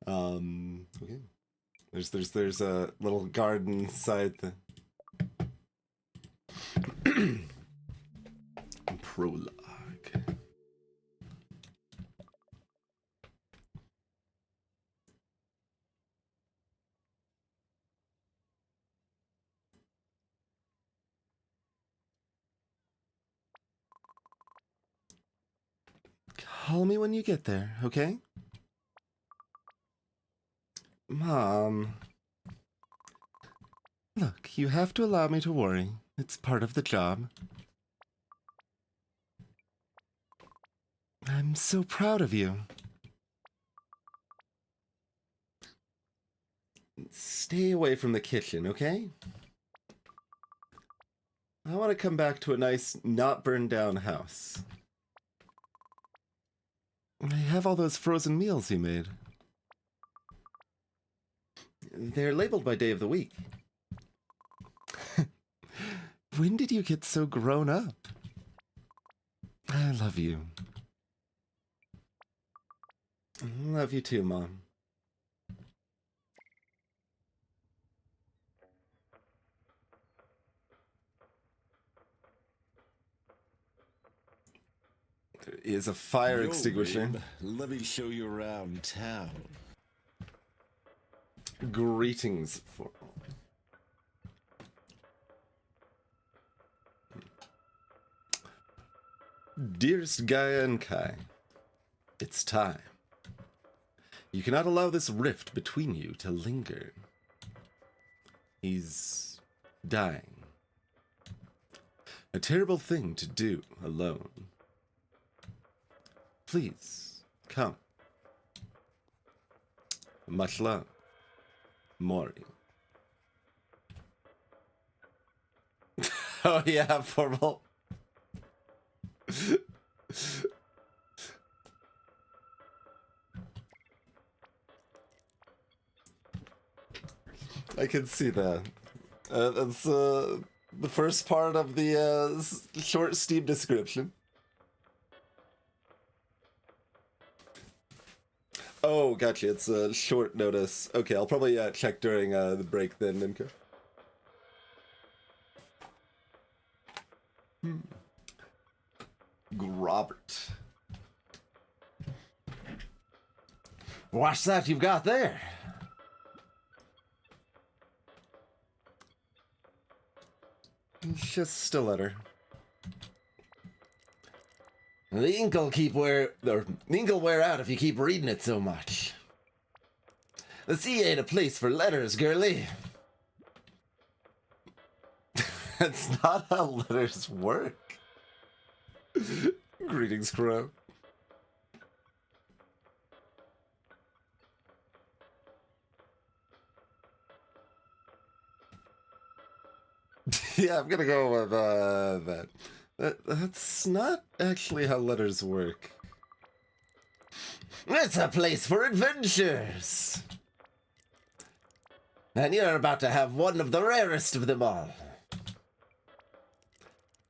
Okay. There's a little garden side thing. Prologue. Call me when you get there, okay? Mom. Look, you have to allow me to worry. It's part of the job. I'm so proud of you. Stay away from the kitchen, okay? I want to come back to a nice, not burned down house. I have all those frozen meals you made. They're labeled by day of the week. When did you get so grown up? I love you. Love you too, Mom. There is a fire extinguisher. Babe, let me show you around town. Greetings for... Dearest Gaia and Kai, it's time. You cannot allow this rift between you to linger. He's dying. A terrible thing to do alone. Please, come. Much love, Mori. Oh yeah, formal. I can see that. That's the first part of the short Steam description. Oh, gotcha. It's a short notice. Okay, I'll probably check during the break then, Nimka. Robert. What's that you've got there? Just a letter. The ink'll wear out if you keep reading it so much. The sea ain't a place for letters, girlie. That's not how letters work. Greetings, Crow. Yeah, I'm gonna go with that. That's not actually how letters work. It's a place for adventures. And you're about to have one of the rarest of them all.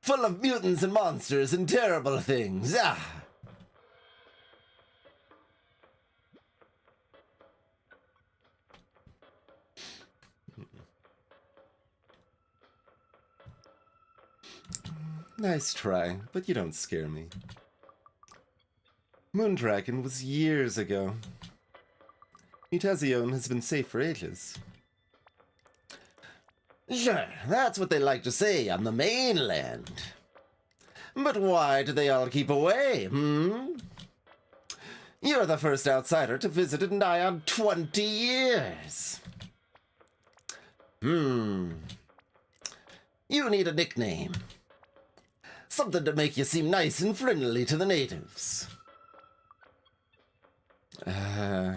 Full of mutants and monsters and terrible things. Ah! Nice try, but you don't scare me. Moondragon was years ago. Mutazione has been safe for ages. Sure, that's what they like to say on the mainland. But why do they all keep away, You're the first outsider to visit in nigh on 20 years. You need a nickname. Something to make you seem nice and friendly to the natives. I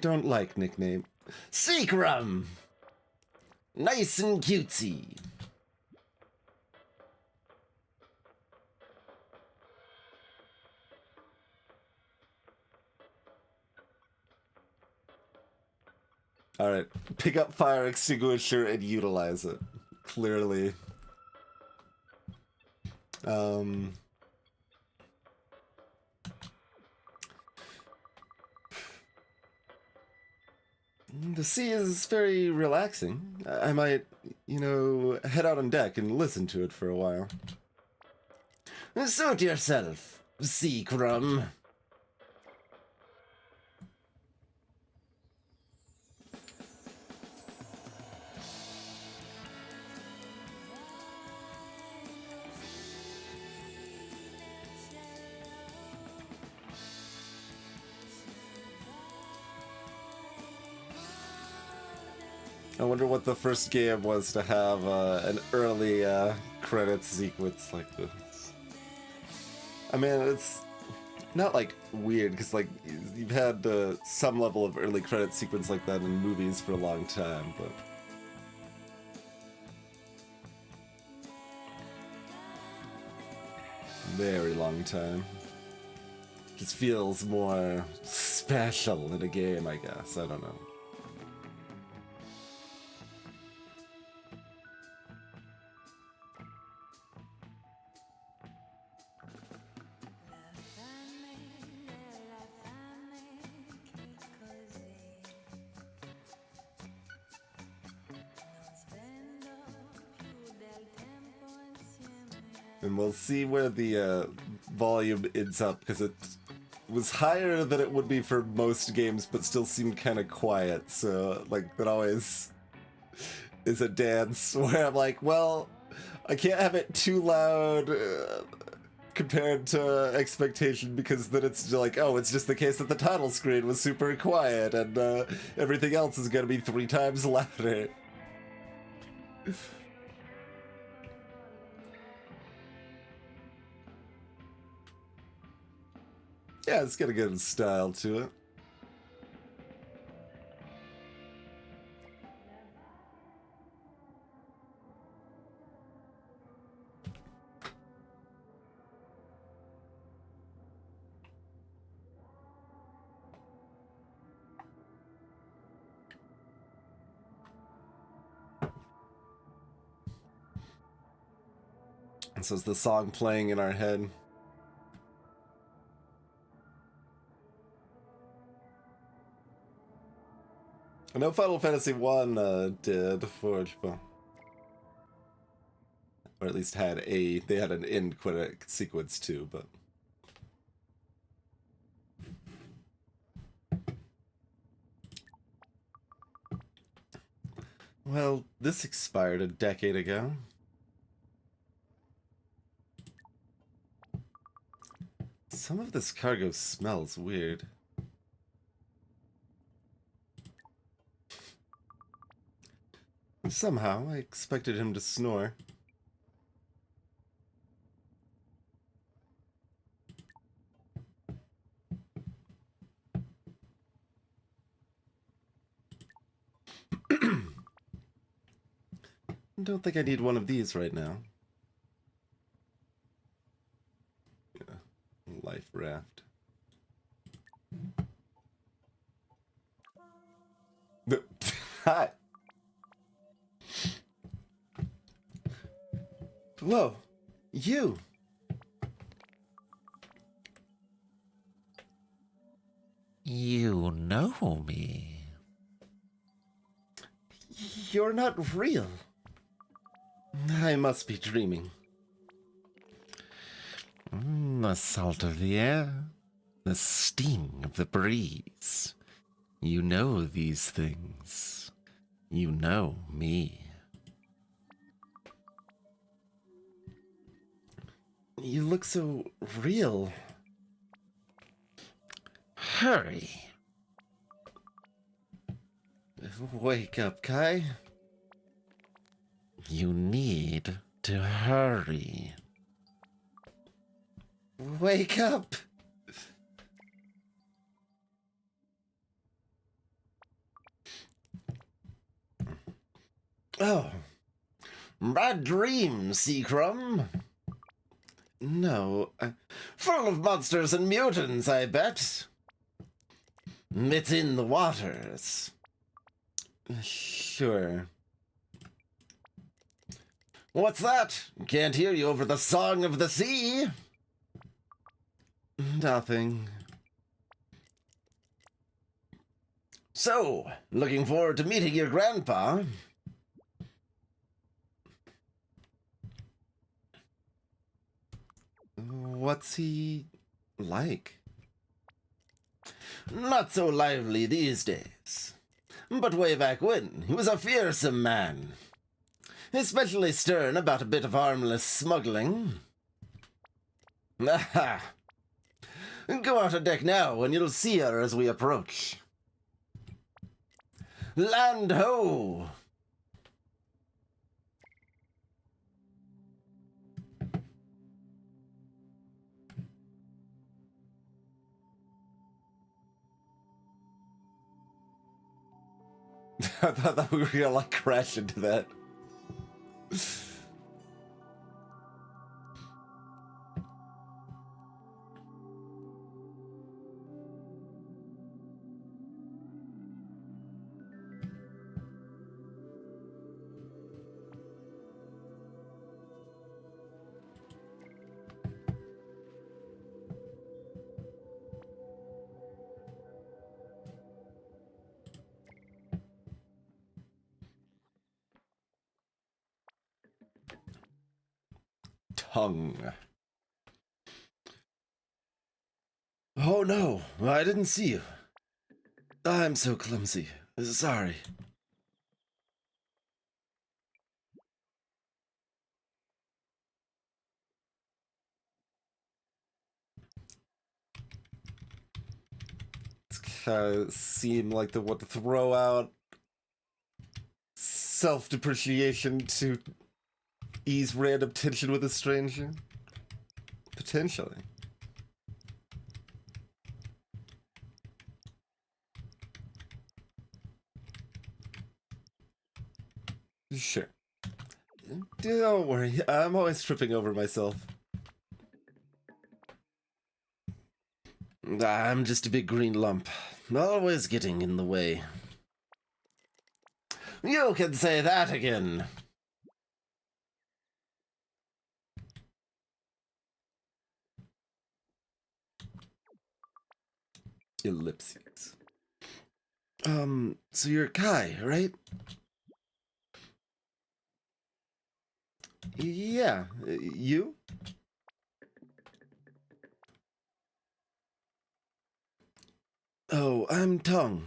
don't like nickname. Seacrum! Nice and cutesy. Alright, pick up fire extinguisher and utilize it. Clearly. Um, the sea is very relaxing. I might, head out on deck and listen to it for a while. Suit yourself, Sea Crumb. I wonder what the first game was to have an early credits sequence like this. I mean, it's not like weird because like you've had some level of early credits sequence like that in movies for a long time, but very long time. Just feels more special in a game, I guess. I don't know. And we'll see where the volume ends up, because it was higher than it would be for most games, but still seemed kind of quiet. So, like, that always is a dance where I'm like, well, I can't have it too loud compared to expectation, because then it's like, oh, it's just the case that the title screen was super quiet and everything else is going to be 3 times louder. Yeah, it's got a good style to it. And so it's the song playing in our head. I know Final Fantasy 1 did for, well, or at least had they had an end credit sequence too, but well, this expired a decade ago. Some of this cargo smells weird. Somehow, I expected him to snore. Don't think I need one of these right now. Yeah, life raft. Hi. Whoa, you. You know me. You're not real. I must be dreaming. The salt of the air, the sting of the breeze. You know these things. You know me. You look so real. Hurry. Wake up, Kai. You need to hurry. Wake up! Oh. Bad dream, Seacrum. No. Full of monsters and mutants, I bet. It's in the waters. Sure. What's that? Can't hear you over the song of the sea. Nothing. So, looking forward to meeting your grandpa. What's he like? Not so lively these days. But way back when, he was a fearsome man. Especially stern about a bit of harmless smuggling. Aha! Go out on deck now, and you'll see her as we approach. Land ho! I thought that we were gonna like crash into that. Tongue. Oh no, I didn't see you. I'm so clumsy. Sorry. It's kind of seem like they want to throw out self-depreciation to ease random tension with a stranger. Potentially. Sure. Don't worry, I'm always tripping over myself. I'm just a big green lump, always getting in the way. You can say that again. Ellipses. So you're Kai, right? Yeah, you? Oh, I'm Tong.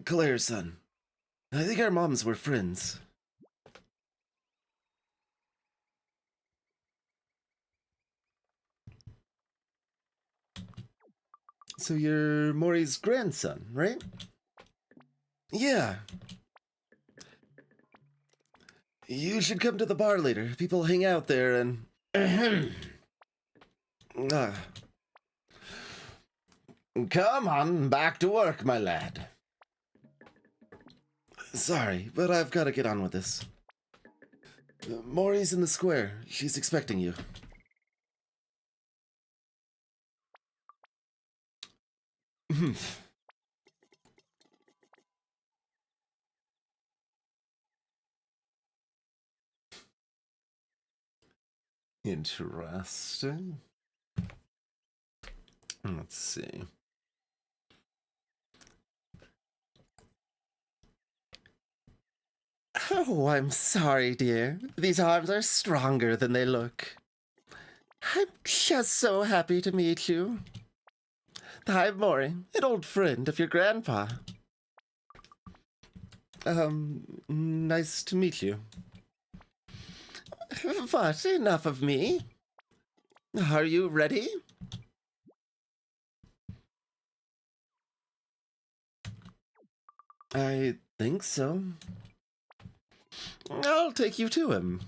Claire's son. I think our moms were friends. So you're Maury's grandson, right? Yeah. You should come to the bar later. People hang out there and... ah. Come on, back to work, my lad. Sorry, but I've got to get on with this. Maury's in the square. She's expecting you. Interesting. Let's see. Oh, I'm sorry, dear. These arms are stronger than they look. I'm just so happy to meet you. Hi, Maury, an old friend of your grandpa. Nice to meet you. But enough of me. Are you ready? I think so. I'll take you to him.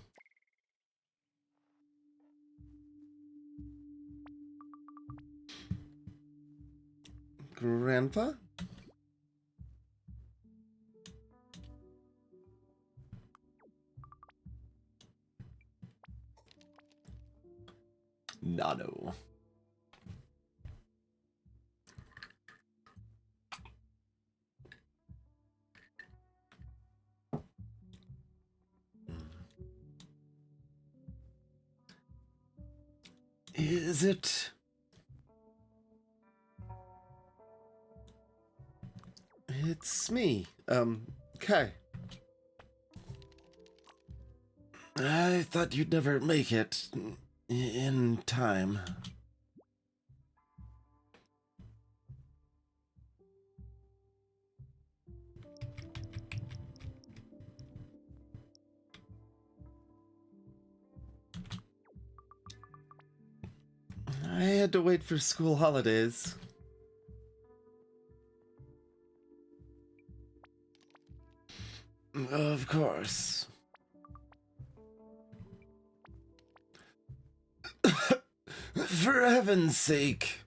Grandpa? Nano. Is it? It's me, Kai. I thought you'd never make it in time. I had to wait for school holidays. Of course. For heaven's sake.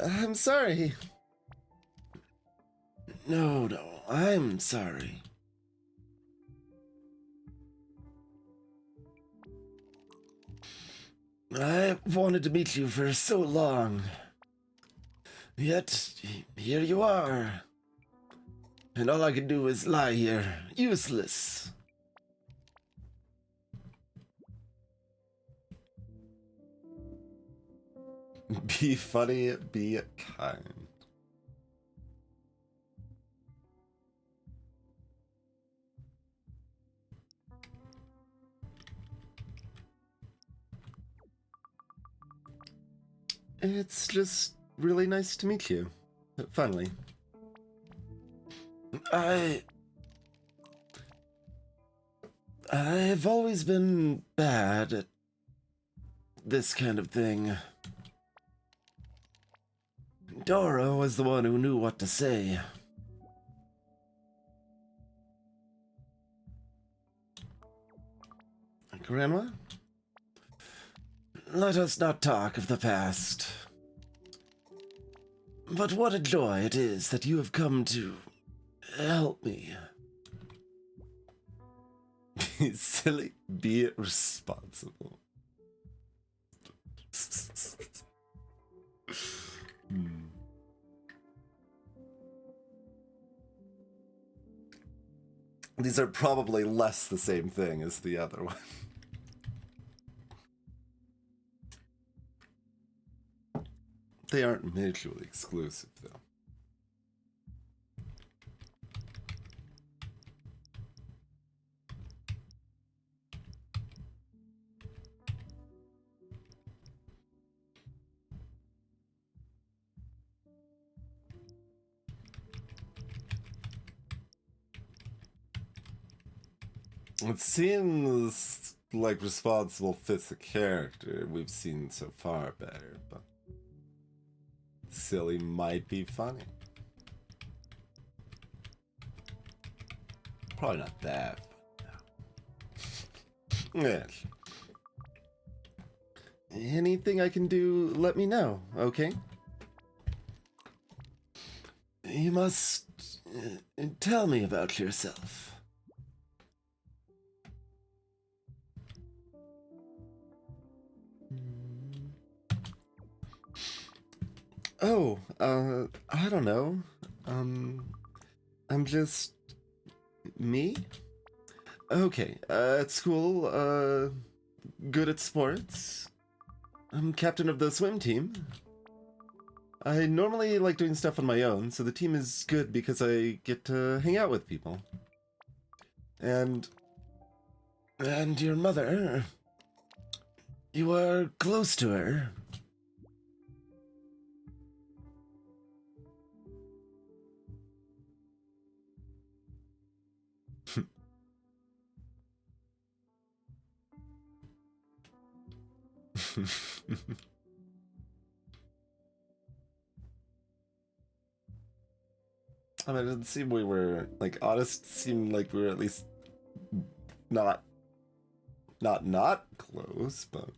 I'm sorry. No, I'm sorry. I wanted to meet you for so long. Yet, here you are. And all I can do is lie here, useless. Be funny, be kind. It's just really nice to meet you. Finally. I've always been bad at this kind of thing. Dora was the one who knew what to say. Grandma? Let us not talk of the past. But what a joy it is that you have come to help me. Be silly, be responsible. These are probably less the same thing as the other one. They aren't mutually exclusive, though. It seems like responsible fits the character we've seen so far better, but silly might be funny. Probably not that funny. Yeah. Anything I can do, let me know, okay? You must tell me about yourself. Oh, I don't know. I'm just me? Okay, at school, good at sports. I'm captain of the swim team. I normally like doing stuff on my own, so the team is good because I get to hang out with people. And your mother, you are close to her. I mean, it didn't seem we were, like, honest, seemed like we were at least not close, but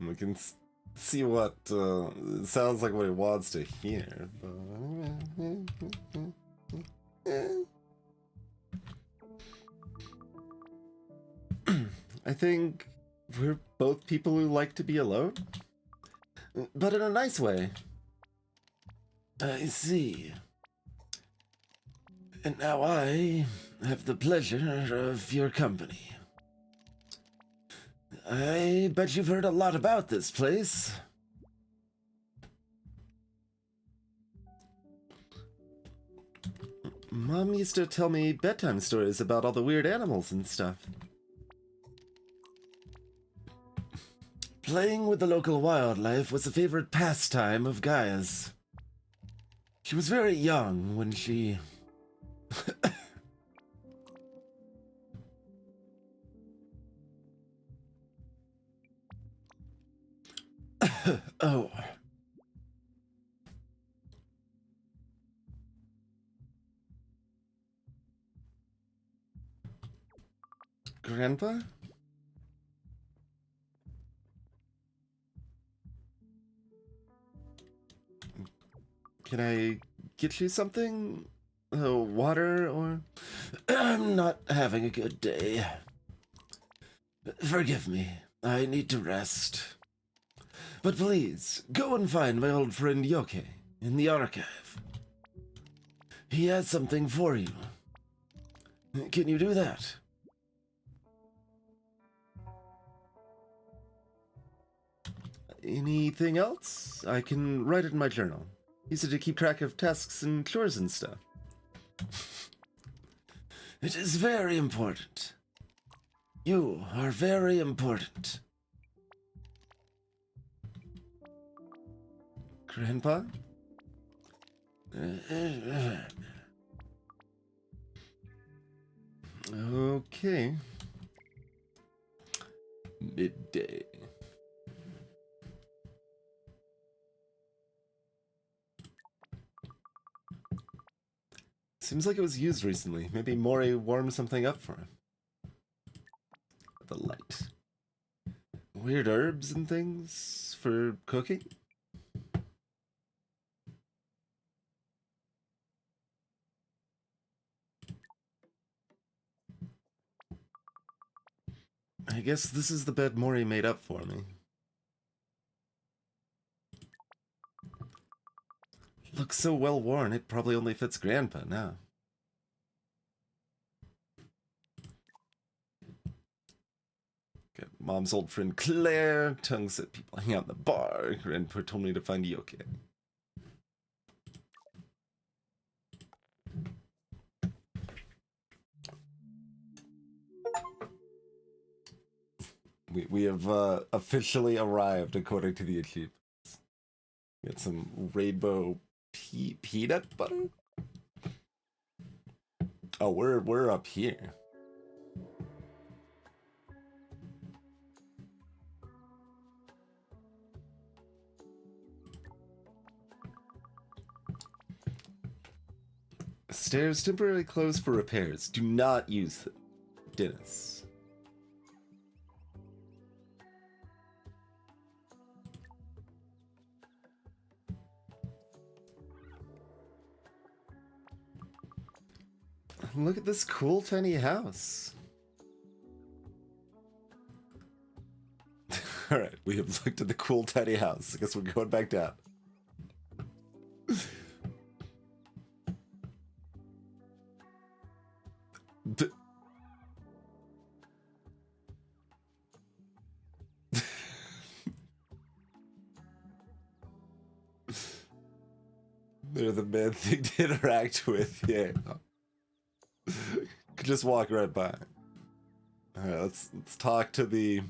we can see what, sounds like what he wants to hear, but... I think we're both people who like to be alone, but in a nice way. I see. And now I have the pleasure of your company. I bet you've heard a lot about this place. Mom used to tell me bedtime stories about all the weird animals and stuff. Playing with the local wildlife was a favorite pastime of Gaia's. She was very young when she... Oh. Grandpa? Can I get you something? Water or... I'm not having a good day. Forgive me. I need to rest. But please, go and find my old friend Yoke in the archive. He has something for you. Can you do that? Anything else? I can write it in my journal. Use it to keep track of tasks and chores and stuff. It is very important. You are very important. Grandpa? Okay. Midday. Seems like it was used recently. Maybe Mori warmed something up for him. The light. Weird herbs and things for cooking? I guess this is the bed Mori made up for me. Looks so well worn, it probably only fits Grandpa now. Got Mom's old friend Claire. Tongue said people hang out in the bar. Grandpa told me to find Yoke. We have officially arrived according to the achievements. Get some rainbow peanut butter. Oh, we're up here. Stairs temporarily closed for repairs. Do not use them. Dennis. Look at this cool tiny house. Alright, we have looked at the cool tiny house. I guess we're going back down. They're the main thing to interact with, yeah. Could just walk right by. Alright, let's talk to the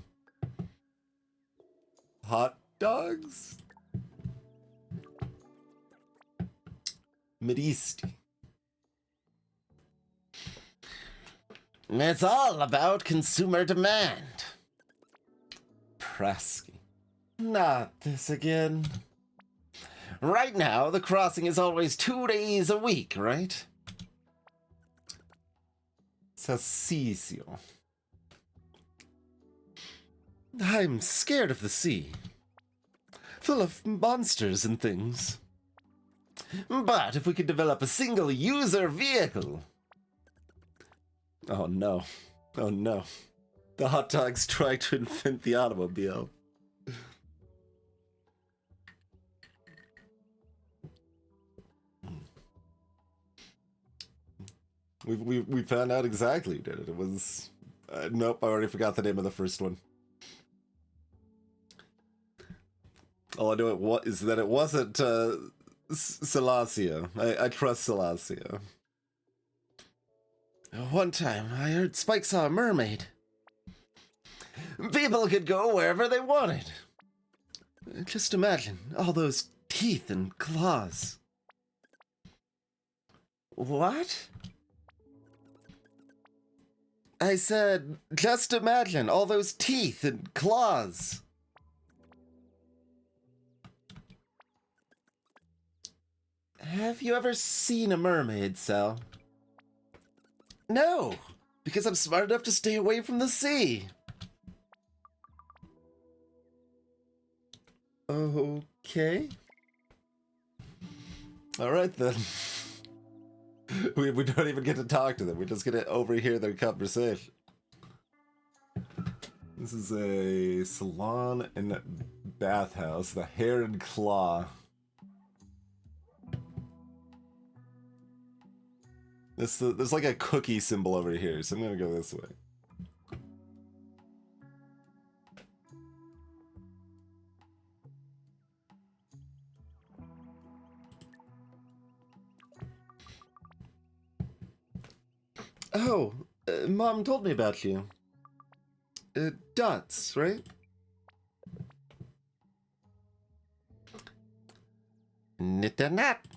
hot dogs? Medisti. It's all about consumer demand. Prasky. Not this again. Right now, the crossing is always 2 days a week, right? Sassicio. I'm scared of the sea. Full of monsters and things. But if we could develop a single-user vehicle... Oh no. Oh no. The hot dogs trying to invent the automobile. We found out exactly who did it. It was... nope, I already forgot the name of the first one. All I know is that it wasn't Salacia. I trust Salacia. One time, I heard Spike saw a mermaid. People could go wherever they wanted. Just imagine all those teeth and claws. What? I said, just imagine all those teeth and claws. Have you ever seen a mermaid, Sal? No, because I'm smart enough to stay away from the sea. Okay. Alright then. we don't even get to talk to them. We just get to overhear their conversation. This is a salon and bathhouse. The Hair and Claw. There's like a cookie symbol over here, so I'm gonna go this way. Oh, Mom told me about you. Dots, right? Knit a nap.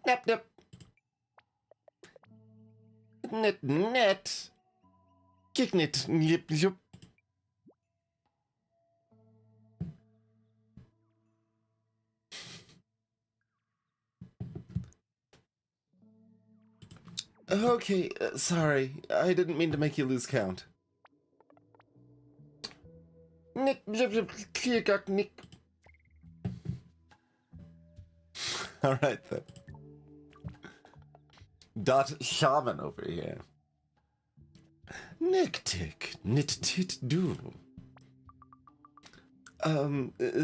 Nap nap. Knit knit. Kick knit yip yip. Okay, sorry. I didn't mean to make you lose count. Nick, nick, nick. Alright then. Dot Shaman over here. Nick tick, knit tit do.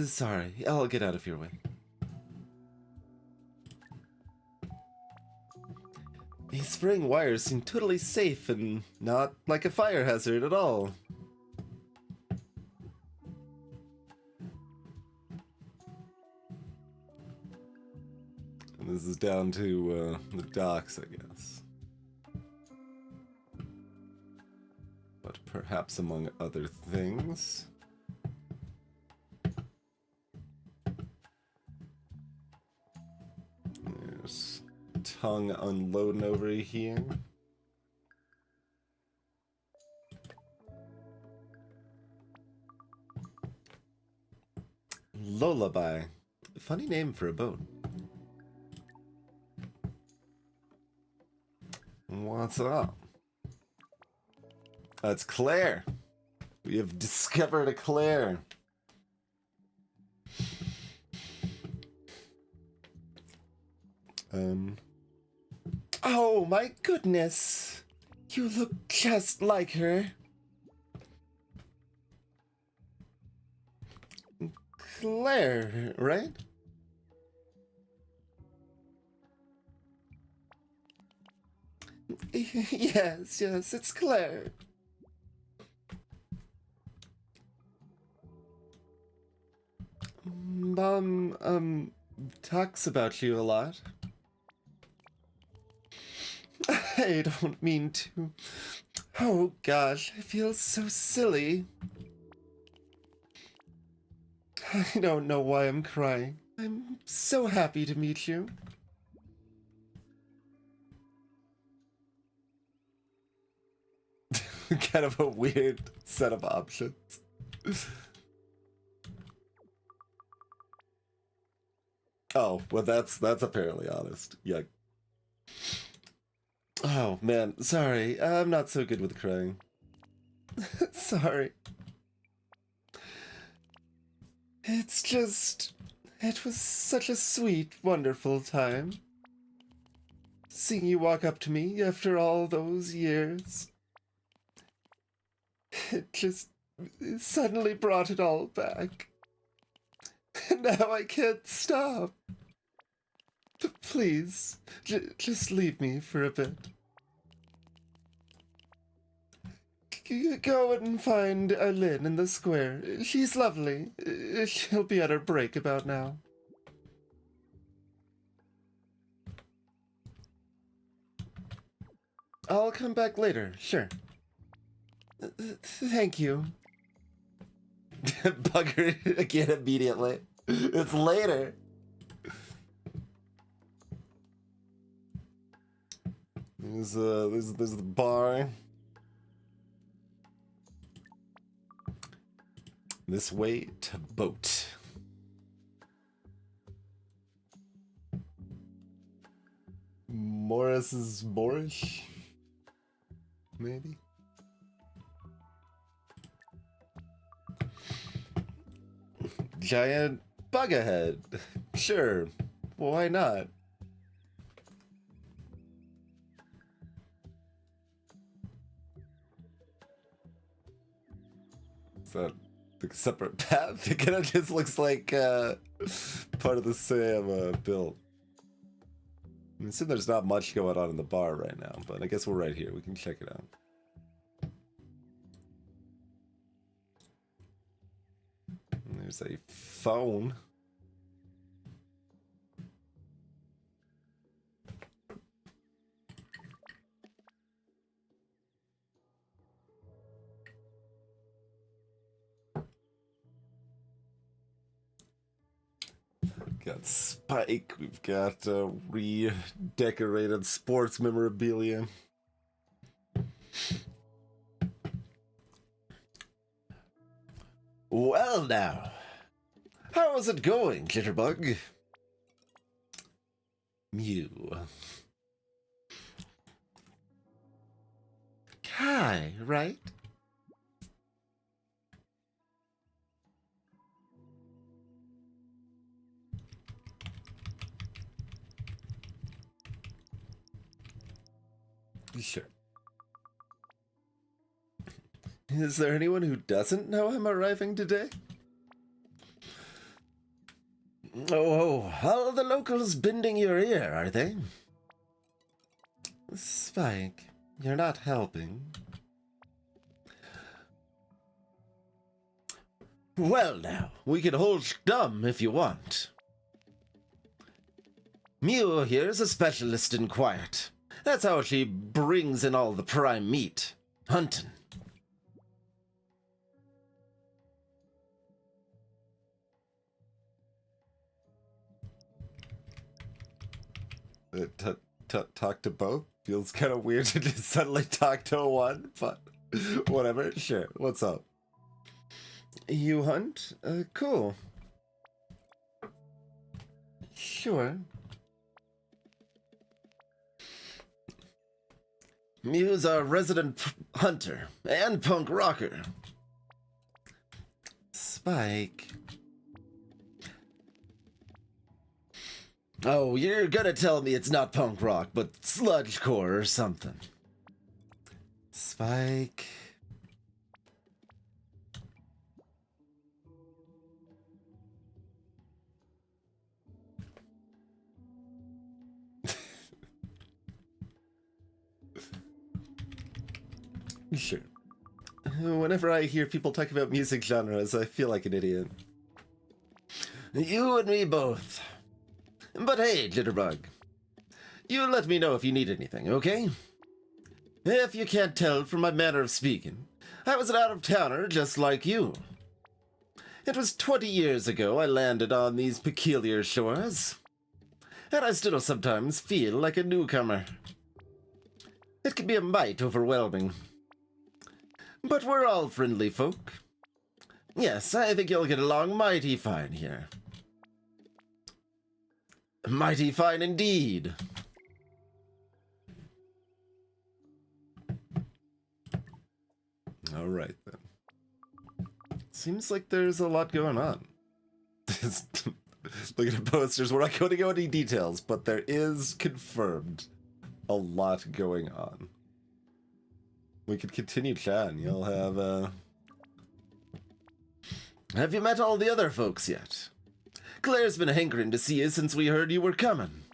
Sorry. I'll get out of your way. These fraying wires seem totally safe and not like a fire hazard at all. And this is down to the docks, I guess. But perhaps among other things. There's tongue unloading over here. Lullaby. Funny name for a boat. What's up? That's Claire. We have discovered a Claire. Oh my goodness. You look just like her. Claire, right? Yes, it's Claire. Mom, talks about you a lot. I don't mean to. Oh gosh, I feel so silly. I don't know why I'm crying. I'm so happy to meet you. Kind of a weird set of options. Oh, well that's apparently honest. Yeah. Oh man, sorry. I'm not so good with crying. Sorry. It's just... It was such a sweet, wonderful time. Seeing you walk up to me after all those years. It just suddenly brought it all back. And now I can't stop. Please, just leave me for a bit. Go and find Lynn in the square. She's lovely. She'll be at her break about now. I'll come back later, sure. Thank you. Bugger again immediately. It's later. There's the bar. This way to boat. Morris's Moorish? Maybe? Giant bug ahead. Sure. Why not? Is that the separate path? It kind of just looks like part of the same build. I mean, so there's not much going on in the bar right now, but I guess we're right here. We can check it out. And there's a phone. Got Spike, we've got redecorated sports memorabilia. Well now, how is it going, Jitterbug? Mew. Kai, right? Sure. Is there anyone who doesn't know I'm arriving today? Oh, all the locals bending your ear, are they? Spike, you're not helping. Well now, we can hold dumb if you want. Mew here's a specialist in quiet. That's how she brings in all the prime meat. Hunting. Talk to both? Feels kind of weird to just suddenly talk to one, but whatever. Sure. What's up? You hunt? Cool. Sure. Mew's our resident hunter and punk rocker. Spike. Oh, you're gonna tell me it's not punk rock, but sludgecore or something. Spike. Sure. Whenever I hear people talk about music genres, I feel like an idiot. You and me both. But hey, Jitterbug. You let me know if you need anything, okay? If you can't tell from my manner of speaking, I was an out-of-towner just like you. It was 20 years ago I landed on these peculiar shores, and I still sometimes feel like a newcomer. It can be a mite overwhelming. But we're all friendly folk. Yes, I think you'll get along mighty fine here. Mighty fine indeed. All right, then. Seems like there's a lot going on. Looking at posters, we're not going to go into details, but there is confirmed a lot going on. We could continue chatting. You'll have, Have you met all the other folks yet? Claire's been hankering to see you since we heard you were coming.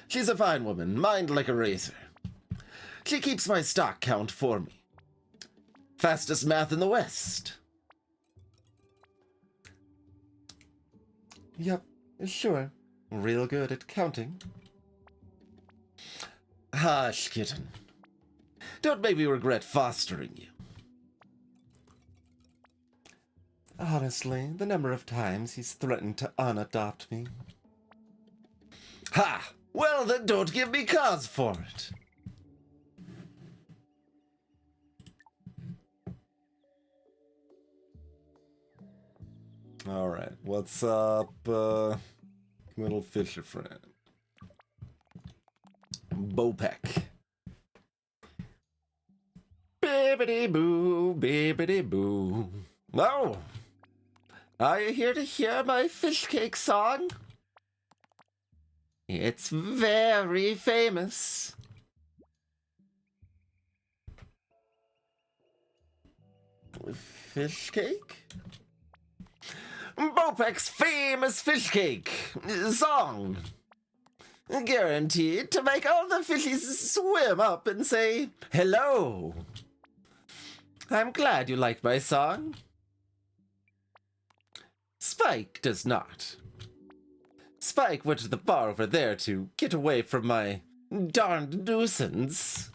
She's a fine woman, mind like a razor. She keeps my stock count for me. Fastest math in the West. Yep, sure. Real good at counting. Hush, kitten. Don't make me regret fostering you. Honestly, the number of times he's threatened to unadopt me. Ha! Well, then don't give me cause for it. All right, what's up, little fisher friend? Bopek. Bibbidi-boo, bibbidi-boo. Oh! Are you here to hear my fish cake song? It's very famous. Fish cake? Bopek's famous fish cake song. Guaranteed to make all the fishies swim up and say, hello. I'm glad you like my song. Spike does not. Spike went to the bar over there to get away from my darned nuisance.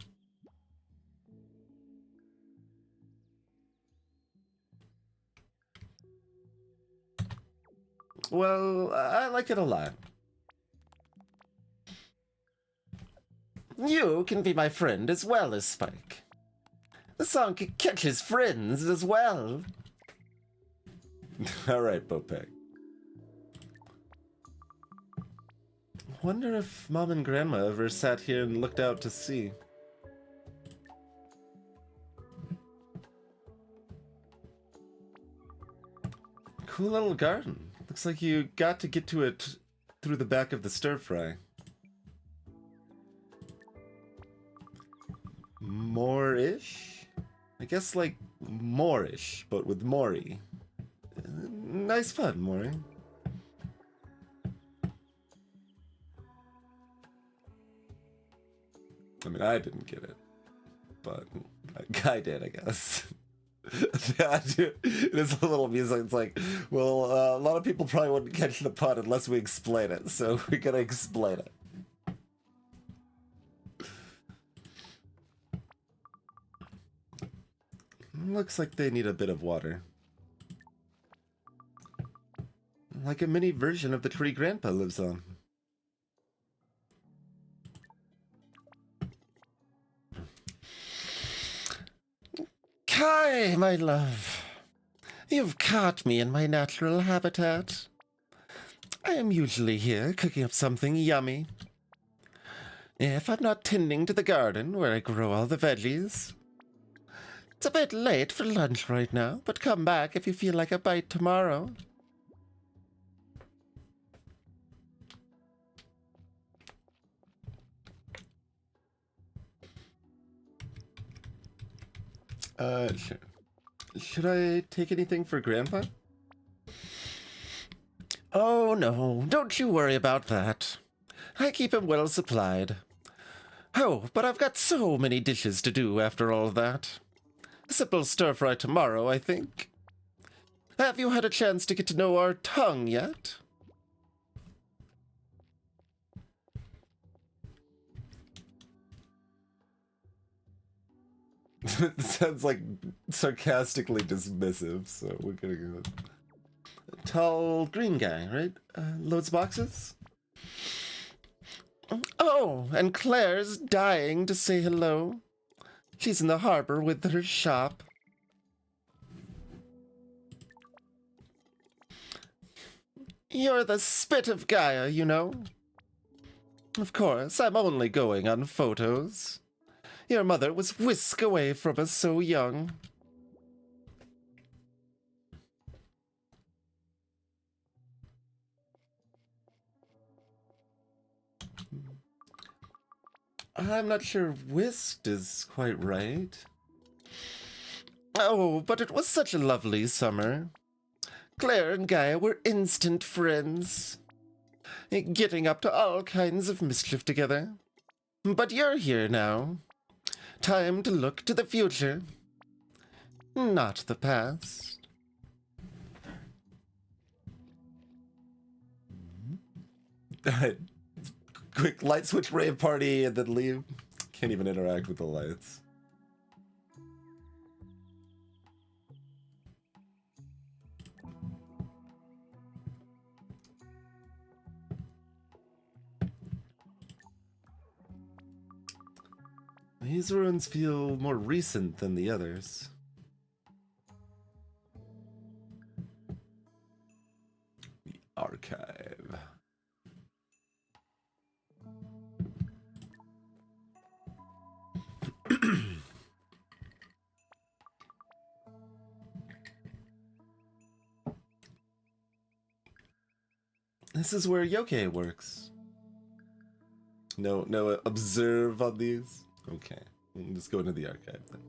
Well, I like it a lot. You can be my friend as well as Spike. The song can catch his friends as well. All right, Bopek. Wonder if Mom and Grandma ever sat here and looked out to sea. Cool little garden. Looks like you got to get to it through the back of the stir-fry. More-ish? I guess like more-ish, but with Maury. Nice fun, Maury. I mean, I didn't get it, but a guy did, I guess. Yeah, it is a little amusing. It's like, well, a lot of people probably wouldn't catch the pun unless we explain it, so we gotta explain it. Looks like they need a bit of water. Like a mini version of the tree Grandpa lives on. Kai, my love. You've caught me in my natural habitat. I am usually here cooking up something yummy. If I'm not tending to the garden where I grow all the veggies. It's a bit late for lunch right now, but come back if you feel like a bite tomorrow. Sure. Should I take anything for Grandpa? Oh, no, don't you worry about that. I keep him well supplied. Oh, but I've got so many dishes to do after all that. A simple stir-fry tomorrow, I think. Have you had a chance to get to know our tongue yet? It sounds like sarcastically dismissive, so we're gonna go. Tall green guy, right? Loads boxes? Oh, and Claire's dying to say hello. She's in the harbor with her shop. You're the spit of Gaia, you know. Of course, I'm only going on photos. Your mother was whisked away from us so young. I'm not sure whisked is quite right. Oh, but it was such a lovely summer. Claire and Gaia were instant friends. getting up to all kinds of mischief together. But you're here now. Time to look to the future, not the past. Quick light switch rave party and then leave. Can't even interact with the lights. These ruins feel more recent than the others. The archive. This is where Yoke works. No observe on these? Okay, we'll just go into the archive then.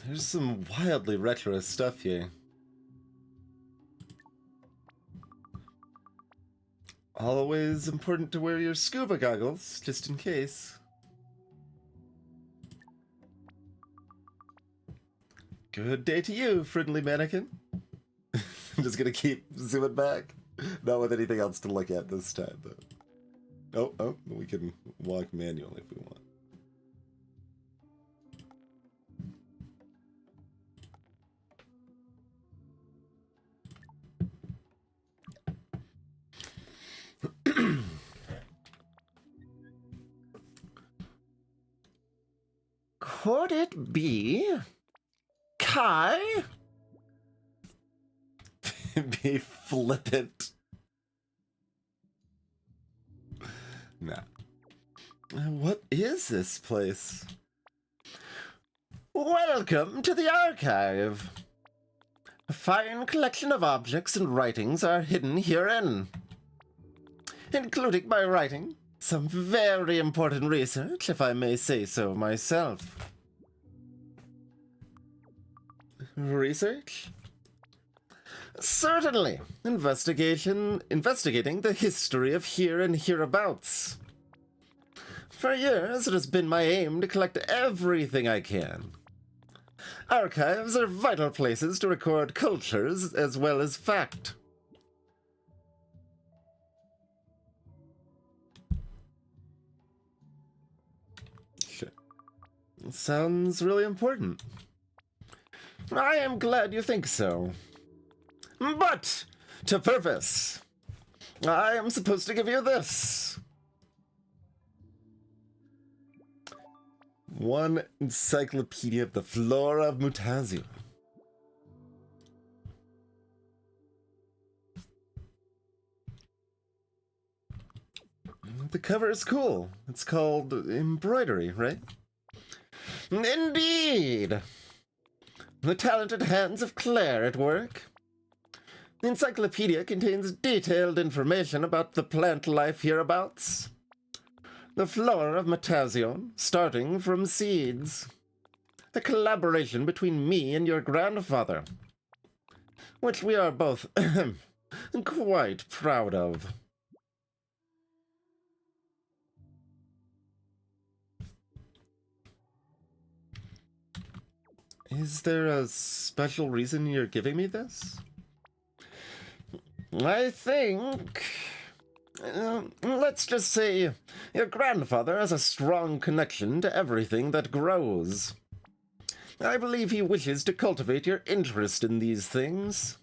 There's some wildly retro stuff here. Always important to wear your scuba goggles, just in case. Good day to you, friendly mannequin. I'm just gonna keep zooming back. Not with anything else to look at this time, though. Oh, we can walk manually if we want. Could it be Kai? Be flippant. Nah. What is this place? Welcome to the archive. A fine collection of objects and writings are hidden herein, including my writing. Some very important research, if I may say so myself. Research? Certainly. Investigating the history of here and hereabouts. For years, it has been my aim to collect everything I can. Archives are vital places to record cultures as well as fact. Sure. Sounds really important. I am glad you think so. But, to purpose, I am supposed to give you this. One encyclopedia of the flora of Mutazione. The cover is cool. It's called embroidery, right? Indeed. The talented hands of Claire at work. The encyclopedia contains detailed information about the plant life hereabouts. The flora of Mutazione, starting from seeds. A collaboration between me and your grandfather, which we are both quite proud of. Is there a special reason you're giving me this? I think... let's just say your grandfather has a strong connection to everything that grows. I believe he wishes to cultivate your interest in these things.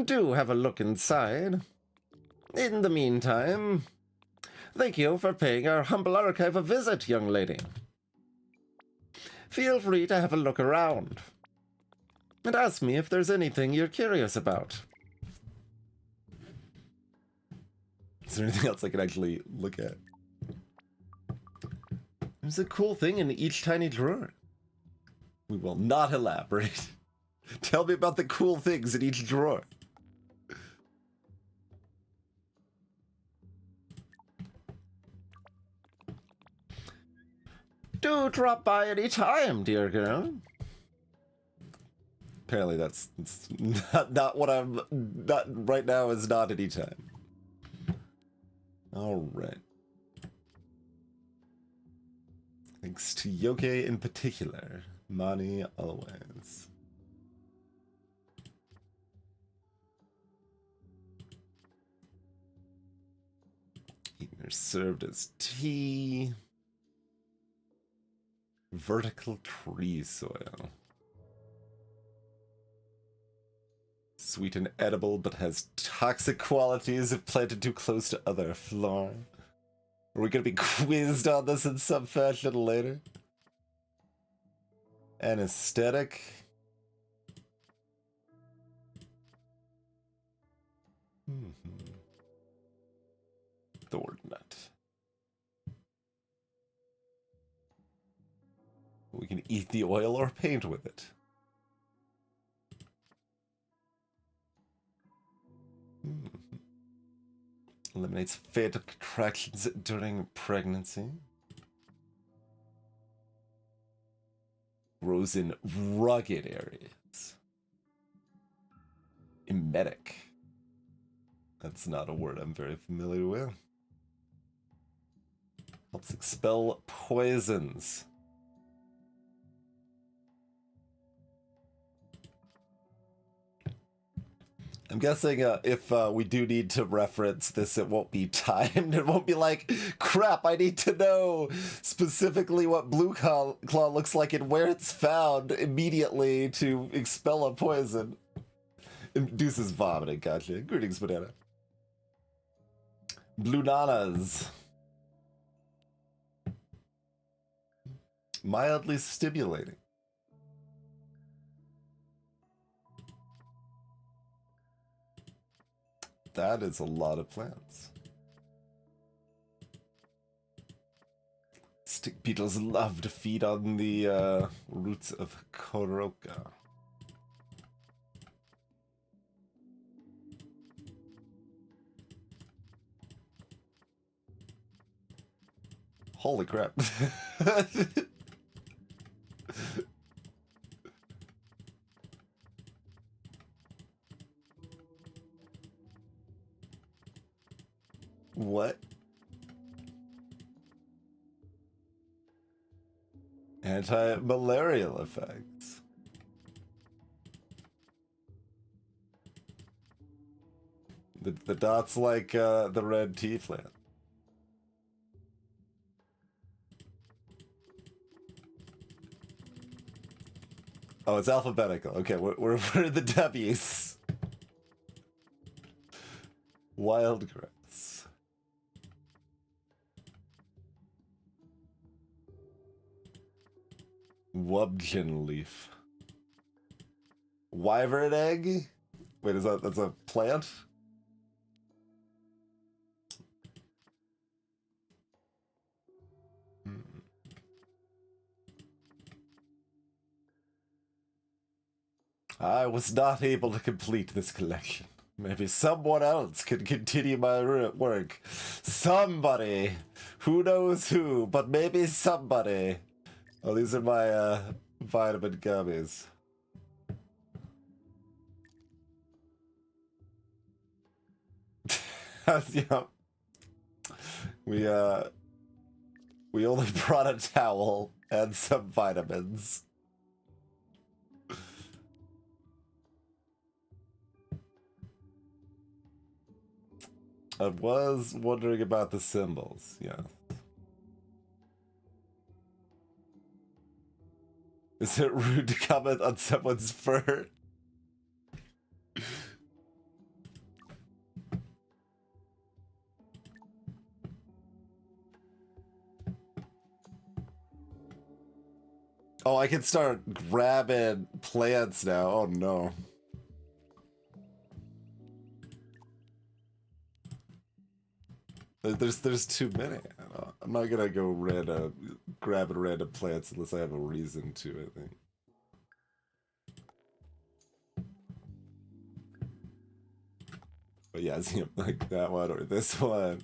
Do have a look inside. In the meantime, thank you for paying our humble archive a visit, young lady. Feel free to have a look around. And ask me if there's anything you're curious about. Is there anything else I can actually look at? There's a cool thing in each tiny drawer. We will not elaborate. Tell me about the cool things in each drawer. Do drop by any time, dear girl. Apparently that's not what I'm... Not right now is not any time. Alright. Thanks to Yoke in particular. Money always. Eaten or served as tea. Vertical tree soil. Sweet and edible, but has toxic qualities if planted too close to other flora. Are we gonna be quizzed on this in some fashion later? Anesthetic. Thorn nut. We can eat the oil or paint with it. Eliminates fatal contractions during pregnancy. Grows in rugged areas. Emetic. That's not a word I'm very familiar with. Helps expel poisons. I'm guessing if we do need to reference this, it won't be timed. It won't be like, crap, I need to know specifically what blue claw looks like and where it's found immediately to expel a poison. Induces vomiting, gotcha. Greetings, banana. Blue nanas. Mildly stimulating. That is a lot of plants. Stick beetles love to feed on the roots of Koroka. Holy crap. What? Anti-malarial effects. The dot's like the red tea plant. Oh, it's alphabetical. Okay, we're the W's. Wild grass. Wubkin leaf. Wyvern egg? Wait, that's a plant? I was not able to complete this collection. Maybe someone else could continue my work. Somebody! Who knows who, but maybe somebody. Oh, these are my vitamin gummies. Yeah. We only brought a towel and some vitamins. I was wondering about the symbols, yeah. Is it rude to comment on someone's fur? Oh, I can start grabbing plants now. Oh no. There's too many. I'm not gonna go grabbing random plants unless I have a reason to, I think. But yeah, it's like that one or this one.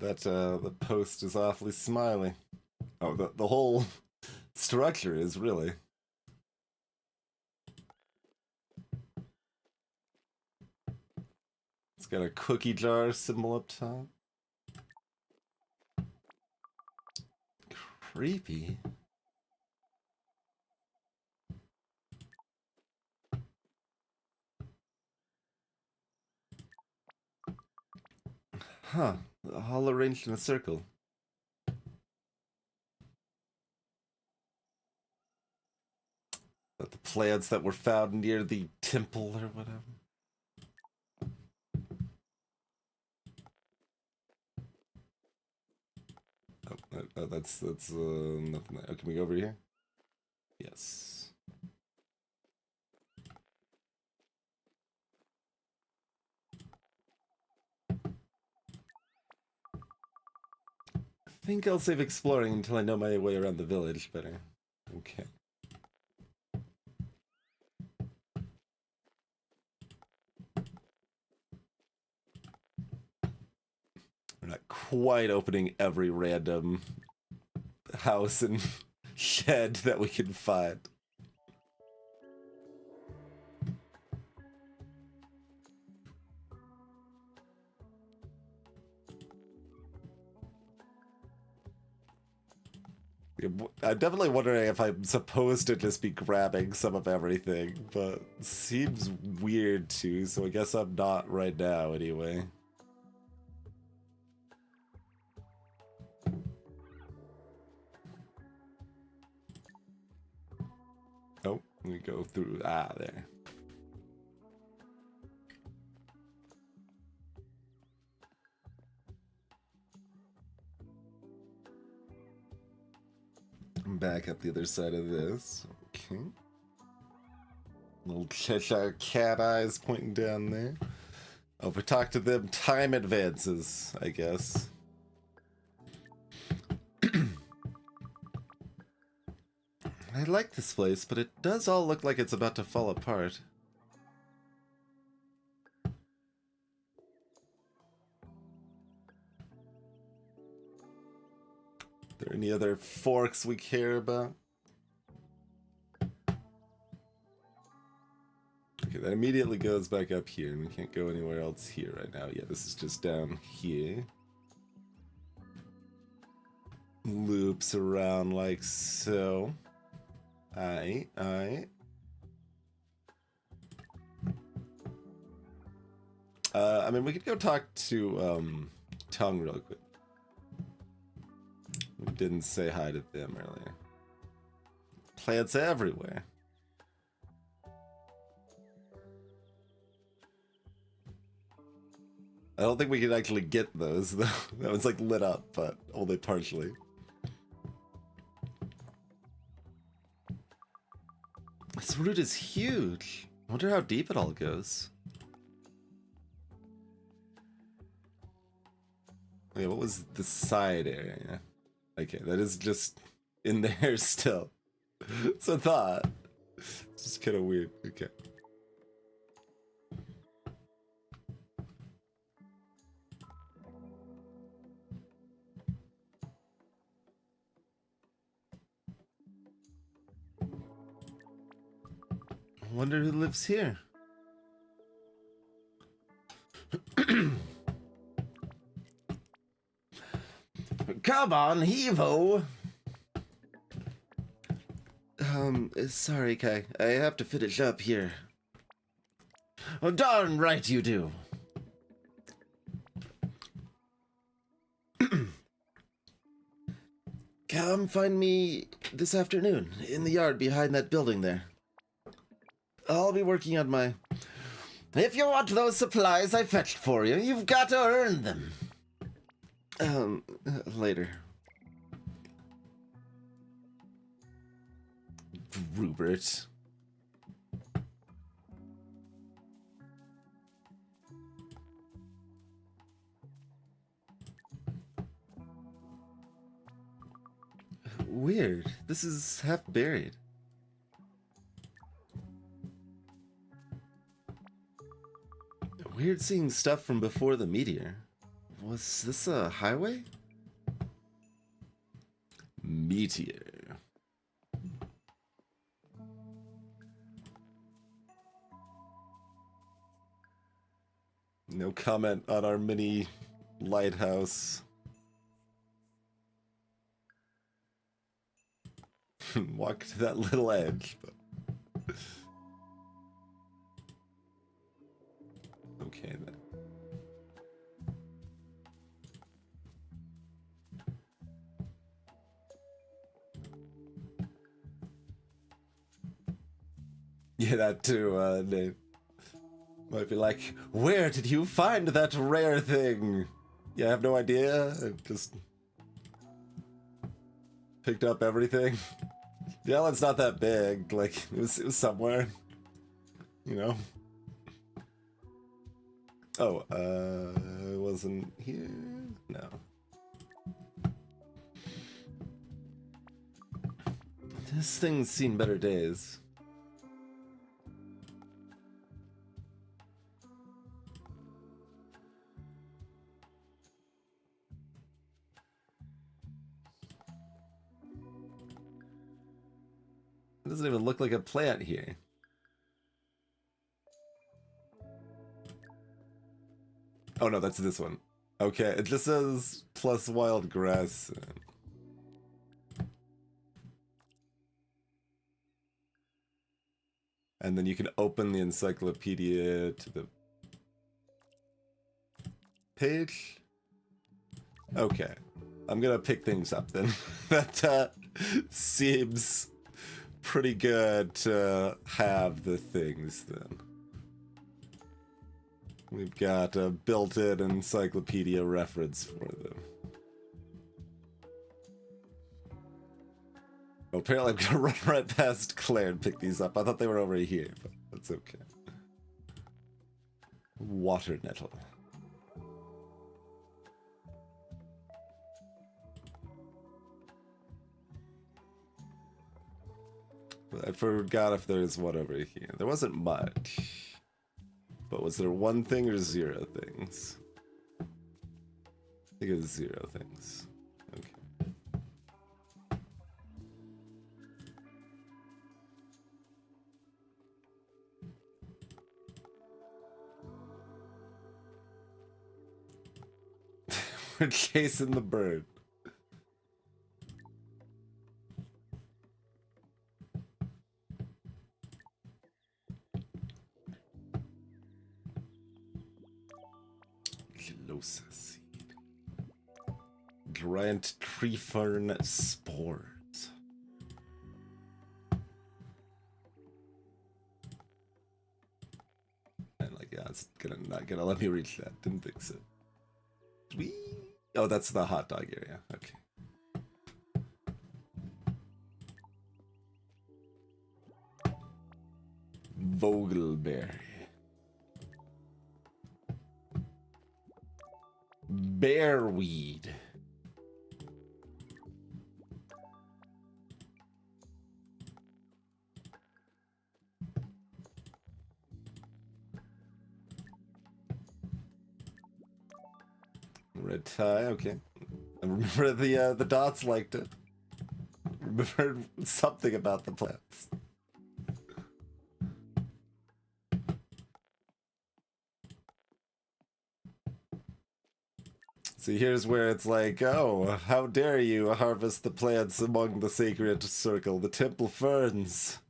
That the post is awfully smiley. Oh, the whole structure is really. It's got a cookie jar symbol up top. Creepy. Huh. All arranged in a circle. But the plants that were found near the temple or whatever. Oh, that's nothing. Oh, can we go over here? Yes. I think I'll save exploring until I know my way around the village better. Okay. We're not quite opening every random house and shed that we can find. I'm definitely wondering if I'm supposed to just be grabbing some of everything, but it seems weird too, so I guess I'm not right now anyway. Oh, let me go through. Ah, there. Back up the other side of this. Okay. Little Cheshire cat eyes pointing down there. Oh, if we talk to them, time advances, I guess. I like this place, but it does all look like it's about to fall apart. Are there any other forks we care about? Okay, that immediately goes back up here, and we can't go anywhere else here right now. Yeah, this is just down here. Loops around like so. Aye. I mean, we could go talk to, Tongue real quick. We didn't say hi to them earlier. Plants everywhere. I don't think we could actually get those, though. That was, like, lit up, but only partially. This root is huge. I wonder how deep it all goes. Okay, what was the side area? Okay, that is just in there still. It's a thought. It's just kind of weird. Okay. I wonder who lives here. Come on, Hevo! Sorry, Kai. I have to finish up here. Oh, darn right you do. Come find me this afternoon in the yard behind that building there. I'll be working on my... If you want those supplies I fetched for you, you've got to earn them. Later. Rupert. Weird. This is half buried. Weird seeing stuff from before the meteor. Was this a highway? Meteor. No comment on our mini lighthouse. Walk to that little edge, but okay then. Yeah, that too, Nate. Might be like, where did you find that rare thing? Yeah, I have no idea. I just picked up everything. The island's not that big. Like, it was somewhere. You know? Oh, it wasn't here? No. This thing's seen better days. It doesn't even look like a plant here. Oh no, that's this one. Okay, it just says plus wild grass. And then you can open the encyclopedia to the page. Okay, I'm gonna pick things up then. That seems pretty good to have the things then. We've got a built-in encyclopedia reference for them. Oh, apparently I'm gonna run right past Claire and pick these up. I thought they were over here, but that's okay. Water nettle. I forgot if there's one over here. There wasn't much. But was there one thing or 0 things? I think it was 0 things. Okay. We're chasing the bird. Seed. Giant tree fern spores. And like, yeah, it's not gonna let me reach that. Didn't think so. Whee! Oh, that's the hot dog area. Okay. Vogelberry. Bearweed. Red tie, okay. I remember the dots liked it. Remember something about the plants. See, here's where it's like, oh, how dare you harvest the plants among the sacred circle, the temple ferns.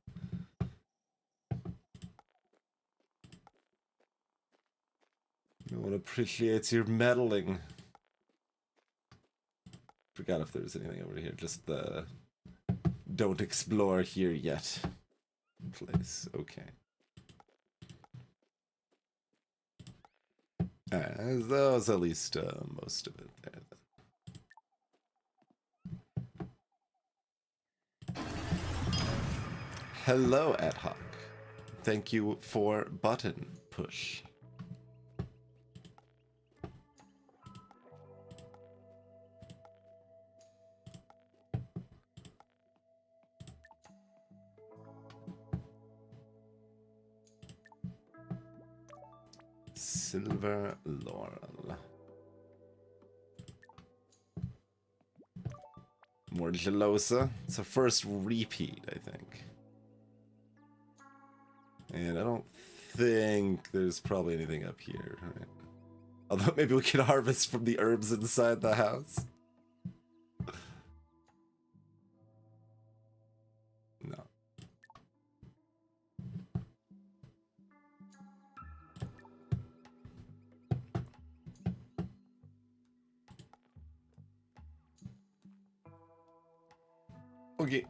No one appreciates your meddling. Forgot if there was anything over here, just the don't explore here yet place. Okay. Alright, that was at least most of it there then. Hello, Ad Hoc. Thank you for button push. Silver Laurel. gelosa. It's a first repeat, I think. And I don't think there's probably anything up here, right? Although maybe we can harvest from the herbs inside the house. No. Okay.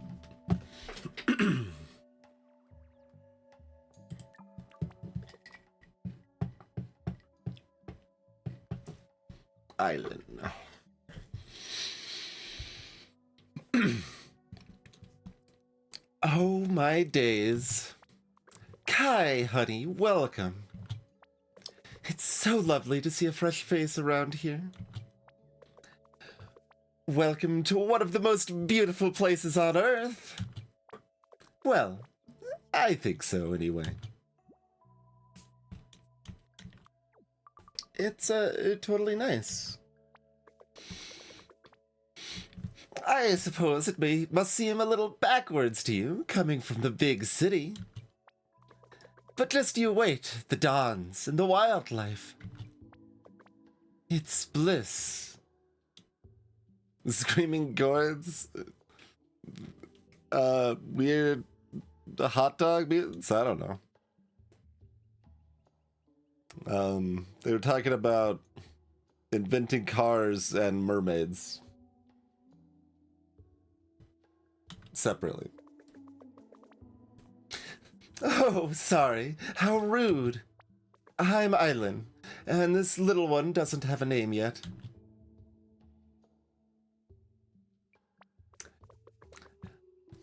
Island. Oh my days. Kai, honey, welcome. It's so lovely to see a fresh face around here. Welcome to one of the most beautiful places on Earth. Well, I think so anyway. It's totally nice. I suppose it must seem a little backwards to you, coming from the big city. But just you wait, the dawns and the wildlife. It's bliss. Screaming gourds. Weird hot dog meats? I don't know. They were talking about inventing cars and mermaids. Separately. Oh, sorry. How rude. I'm Island, and this little one doesn't have a name yet.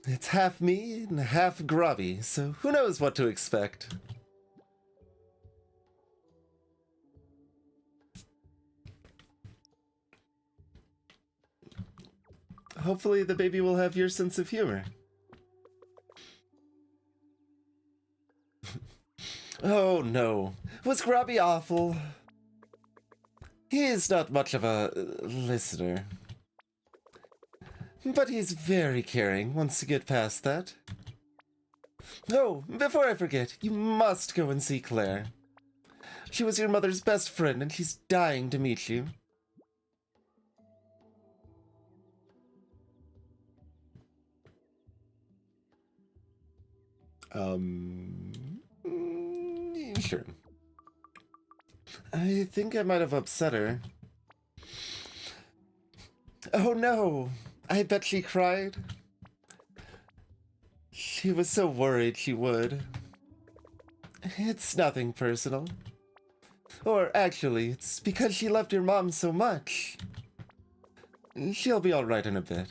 It's half me and half grubby, so who knows what to expect. Hopefully the baby will have your sense of humor. Oh no, was Grubby awful? He's not much of a listener. But he's very caring once you get past that. Oh, before I forget, you must go and see Claire. She was your mother's best friend and she's dying to meet you. Sure. I think I might have upset her. Oh no! I bet she cried. She was so worried she would. It's nothing personal. Or actually, it's because she loved your mom so much. She'll be alright in a bit.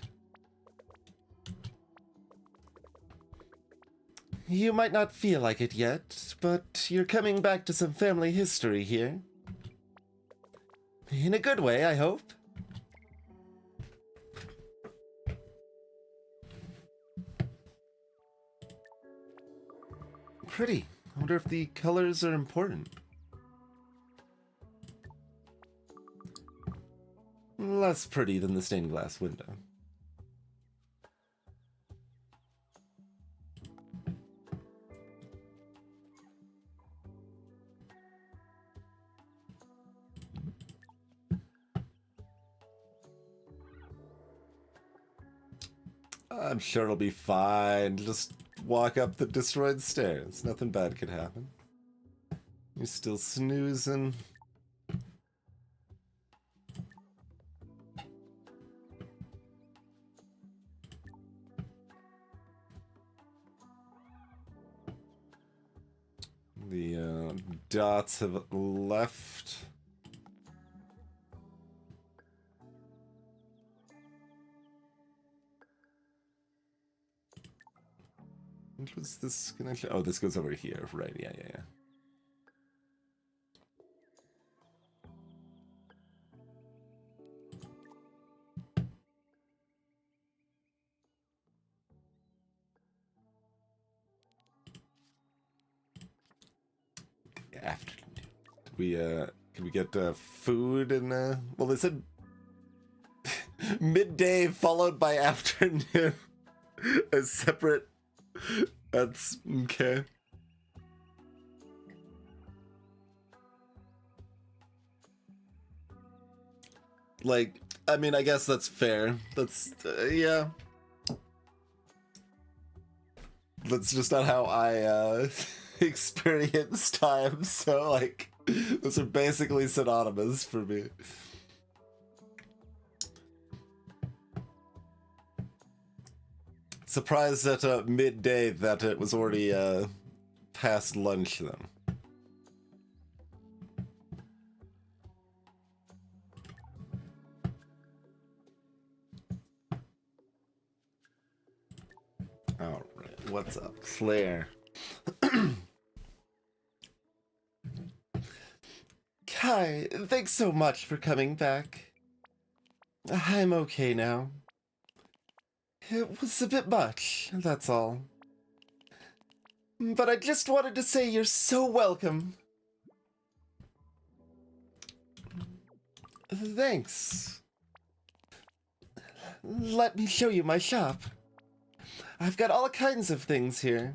You might not feel like it yet, but you're coming back to some family history here. In a good way, I hope. Pretty. I wonder if the colors are important. Less pretty than the stained glass window. I'm sure it'll be fine. Just walk up the destroyed stairs. Nothing bad could happen. You're still snoozing. The dots have left. What was this connection? Oh, this goes over here. Right, yeah. Afternoon. Can we get food and well, they said Midday followed by afternoon. A separate... That's... okay. Like, I mean, I guess that's fair. That's... yeah. That's just not how I, experience time, so, like, those are basically synonymous for me. Surprised at midday that it was already past lunch then. Alright, what's up? Claire. Kai, thanks so much for coming back. I'm okay now. It was a bit much, that's all. But I just wanted to say you're so welcome. Thanks. Let me show you my shop. I've got all kinds of things here.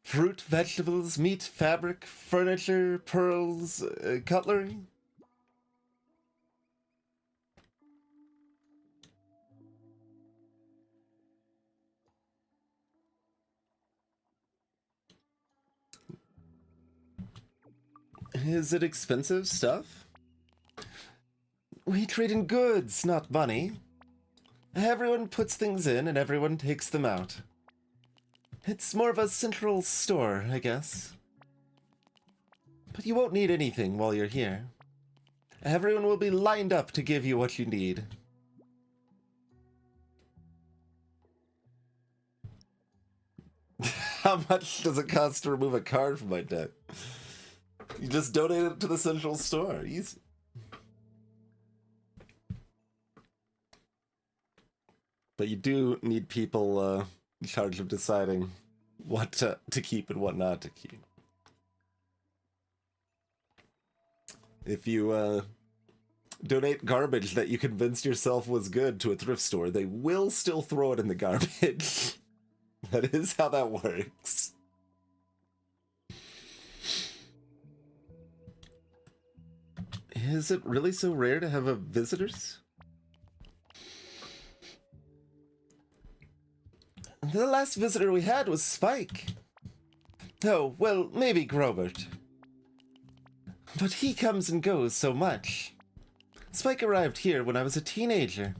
Fruit, vegetables, meat, fabric, furniture, pearls, cutlery. Is it expensive stuff? We trade in goods, not money. Everyone puts things in and everyone takes them out. It's more of a central store, I guess. But you won't need anything while you're here. Everyone will be lined up to give you what you need. How much does it cost to remove a card from my deck? You just donate it to the central store. Easy. But you do need people in charge of deciding what to keep and what not to keep. If you donate garbage that you convinced yourself was good to a thrift store, they will still throw it in the garbage. That is how that works. Is it really so rare to have visitors? The last visitor we had was Spike. Oh, well, maybe Grobert. But he comes and goes so much. Spike arrived here when I was a teenager.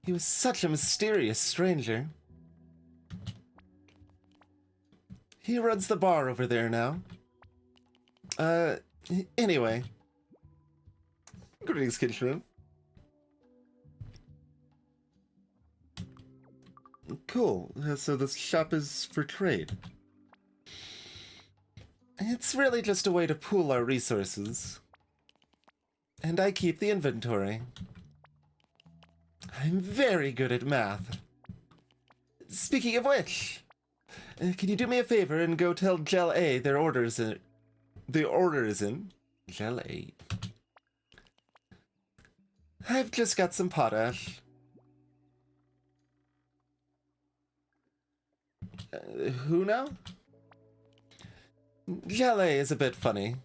He was such a mysterious stranger. He runs the bar over there now. Anyway. Greetings, Kinshman. Cool. So this shop is for trade. It's really just a way to pool our resources. And I keep the inventory. I'm very good at math. Speaking of which, can you do me a favor and go tell Gel A their orders in... The order is in. Gel A. I've just got some potash. Who now? Gel A is a bit funny.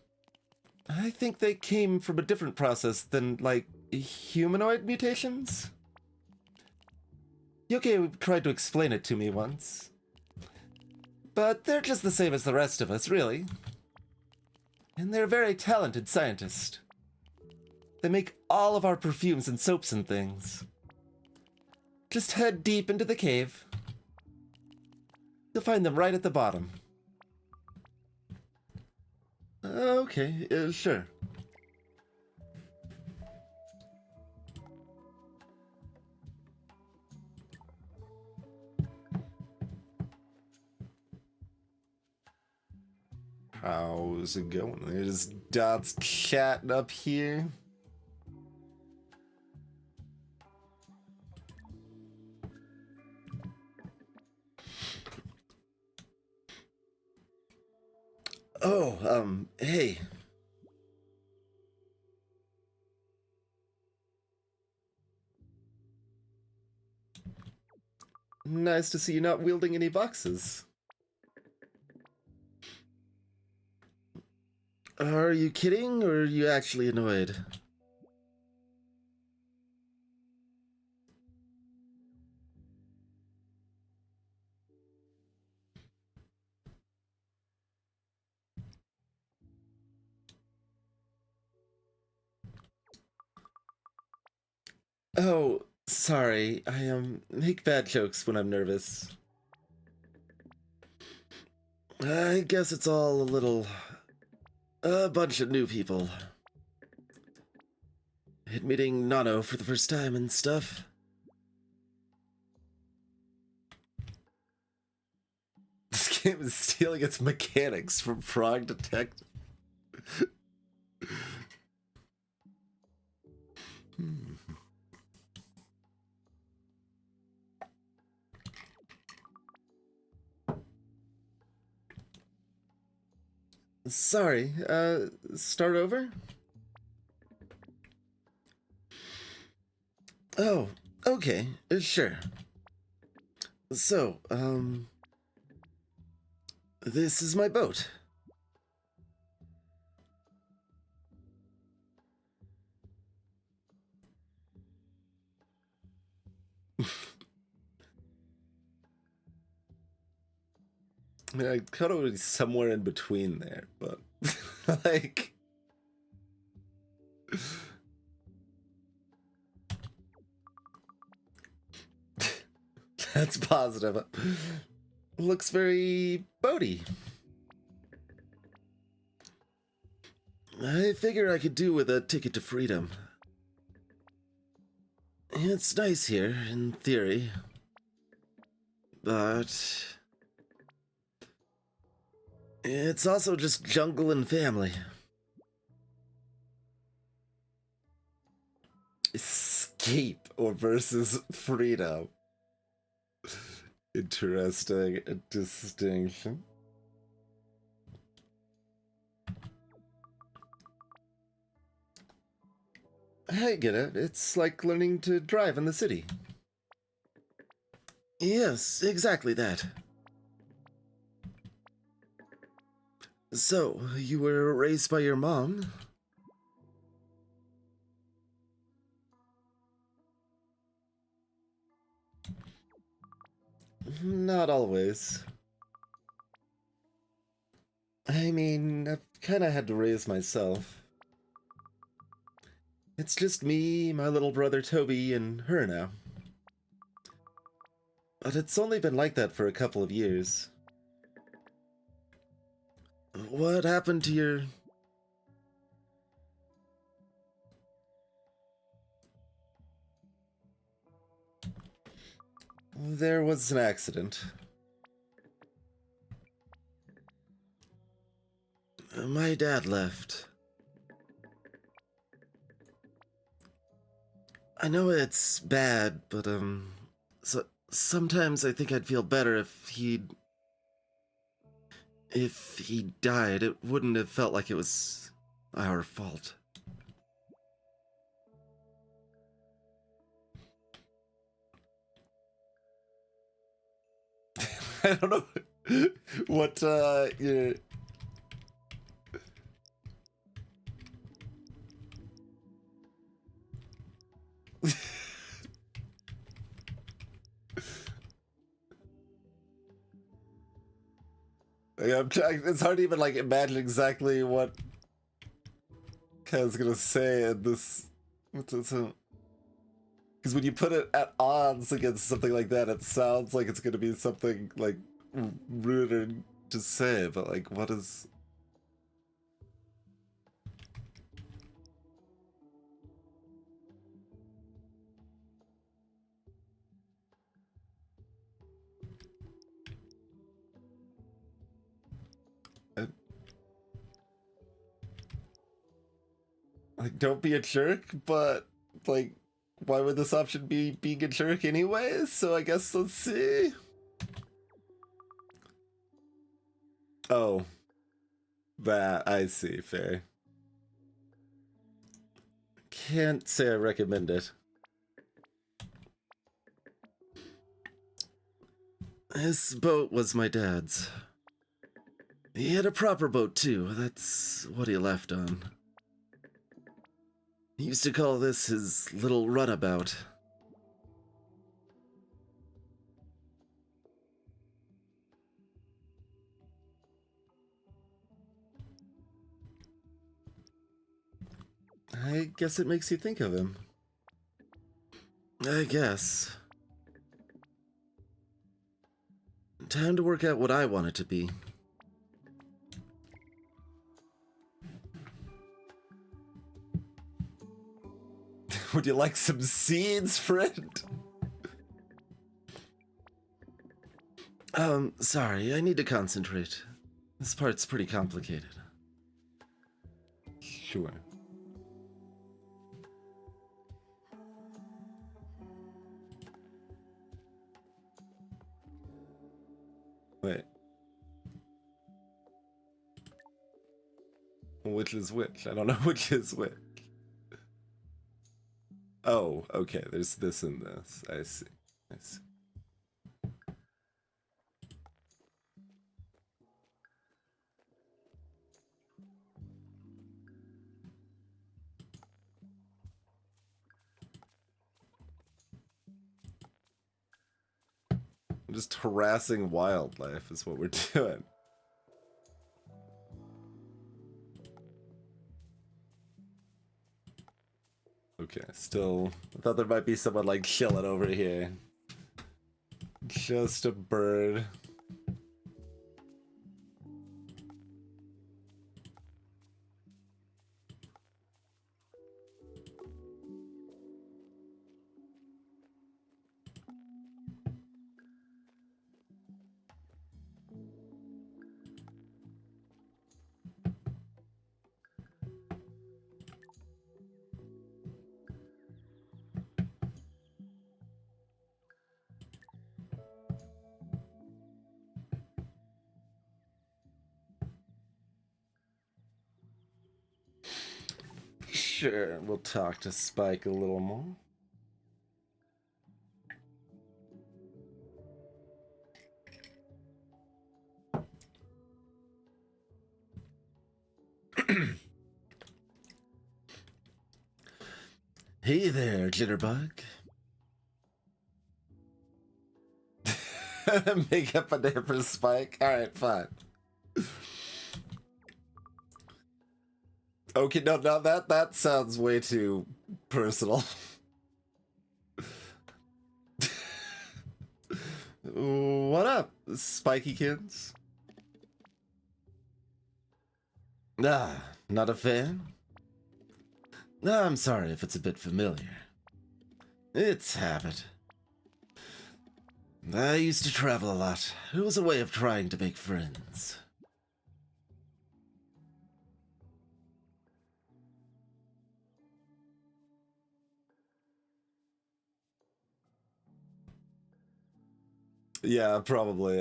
I think they came from a different process than, like, humanoid mutations? Yoke tried to explain it to me once. But they're just the same as the rest of us, really. And they're a very talented scientist. They make all of our perfumes and soaps and things. Just head deep into the cave. You'll find them right at the bottom. Okay, sure. How's it going? There's Dot's chatting up here. Oh, hey. Nice to see you not wielding any boxes. Are you kidding, or are you actually annoyed? Oh, sorry. I make bad jokes when I'm nervous. I guess it's all a bunch of new people. Meeting Nano for the first time and stuff. This game is stealing its mechanics from Frog Detective. Sorry, start over? Oh, okay, sure. So, this is my boat. I mean, I kind of was somewhere in between there, but like, that's positive. Looks very boaty. I figure I could do with a ticket to freedom. It's nice here, in theory. But it's also just jungle and family. Escape or versus freedom. Interesting distinction. I get it. It's like learning to drive in the city. Yes, exactly that. So, you were raised by your mom? Not always. I mean, I've kinda had to raise myself. It's just me, my little brother Toby, and her now. But it's only been like that for a couple of years. What happened to your... There was an accident. My dad left. I know it's bad, but, sometimes I think I'd feel better if he died. It wouldn't have felt like it was our fault. I don't know what you like, I'm trying. It's hard to even like imagine exactly what Ka's gonna say in this. Because when you put it at odds against something like that, it sounds like it's gonna be something like ruder to say. But like, what is? Like, don't be a jerk, but like, why would this option be being a jerk anyways? So I guess let's see. Oh, that I see. Fair. Can't say I recommend it. This boat was my dad's. He had a proper boat, too. That's what he left on. He used to call this his little runabout. I guess it makes you think of him. I guess. Time to work out what I want it to be. Would you like some seeds, friend? Sorry, I need to concentrate. This part's pretty complicated. Sure. Wait. Which is which? I don't know which is which. Oh, okay. There's this and this. I see. I see. Just harassing wildlife is what we're doing. Okay, still, I thought there might be someone like chilling over here. Just a bird. Sure, we'll talk to Spike a little more. Hey there, Jitterbug. Make up a name for Spike? Alright, fine. Okay, no, that sounds way too personal. What up, Spikykins? Ah, not a fan? No, I'm sorry if it's a bit familiar. It's habit. I used to travel a lot. It was a way of trying to make friends. Yeah, probably,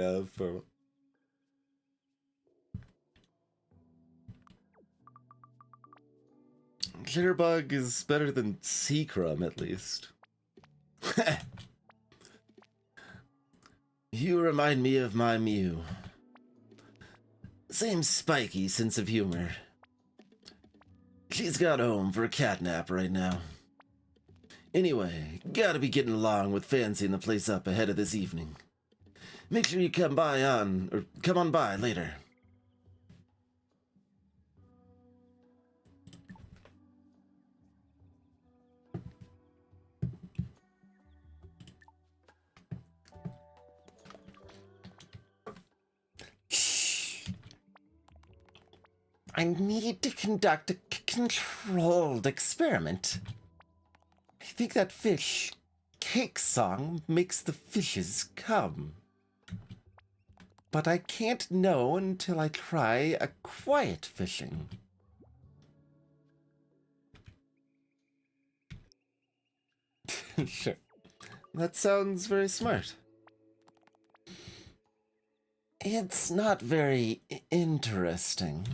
Jitterbug is better than Seacrum, at least. You remind me of my Mew. Same spiky sense of humor. She's got home for a cat nap right now. Anyway, gotta be getting along with fancying the place up ahead of this evening. Make sure you come on by later. I need to conduct a controlled experiment. I think that fish cake song makes the fishes come. But I can't know until I try a quiet fishing. Sure. That sounds very smart. It's not very interesting.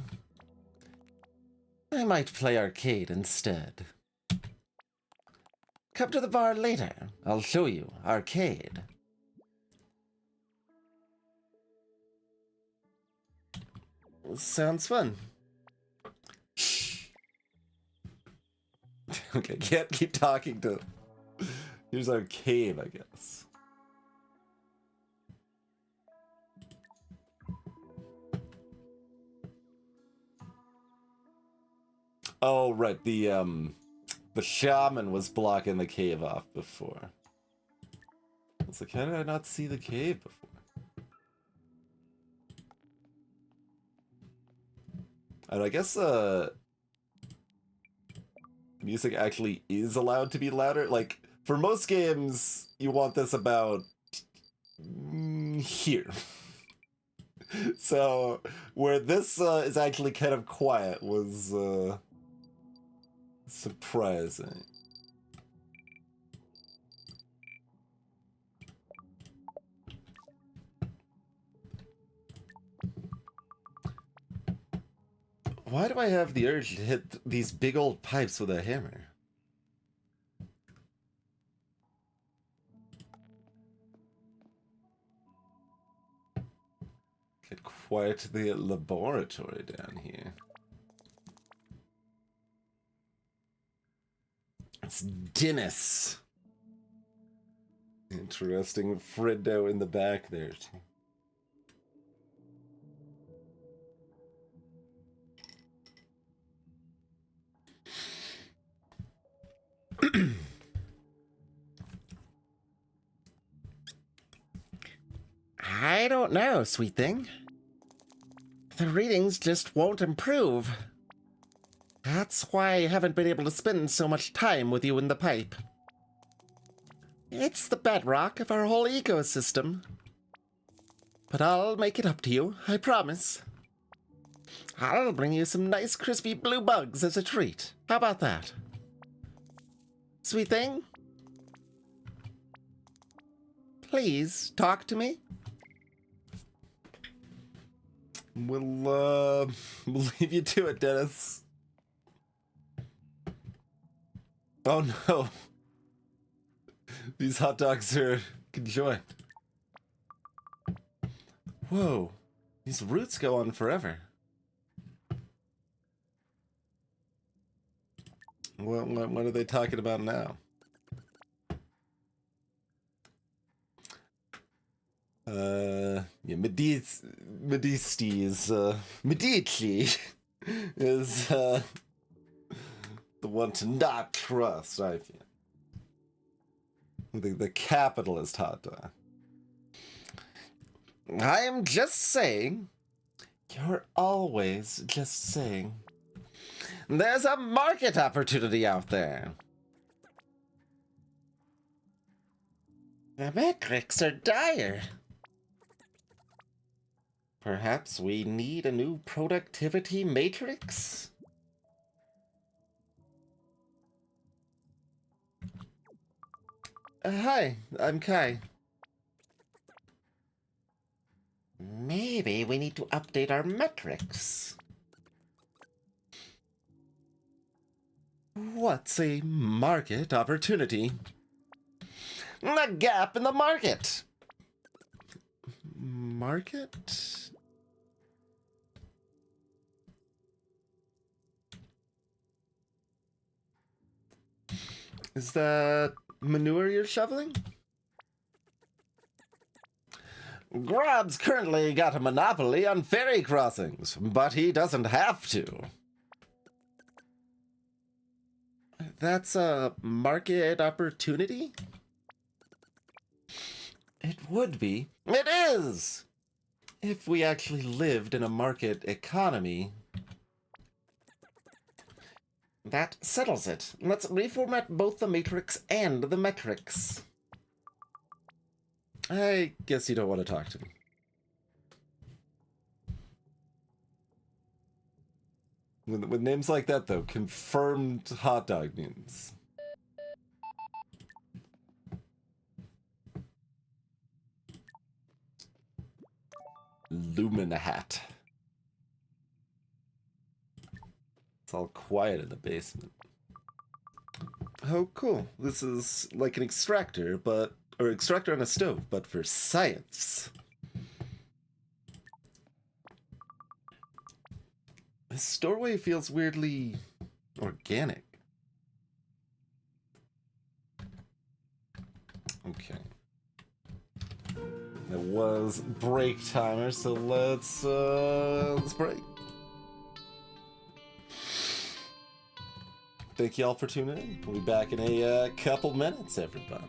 I might play arcade instead. Come to the bar later. I'll show you arcade. Sounds fun. Okay, can't keep talking to... Here's our cave, I guess. Oh, right, the shaman was blocking the cave off before. I was like, how did I not see the cave before? And I guess, music actually is allowed to be louder. Like, for most games, you want this about here. So, where this is actually kind of quiet was surprising. Why do I have the urge to hit these big old pipes with a hammer? Get quite the laboratory down here. It's Dennis. Interesting Friddo in the back there, too. I don't know, sweet thing. The readings just won't improve. That's why I haven't been able to spend so much time with you in the pipe. It's the bedrock of our whole ecosystem. But I'll make it up to you, I promise. I'll bring you some nice crispy blue bugs as a treat. How about that? Sweet thing? Please talk to me. We'll leave you to it, Dennis. Oh no. These hot dogs are conjoined. Whoa. These roots go on forever. What are they talking about now? Yeah, Medici is the one to not trust, I feel. The capitalist hot dog. I'm just saying. You're always just saying. There's a market opportunity out there. The metrics are dire. Perhaps we need a new productivity matrix? Hi, I'm Kai. Maybe we need to update our metrics. What's a market opportunity? A gap in the market. Market? Is that manure you're shoveling? Grab's currently got a monopoly on ferry crossings, but he doesn't have to. That's a market opportunity? It would be. It is! If we actually lived in a market economy. That settles it. Let's reformat both the matrix and the metrics. I guess you don't want to talk to me. With names like that, though, confirmed hot dog means. Lumen hat. It's all quiet in the basement. Oh, cool. This is like an extractor, or extractor on a stove, but for science. This doorway feels weirdly organic. Okay. It was break timer, so let's break. Thank you all for tuning in. We'll be back in a couple minutes, everybody.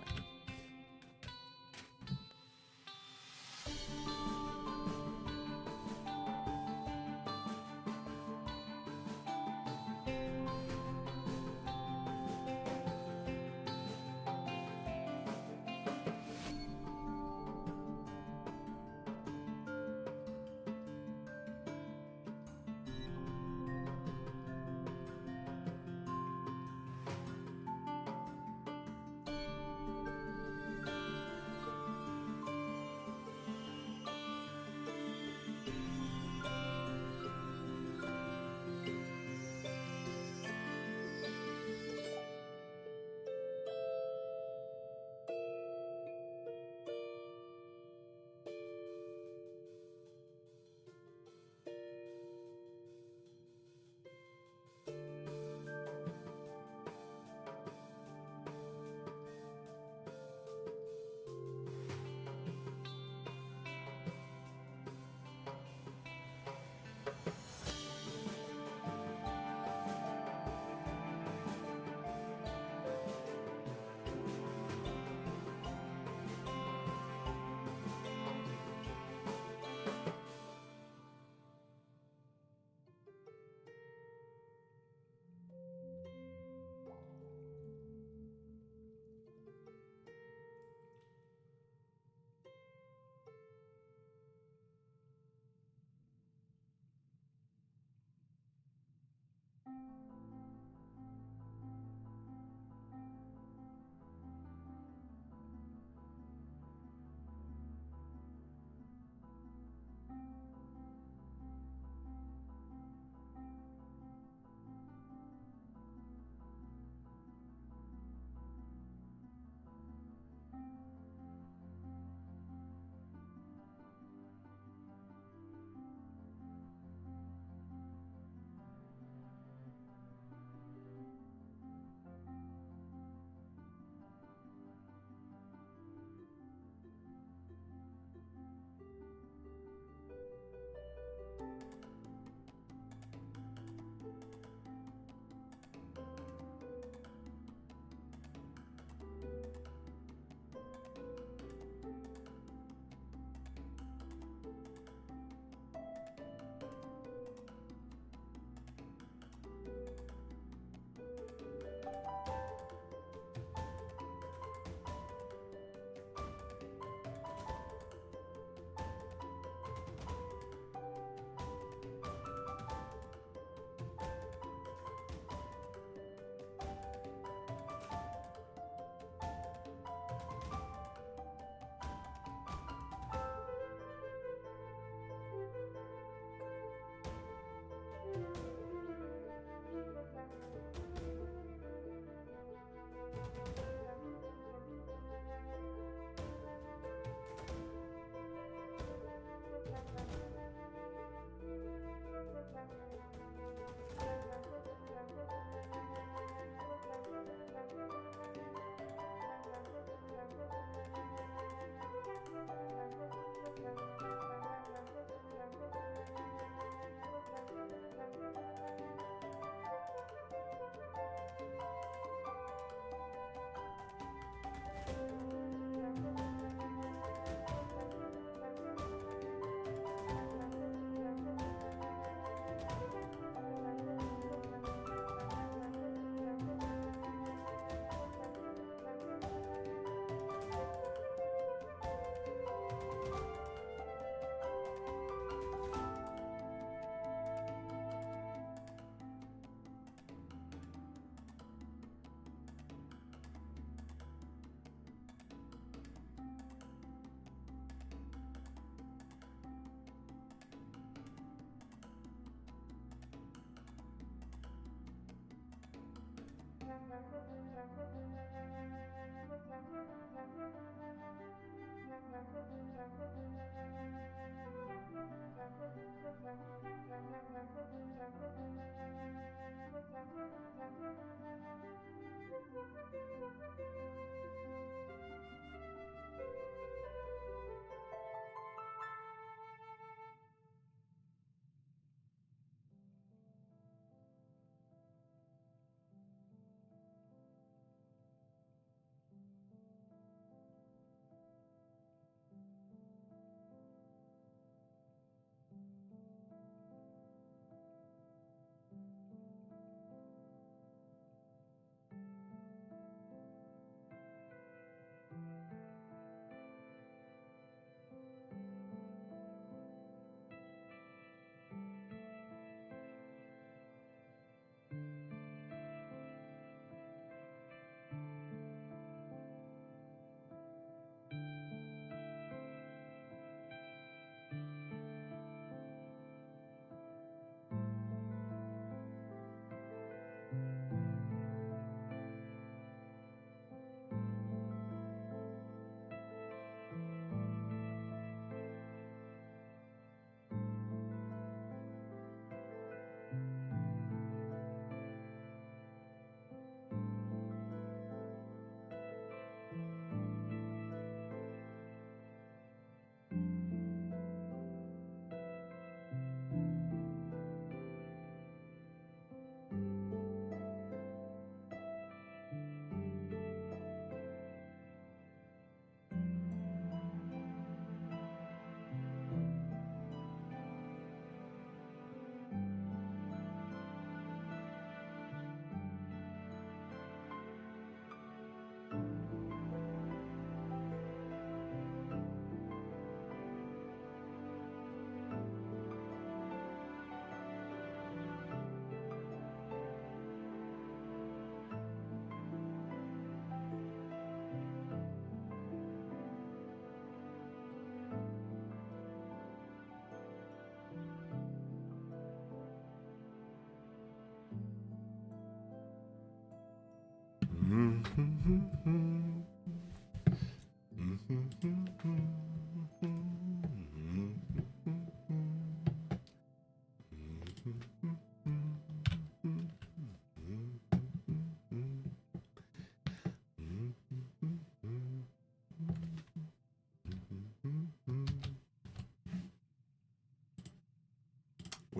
We're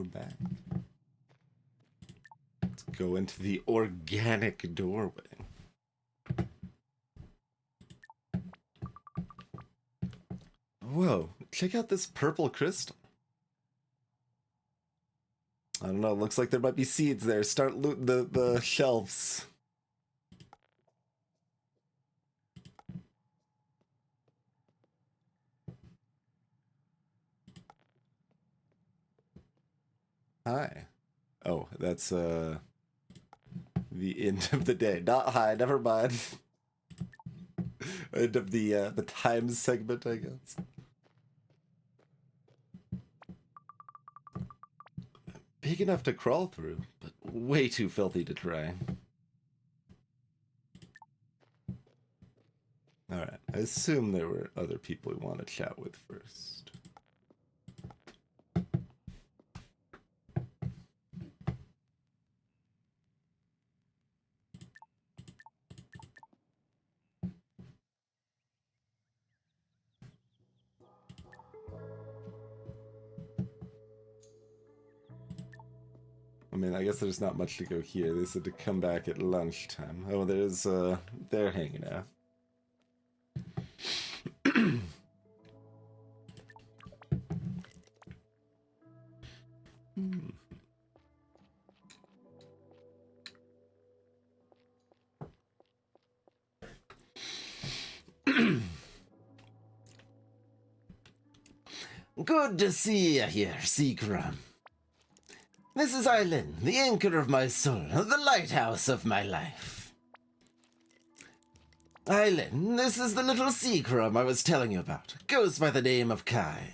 back. Let's go into the organic doorway. Whoa, check out this purple crystal. I don't know, looks like there might be seeds there. Start looting the shelves. Hi. Oh, that's the end of the day. Not hi, never mind. End of the times segment, I guess. Big enough to crawl through, but way too filthy to try. Alright, I assume there were other people we want to chat with first. I mean, I guess there's not much to go here. They said to come back at lunchtime. Oh, there's, they're hanging out. Good to see you here, Seagrum. This is Eileen, the anchor of my soul, the lighthouse of my life. Eileen, this is the little Seagrum I was telling you about. Goes by the name of Kai.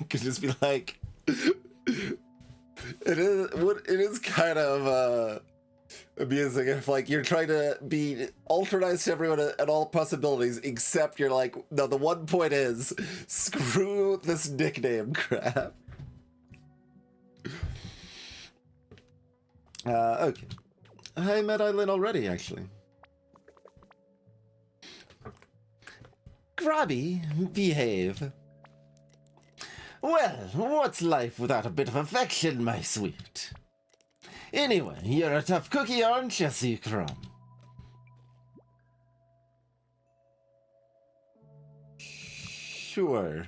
Could just be like, it is kind of amusing if like you're trying to be ultra nice to everyone at all possibilities, except you're like, no, the one point is screw this nickname crap. Okay. I met Eileen already, actually. Grabby, behave. Well, what's life without a bit of affection, my sweet? Anyway, you're a tough cookie, aren't you, Seacrum? Sure.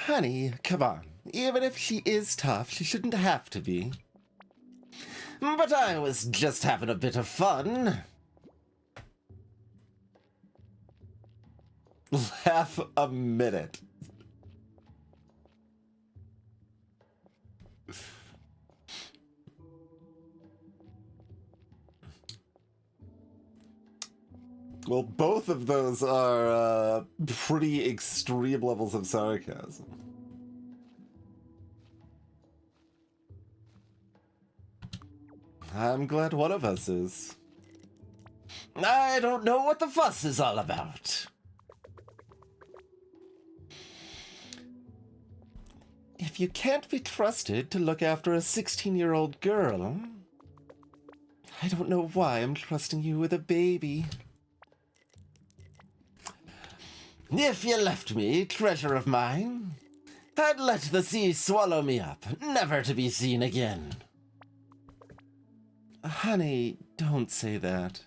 Honey, come on. Even if she is tough, she shouldn't have to be. But I was just having a bit of fun. Half a minute. Well, both of those are pretty extreme levels of sarcasm. I'm glad one of us is. I don't know what the fuss is all about. If you can't be trusted to look after a 16-year-old girl, I don't know why I'm trusting you with a baby. If you left me, treasure of mine, I'd let the sea swallow me up, never to be seen again. Honey, don't say that.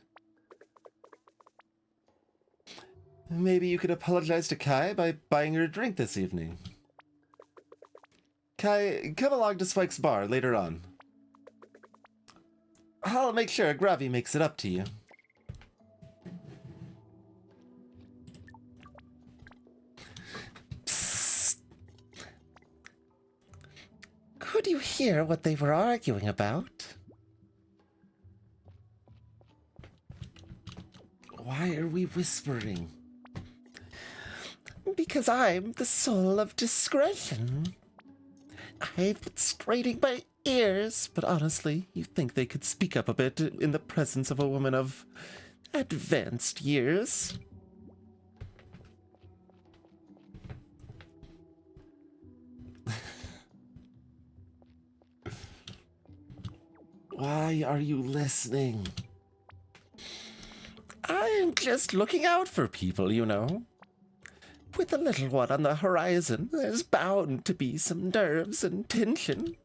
Maybe you could apologize to Kai by buying her a drink this evening. Kai, come along to Spike's bar later on. I'll make sure Gravy makes it up to you. Psst. Could you hear what they were arguing about? Why are we whispering? Because I'm the soul of discretion. I've been straining my ears, but honestly, you think they could speak up a bit in the presence of a woman of advanced years? Why are you listening? I'm just looking out for people, you know. With the little one on the horizon, there's bound to be some nerves and tension.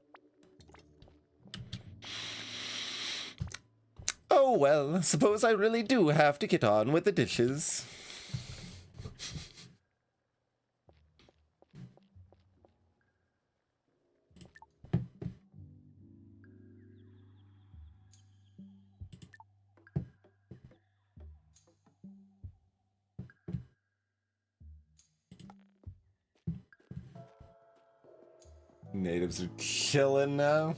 Oh well, suppose I really do have to get on with the dishes. Natives are chilling now.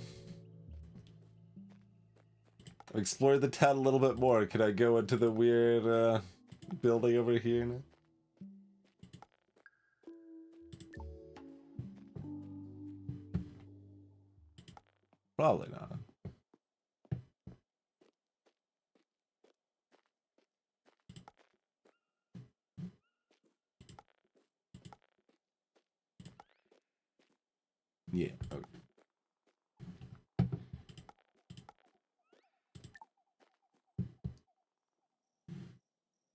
I've explored the town a little bit more. Could I go into the weird building over here now? Probably not. Yeah, okay.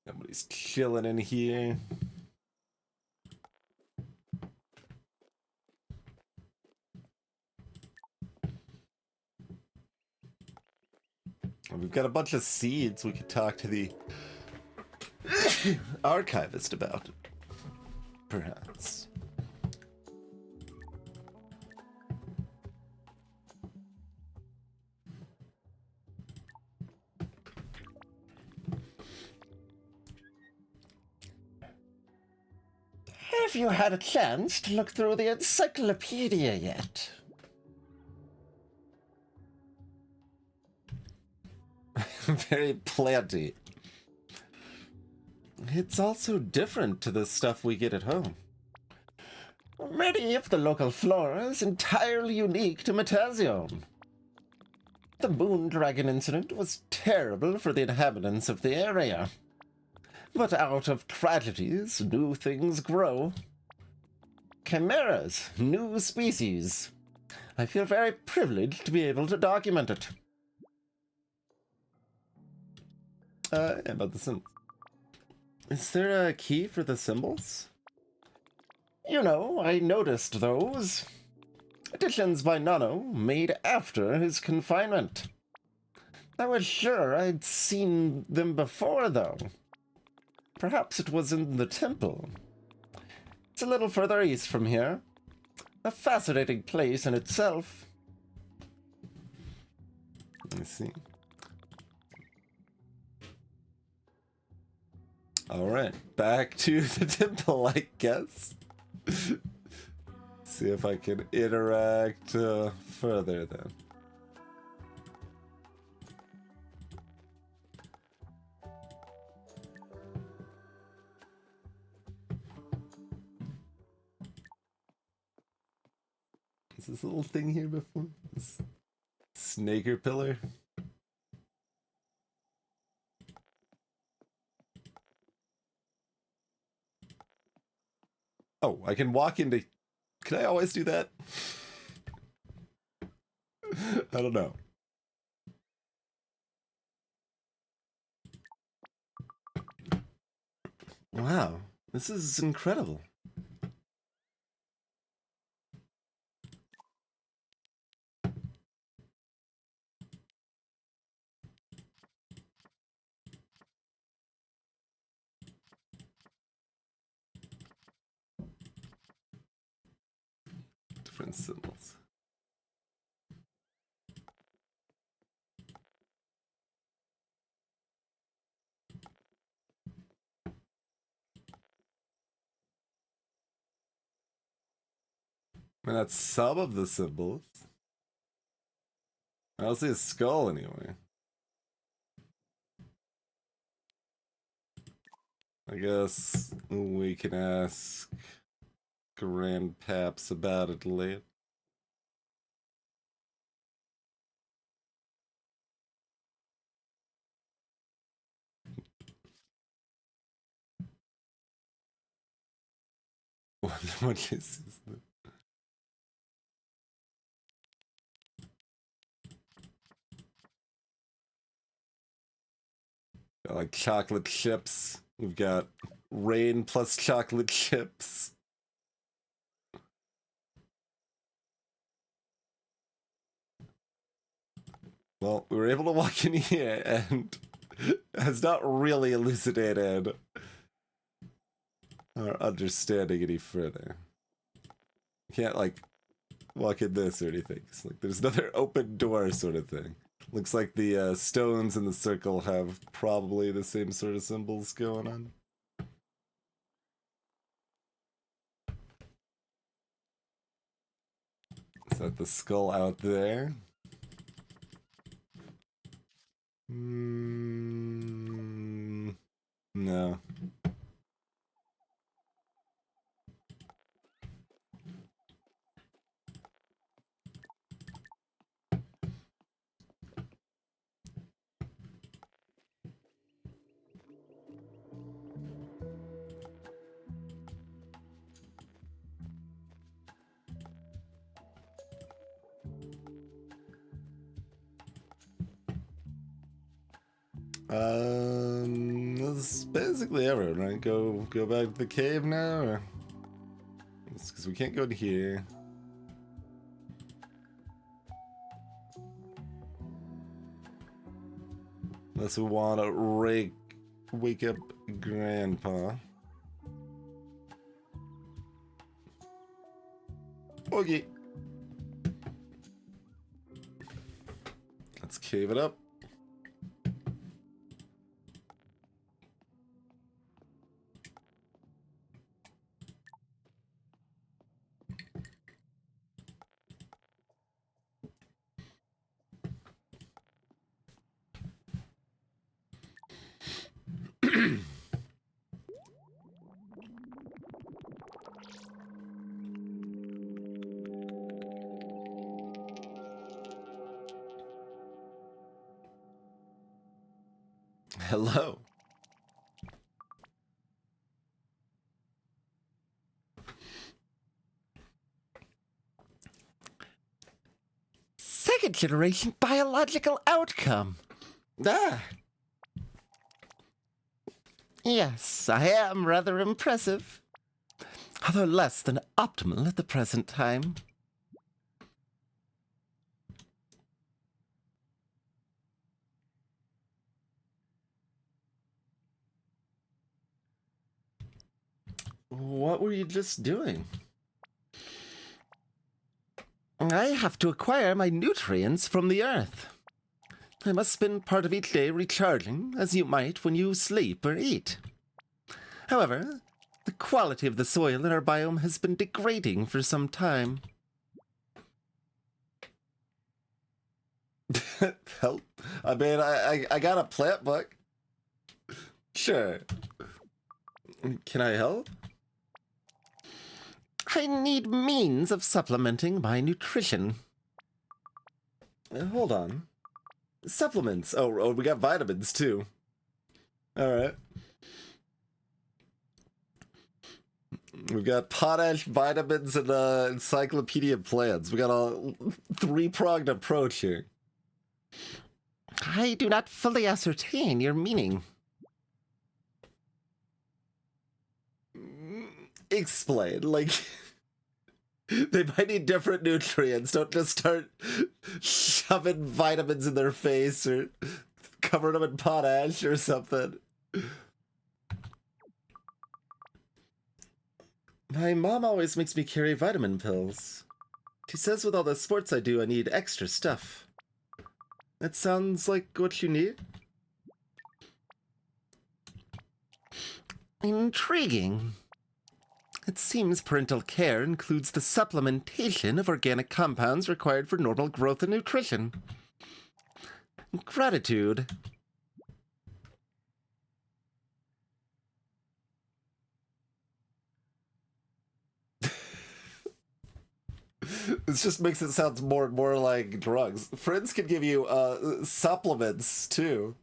Nobody's chilling in here. We've got a bunch of seeds we could talk to the archivist about. Perhaps. Have you had a chance to look through the encyclopedia yet? Very planty. It's also different to the stuff we get at home. Many of the local flora is entirely unique to Mutazione. The moon dragon incident was terrible for the inhabitants of the area. But out of tragedies, new things grow. Chimeras, new species. I feel very privileged to be able to document it. About the symbols. Is there a key for the symbols? You know, I noticed those. Additions by Nano made after his confinement. I was sure I'd seen them before, though. Perhaps it was in the temple. It's a little further east from here. A fascinating place in itself. Let me see. Alright, back to the temple, I guess. See if I can interact further then. Is this little thing here before? This snaker pillar? Oh, I can walk into... Can I always do that? I don't know. Wow, this is incredible. Different symbols. And that's some of the symbols. I don't see a skull anywhere. I guess we can ask Grandpaps about it later. What is this? Got like chocolate chips. We've got rain plus chocolate chips. Well, we were able to walk in here and has not really elucidated our understanding any further. Can't like walk in this or anything. It's like there's another open door sort of thing. Looks like the stones in the circle have probably the same sort of symbols going on. Is that the skull out there? No. That's basically everyone, right? Go back to the cave now, or because we can't go to here. Unless we want to wake up Grandpa. Okay. Let's cave it up. Hello. Second generation biological outcome. Ah. Yes, I am rather impressive. Although less than optimal at the present time. What were you just doing? I have to acquire my nutrients from the earth. I must spend part of each day recharging, as you might when you sleep or eat. However, the quality of the soil in our biome has been degrading for some time. Help. I mean, I got a plant book. Sure. Can I help? I need means of supplementing my nutrition. Hold on. Supplements. Oh, we got vitamins too. All right. We've got potash, vitamins, and encyclopedia plans. We got a three-pronged approach here. I do not fully ascertain your meaning. Explain. Like, they might need different nutrients. Don't just start shoving vitamins in their face or covering them in potash or something. My mom always makes me carry vitamin pills. She says with all the sports I do, I need extra stuff. That sounds like what you need? Intriguing. It seems parental care includes the supplementation of organic compounds required for normal growth and nutrition. Gratitude. This just makes it sound more and more like drugs. Friends can give you supplements too.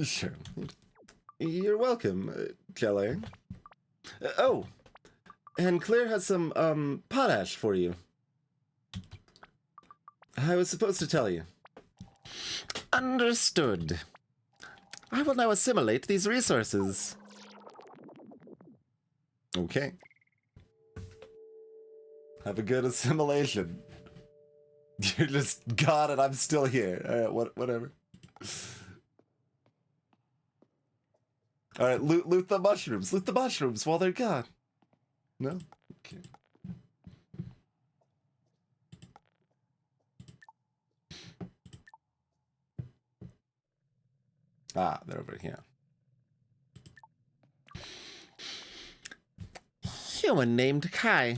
Sure. You're welcome, Kelly. Oh, and Claire has some potash for you. I was supposed to tell you. Understood. I will now assimilate these resources. Okay. Have a good assimilation. You just got it. I'm still here. All right, whatever. All right, loot the mushrooms. Loot the mushrooms while they're gone. No? Okay. Ah, they're over here. Human named Kai.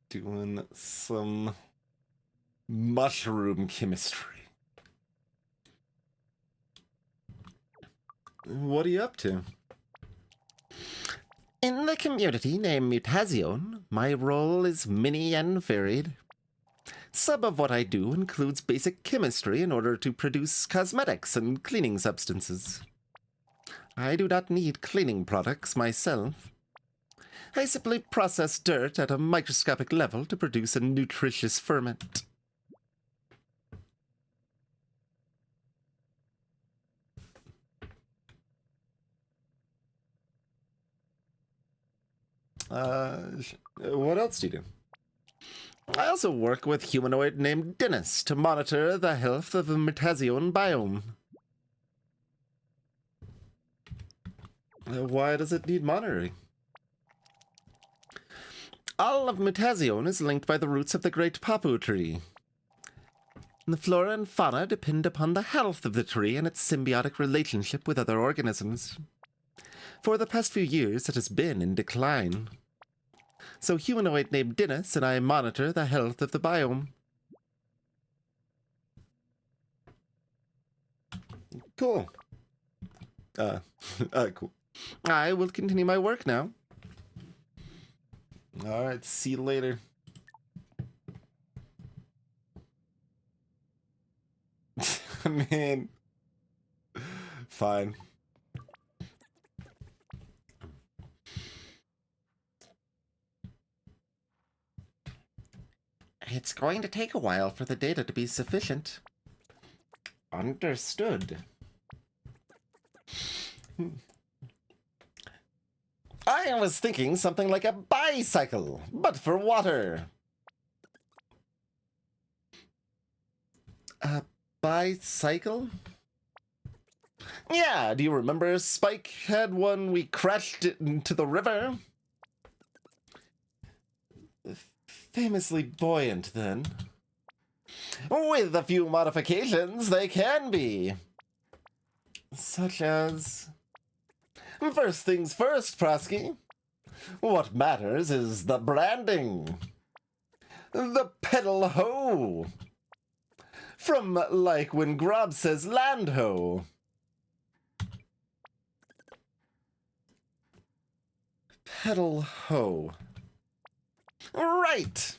Doing some mushroom chemistry. What are you up to? In the community named Mutazione, my role is many and varied. Some of what I do includes basic chemistry in order to produce cosmetics and cleaning substances. I do not need cleaning products myself. I simply process dirt at a microscopic level to produce a nutritious ferment. What else do you do? I also work with humanoid named Dennis to monitor the health of the Mutazione biome. Why does it need monitoring? All of Mutazione is linked by the roots of the great Papu tree. The flora and fauna depend upon the health of the tree and its symbiotic relationship with other organisms. For the past few years, it has been in decline. So humanoid named Dennis and I monitor the health of the biome. Cool. Cool. I will continue my work now. Alright, see you later. I mean... Fine. It's going to take a while for the data to be sufficient. Understood. I was thinking something like a bicycle, but for water. A bicycle? Yeah, do you remember Spike had one we crashed it into the river? Famously buoyant, then. With a few modifications, they can be. Such as... First things first, Prosky. What matters is the branding. The pedal ho. From like when Grob says land ho. Pedal ho. Right.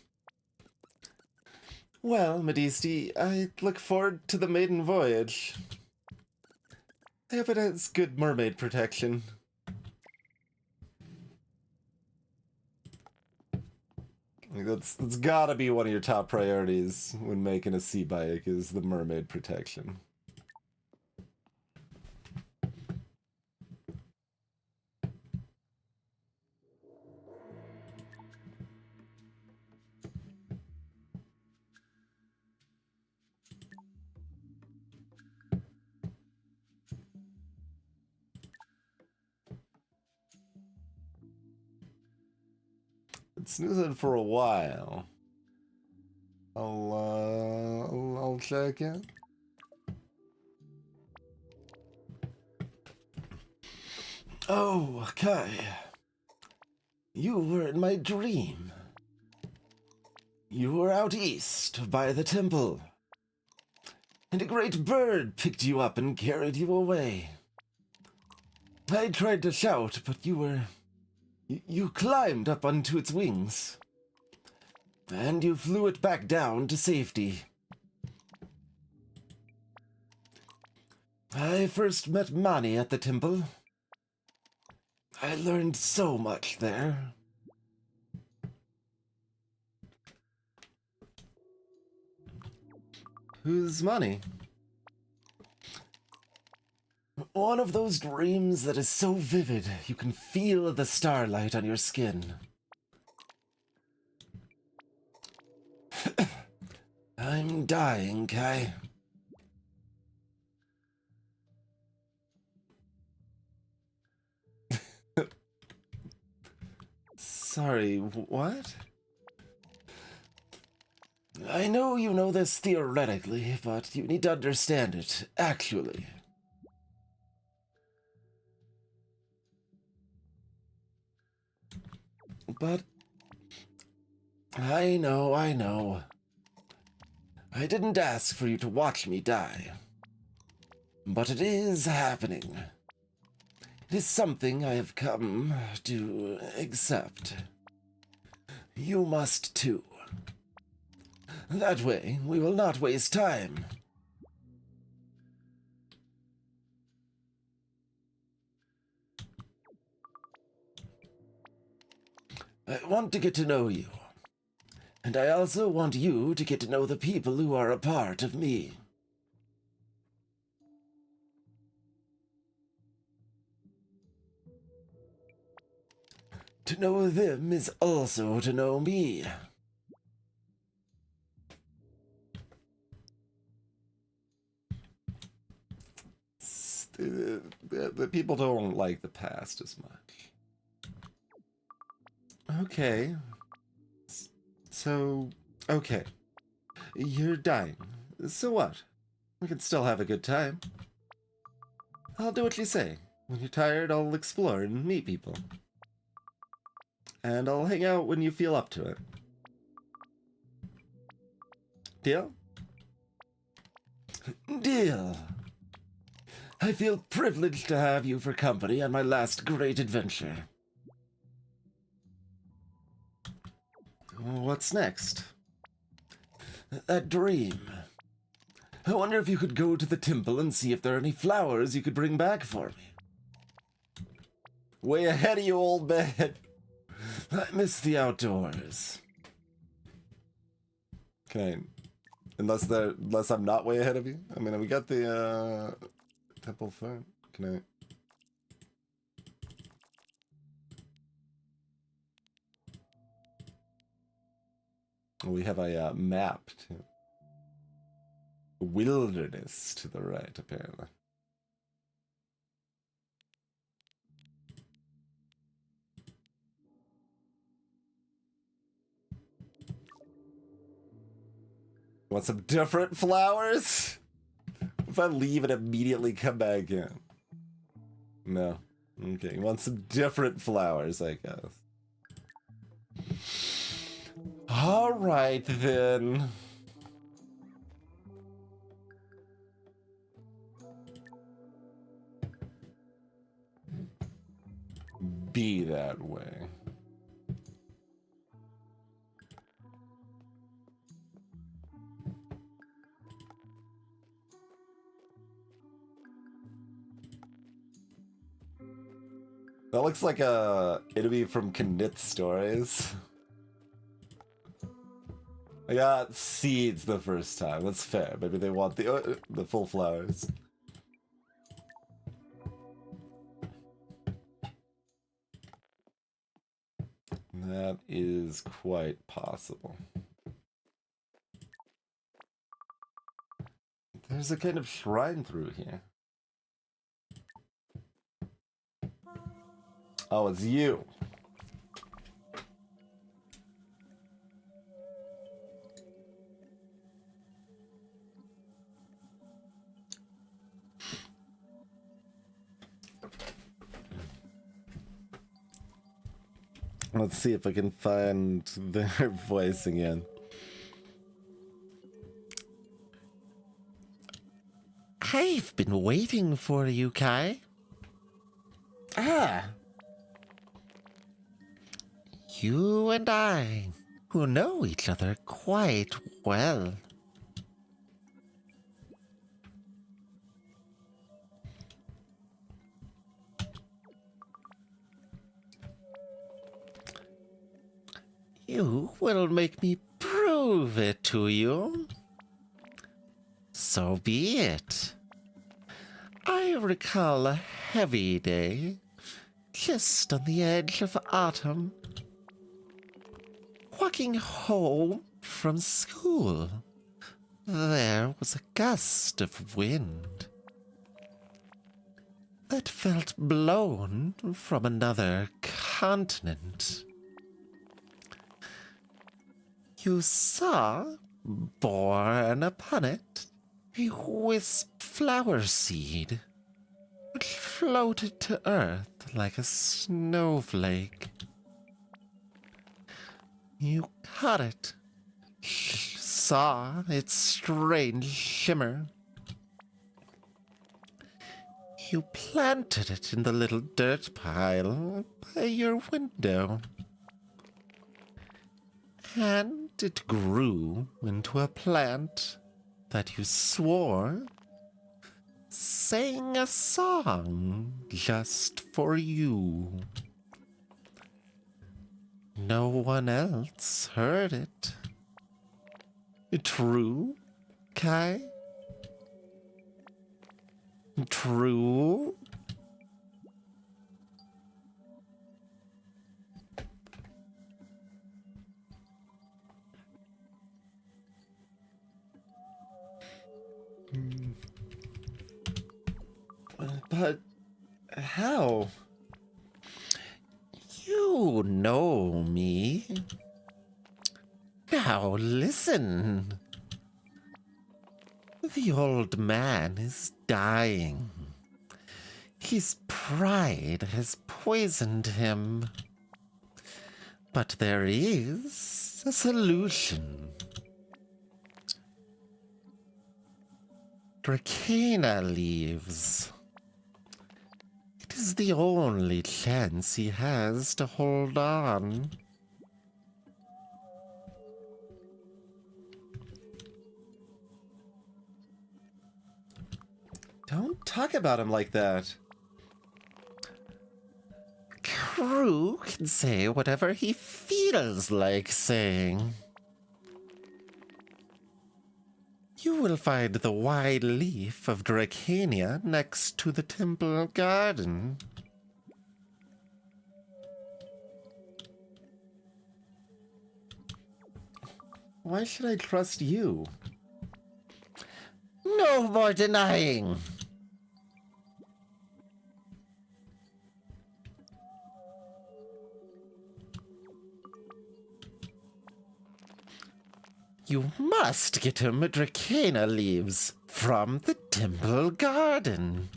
Well, Medisti, I look forward to the maiden voyage. I hope it has good mermaid protection. Like that's gotta be one of your top priorities when making a sea bike is the mermaid protection. It's snoozing for a while. I'll check in. Oh, okay. You were in my dream. You were out east by the temple, and a great bird picked you up and carried you away. I tried to shout, but you climbed up onto its wings, and you flew it back down to safety. I first met Mani at the temple. I learned so much there. Who's Mani? One of those dreams that is so vivid you can feel the starlight on your skin. I'm dying, Kai. Sorry, what? I know you know this theoretically, but you need to understand it, actually. But... I know. I didn't ask for you to watch me die. But it is happening. It is something I have come to accept. You must too. That way, we will not waste time. I want to get to know you. And I also want you to get to know the people who are a part of me. To know them is also to know me. The people don't like the past as much. Okay. So, okay. You're dying. So what? We can still have a good time. I'll do what you say. When you're tired, I'll explore and meet people. And I'll hang out when you feel up to it. Deal? Deal. I feel privileged to have you for company on my last great adventure. What's next? That dream. I wonder if you could go to the temple and see if there are any flowers you could bring back for me. Way ahead of you, old man. I miss the outdoors. Okay. Unless I'm not way ahead of you. I mean, we got the temple phone. Can I? We have a map too. Wilderness to the right, apparently. Want some different flowers? If I leave and immediately come back in? No. Okay, you want some different flowers, I guess. Alright then. Be that way. That looks like a enemy from Knit Stories. I got seeds the first time. That's fair. Maybe they want the full flowers. That is quite possible. There's a kind of shrine through here. Oh, it's you. Let's see if I can find their voice again. I've been waiting for you, Kai. Ah! You and I, who know each other quite well. You will make me prove it to you. So be it. I recall a heavy day, just on the edge of autumn, walking home from school. There was a gust of wind that felt blown from another continent. You saw, borne upon it, a wisp flower seed, which floated to earth like a snowflake. You caught it, saw its strange shimmer. You planted it in the little dirt pile by your window. And it grew into a plant that you swore sang a song just for you. No one else heard it. True, Kai? True? But how? You know me. Now listen. The old man is dying. His pride has poisoned him. But there is a solution. Dracana leaves. It is the only chance he has to hold on. Don't talk about him like that. Crew can say whatever he feels like saying. You will find the wide leaf of Dracania next to the temple garden. Why should I trust you? No more denying. You must get him Dracana leaves from the temple garden.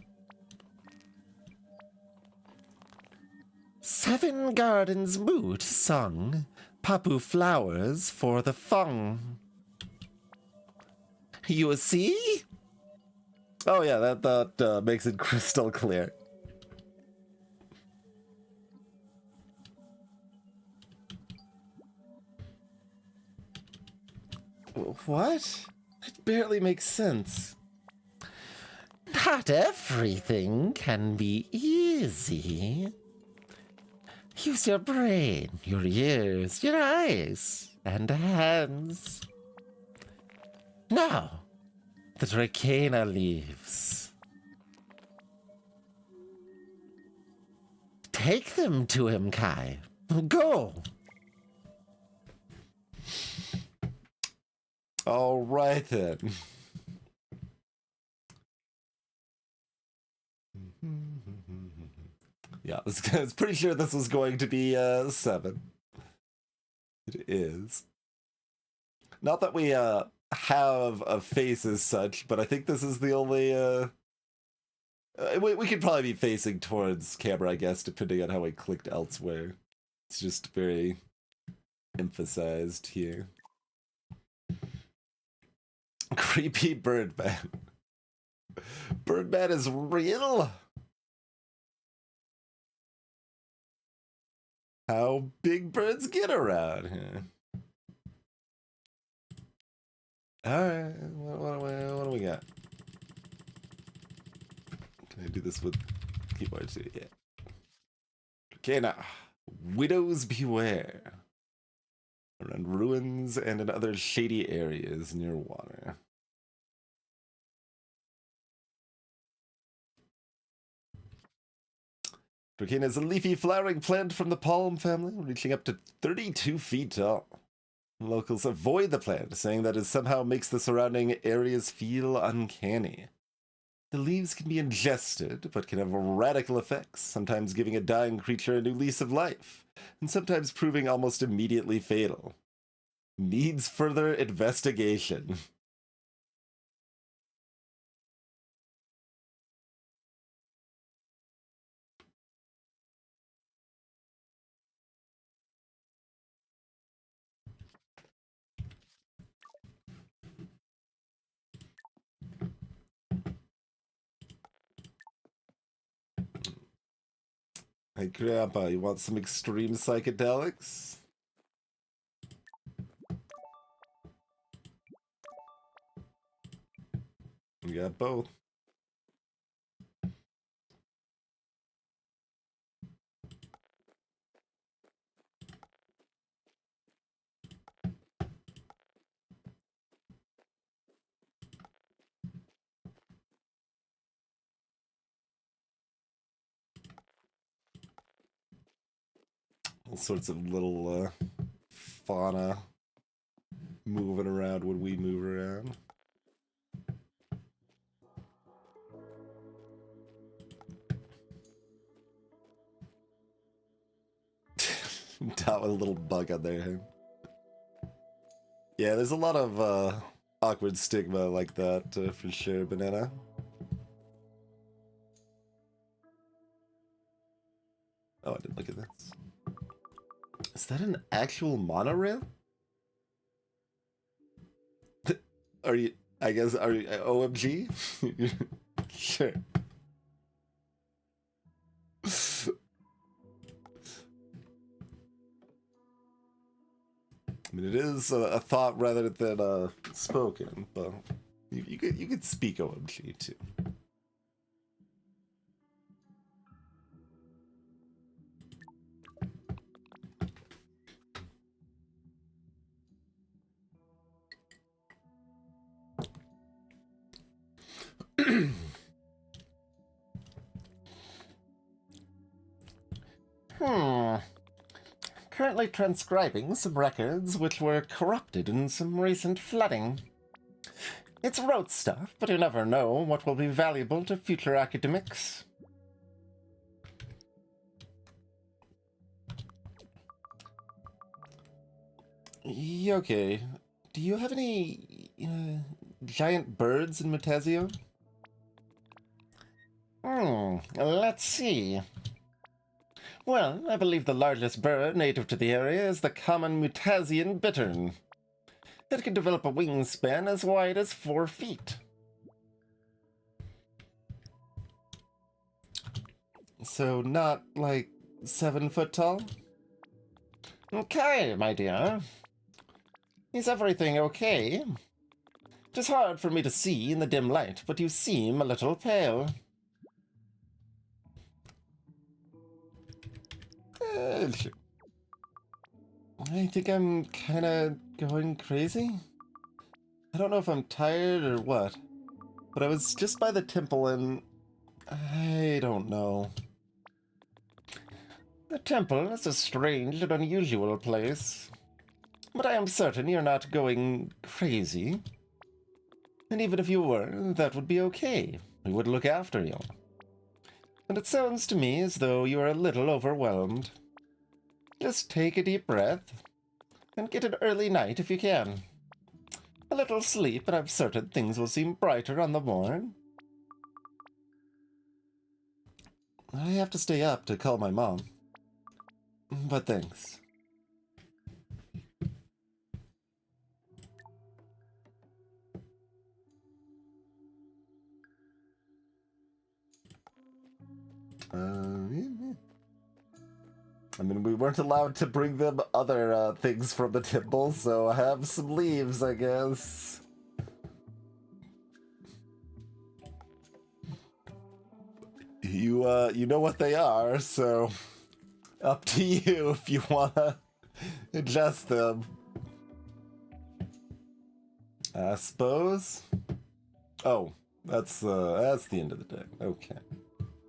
7 gardens moot sung, Papu flowers for the fung. You see? Oh yeah, that makes it crystal clear. What? That barely makes sense. Not everything can be easy. Use your brain, your ears, your eyes, and hands. Now, the Dracana leaves. Take them to him, Kai. Go. All right then. Yeah, I was pretty sure this was going to be 7. It is. Not that we have a face as such, but I think this is the only we could probably be facing towards camera, I guess, depending on how we clicked elsewhere. It's just very emphasized here. Creepy Birdman. Birdman is real? How big birds get around here. Alright, what do we got? Can I do this with keyboard too? Yeah. Okay, now. Widows beware. Around ruins and in other shady areas near water. Dracena is a leafy flowering plant from the palm family, reaching up to 32 feet tall. Locals avoid the plant, saying that it somehow makes the surrounding areas feel uncanny. The leaves can be ingested, but can have radical effects, sometimes giving a dying creature a new lease of life, and sometimes proving almost immediately fatal. Needs further investigation. Hey, Grandpa, you want some extreme psychedelics? We got both. All sorts of little fauna moving around when we move around. Dot with a little bug on their head. Yeah, there's a lot of awkward stigma like that for sure, Banana. Oh, I didn't look at this. Is that an actual monorail? Are you, I guess, are you, OMG? Sure. I mean, it is a thought rather than spoken, but you could speak OMG too. Currently transcribing some records which were corrupted in some recent flooding. It's rote stuff, but you never know what will be valuable to future academics. Okay, do you have any giant birds in Mutazione? Let's see. Well, I believe the largest bird native to the area is the common Mutazione bittern. It can develop a wingspan as wide as 4 feet. So not like 7 foot tall? Okay, my dear. Is everything okay? It is hard for me to see in the dim light, but you seem a little pale. I think I'm kinda going crazy. I don't know if I'm tired or what, but I was just by the temple and I don't know. The temple is a strange and unusual place, but I am certain you're not going crazy. And even if you were, that would be okay. We would look after you. And it sounds to me as though you are a little overwhelmed. Just take a deep breath and get an early night if you can. A little sleep, and I'm certain things will seem brighter on the morn. I have to stay up to call my mom. but thanks. Yeah. I mean, we weren't allowed to bring them other things from the temple, so I have some leaves, I guess. You know what they are, so up to you if you wanna adjust them. I suppose. Oh, that's the end of the day. Okay,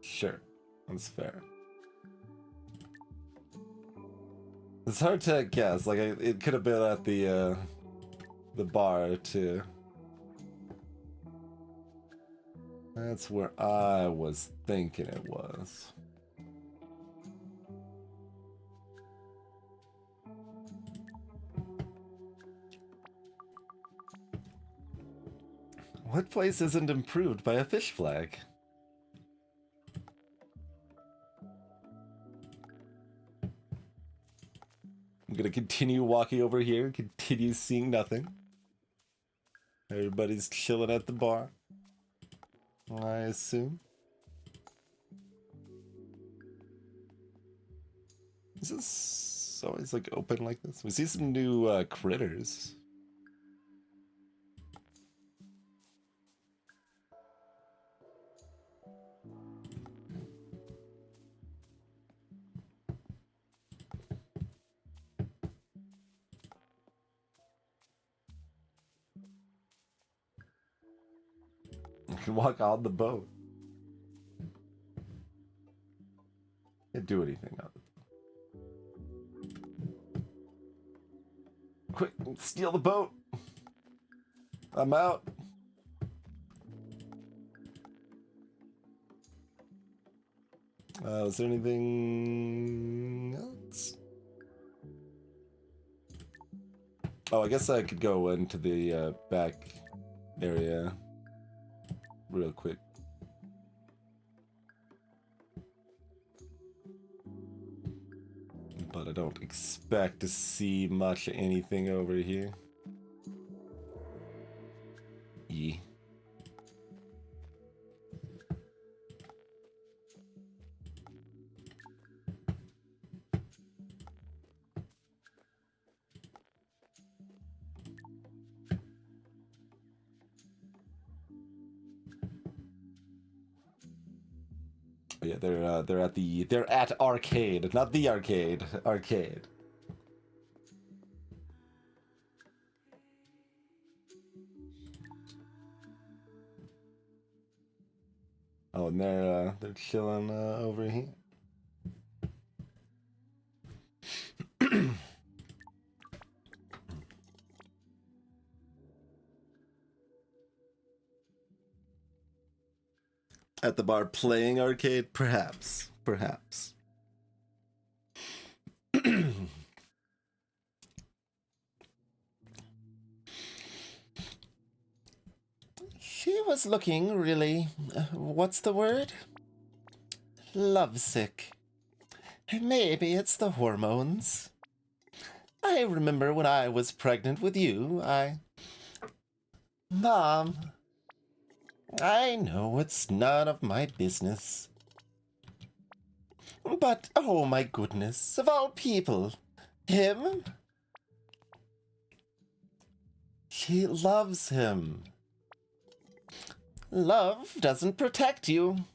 sure, that's fair. It's hard to guess. Like it could have been at the bar too. That's where I was thinking it was. What place isn't improved by a fish flag? I'm gonna continue walking over here, continue seeing nothing. Everybody's chilling at the bar, I assume. Is this always like open like this? We see some new critters. You can walk on the boat. Can't do anything on it. Quick, steal the boat. I'm out. Is there anything else? Oh, I guess I could go into the back area real quick. But I don't expect to see much anything over here. Yeah. Yeah, they're at arcade, not the arcade. Arcade. Oh, and they're chilling over here. At the bar playing arcade, perhaps. She was looking really, what's the word? Lovesick. Maybe it's the hormones. I remember when I was pregnant with you, Mom, I know it's none of my business. But, oh my goodness, of all people, him? She loves him. Love doesn't protect you.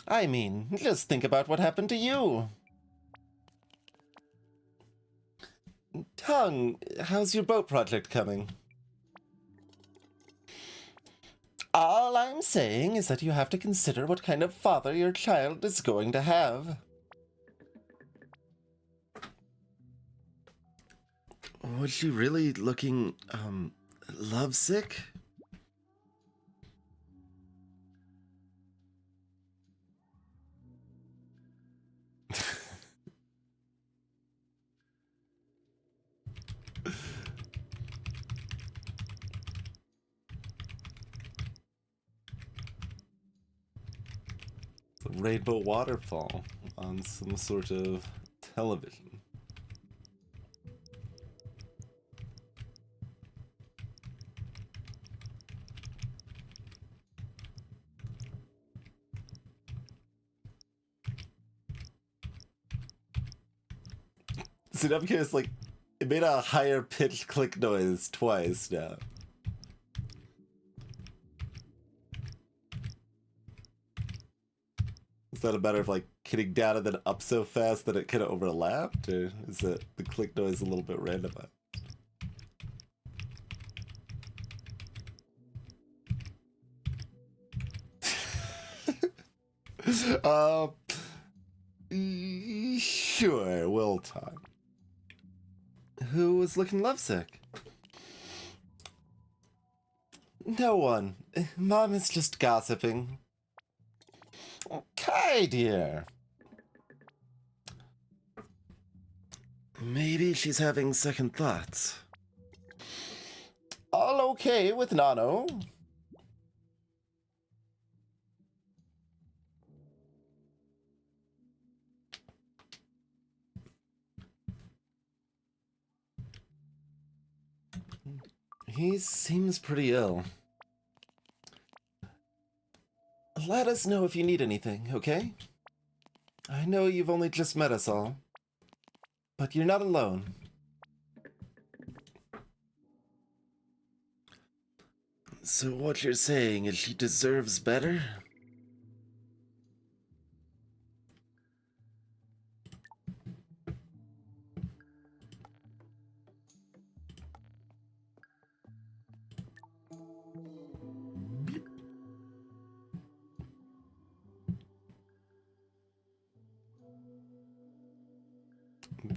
I mean, just think about what happened to you. Tongue, how's your boat project coming? All I'm saying is that you have to consider what kind of father your child is going to have. Was she really looking, lovesick? The rainbow waterfall on some sort of television. See, I'm curious, like, it made a higher pitched click noise twice now. Is that a matter of, like, hitting down and then up so fast that it kind of overlapped? Or is it the click noise a little bit randomized? Sure, we'll talk. Who was looking lovesick? No one. Mom is just gossiping. Okay, dear. Maybe she's having second thoughts. All okay with Nano? He seems pretty ill. Let us know if you need anything, okay? I know you've only just met us all, but you're not alone. So what you're saying is she deserves better?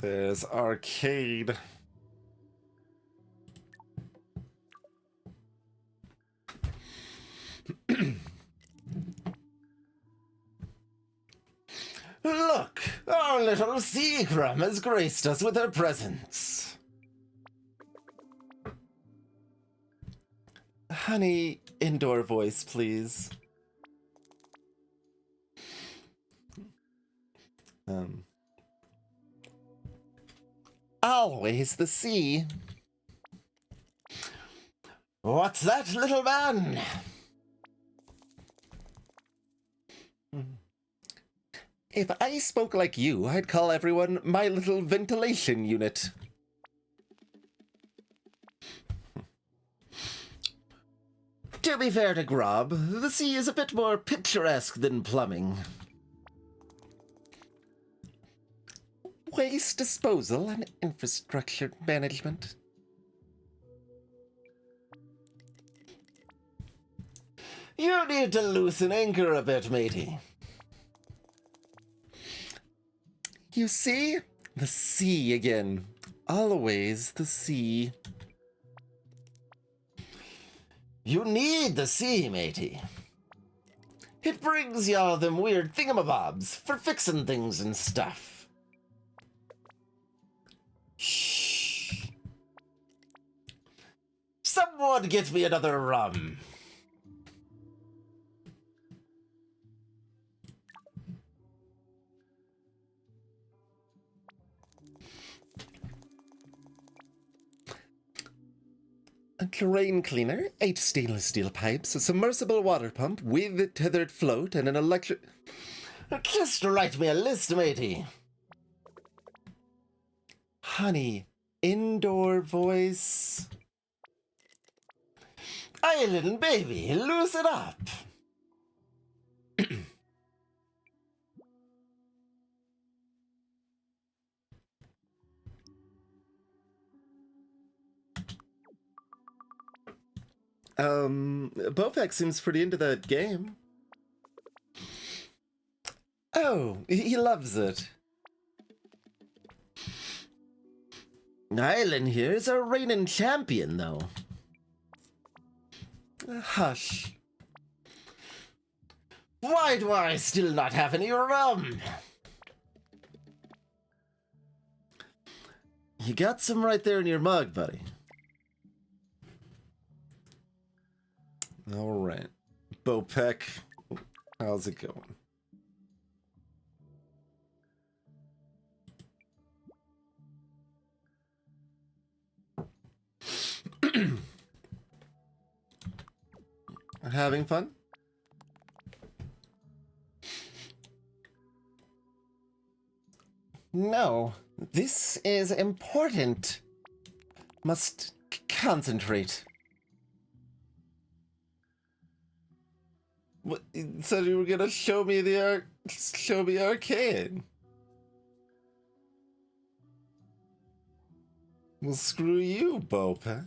There's arcade. Look, our little Seagram has graced us with her presence. Honey, indoor voice, please. Always the sea. What's that, little man? If I spoke like you, I'd call everyone my little ventilation unit. To be fair to Grob, the sea is a bit more picturesque than plumbing. Waste disposal and infrastructure management. You need to loosen anchor a bit, matey. You see? The sea again. Always the sea. You need the sea, matey. It brings y'all them weird thingamabobs for fixing things and stuff. Shh. Someone get me another rum. A drain cleaner, 8 stainless steel pipes, a submersible water pump with a tethered float, and an electric... Just write me a list, matey. Honey, indoor voice. Island baby, loosen up. Bopek seems pretty into that game. Oh, he loves it. Island here is a reigning champion, though. Hush. Why do I still not have any rum? You got some right there in your mug, buddy. All right. Bopek, how's it going? Having fun? No, this is important. Must concentrate. What, you said you were gonna show me the arcade. Well, screw you, Bopa.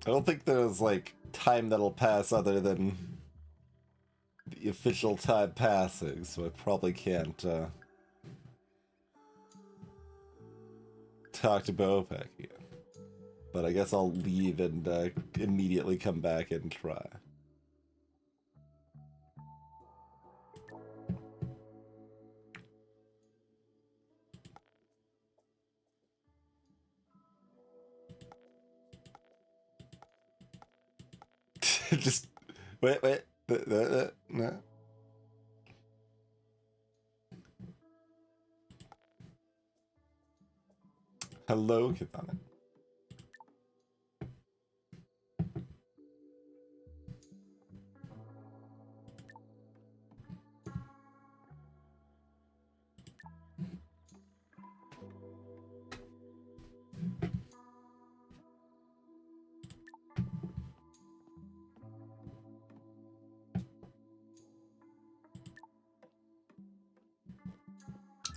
I don't think there's, like, time that'll pass other than the official time passing, so I probably can't, talk to Bopek again. But I guess I'll leave and, immediately come back and try. Just wait. No. Hello, Kitana.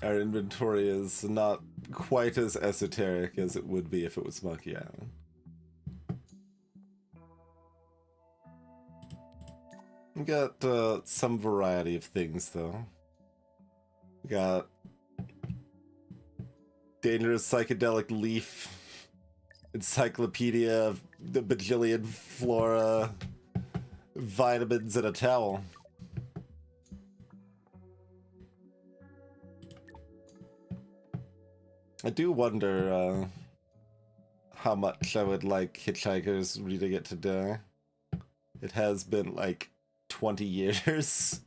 Our inventory is not quite as esoteric as it would be if it was Monkey Island. We got some variety of things, though. We got dangerous psychedelic leaf, encyclopedia of the bajillion flora, vitamins, and a towel. I do wonder how much I would like Hitchhikers reading it today. It has been like 20 years.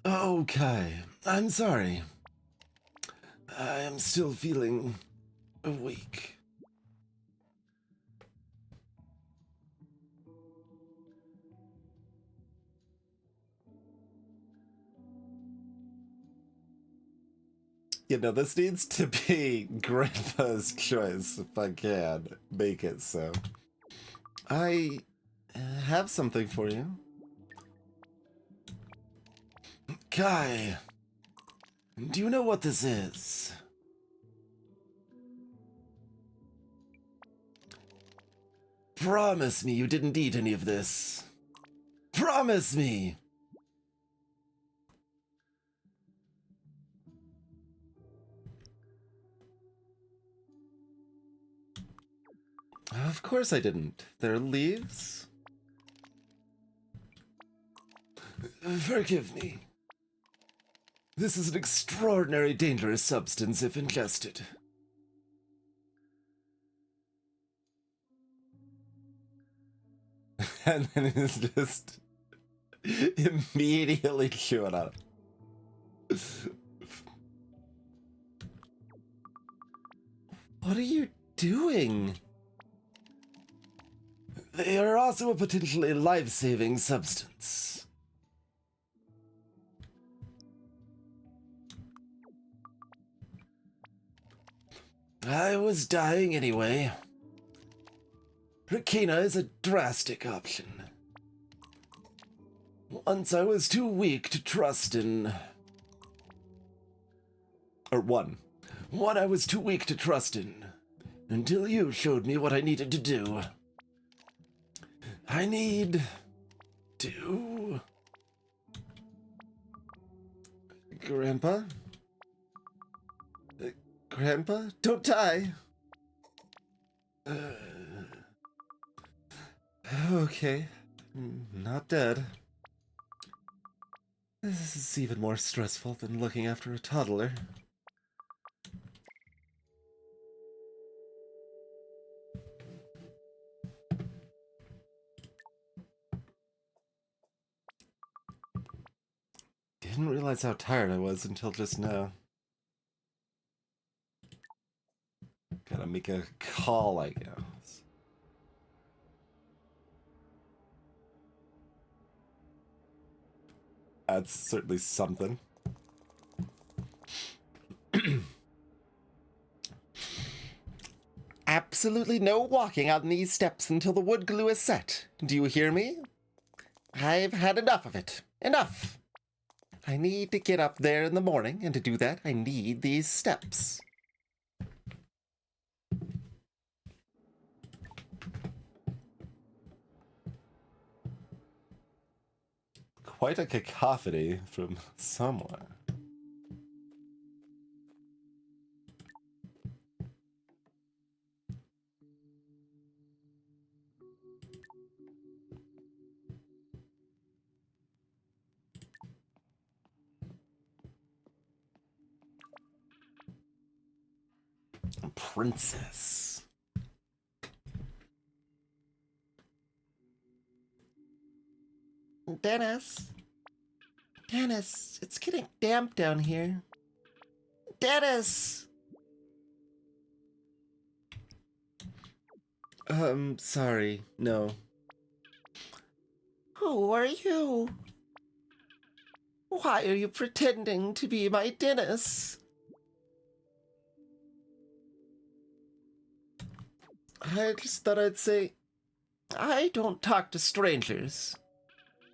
Okay, I'm sorry. I am still feeling weak. You know, this needs to be Grandpa's choice if I can make it so. I have something for you. Kai, do you know what this is? Promise me you didn't eat any of this. Promise me! Of course I didn't. They're leaves. Forgive me. This is an extraordinary dangerous substance if ingested. And then it's just immediately chewing on it. What are you doing? They are also a potentially life-saving substance. I was dying anyway. Rikina is a drastic option. Once I was too weak to trust in... One I was too weak to trust in, until you showed me what I needed to do. I need... to... Grandpa? Grandpa? Don't die! Okay, not dead. This is even more stressful than looking after a toddler. Didn't realize how tired I was until just now. Gotta make a call, I guess. That's certainly something. Absolutely no walking on these steps until the wood glue is set. Do you hear me? I've had enough of it. Enough! I need to get up there in the morning, and to do that, I need these steps. Quite a cacophony from somewhere. Princess. Dennis? Dennis, it's getting damp down here. Dennis! Sorry, no. Who are you? Why are you pretending to be my Dennis? I just thought I'd say, I don't talk to strangers.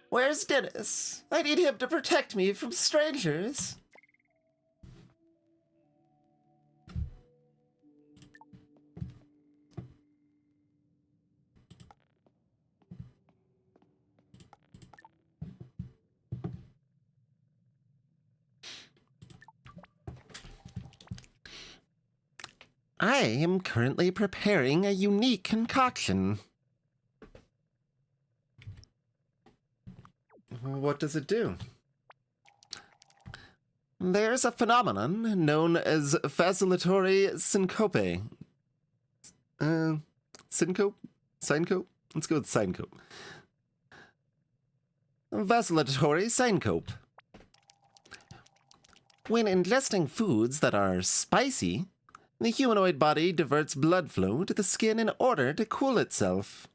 Where's Dennis? I need him to protect me from strangers. I am currently preparing a unique concoction. What does it do? There's a phenomenon known as vacillatory syncope. Syncope? Syncope? Let's go with syncope. Vacillatory syncope. When ingesting foods that are spicy, the humanoid body diverts blood flow to the skin in order to cool itself.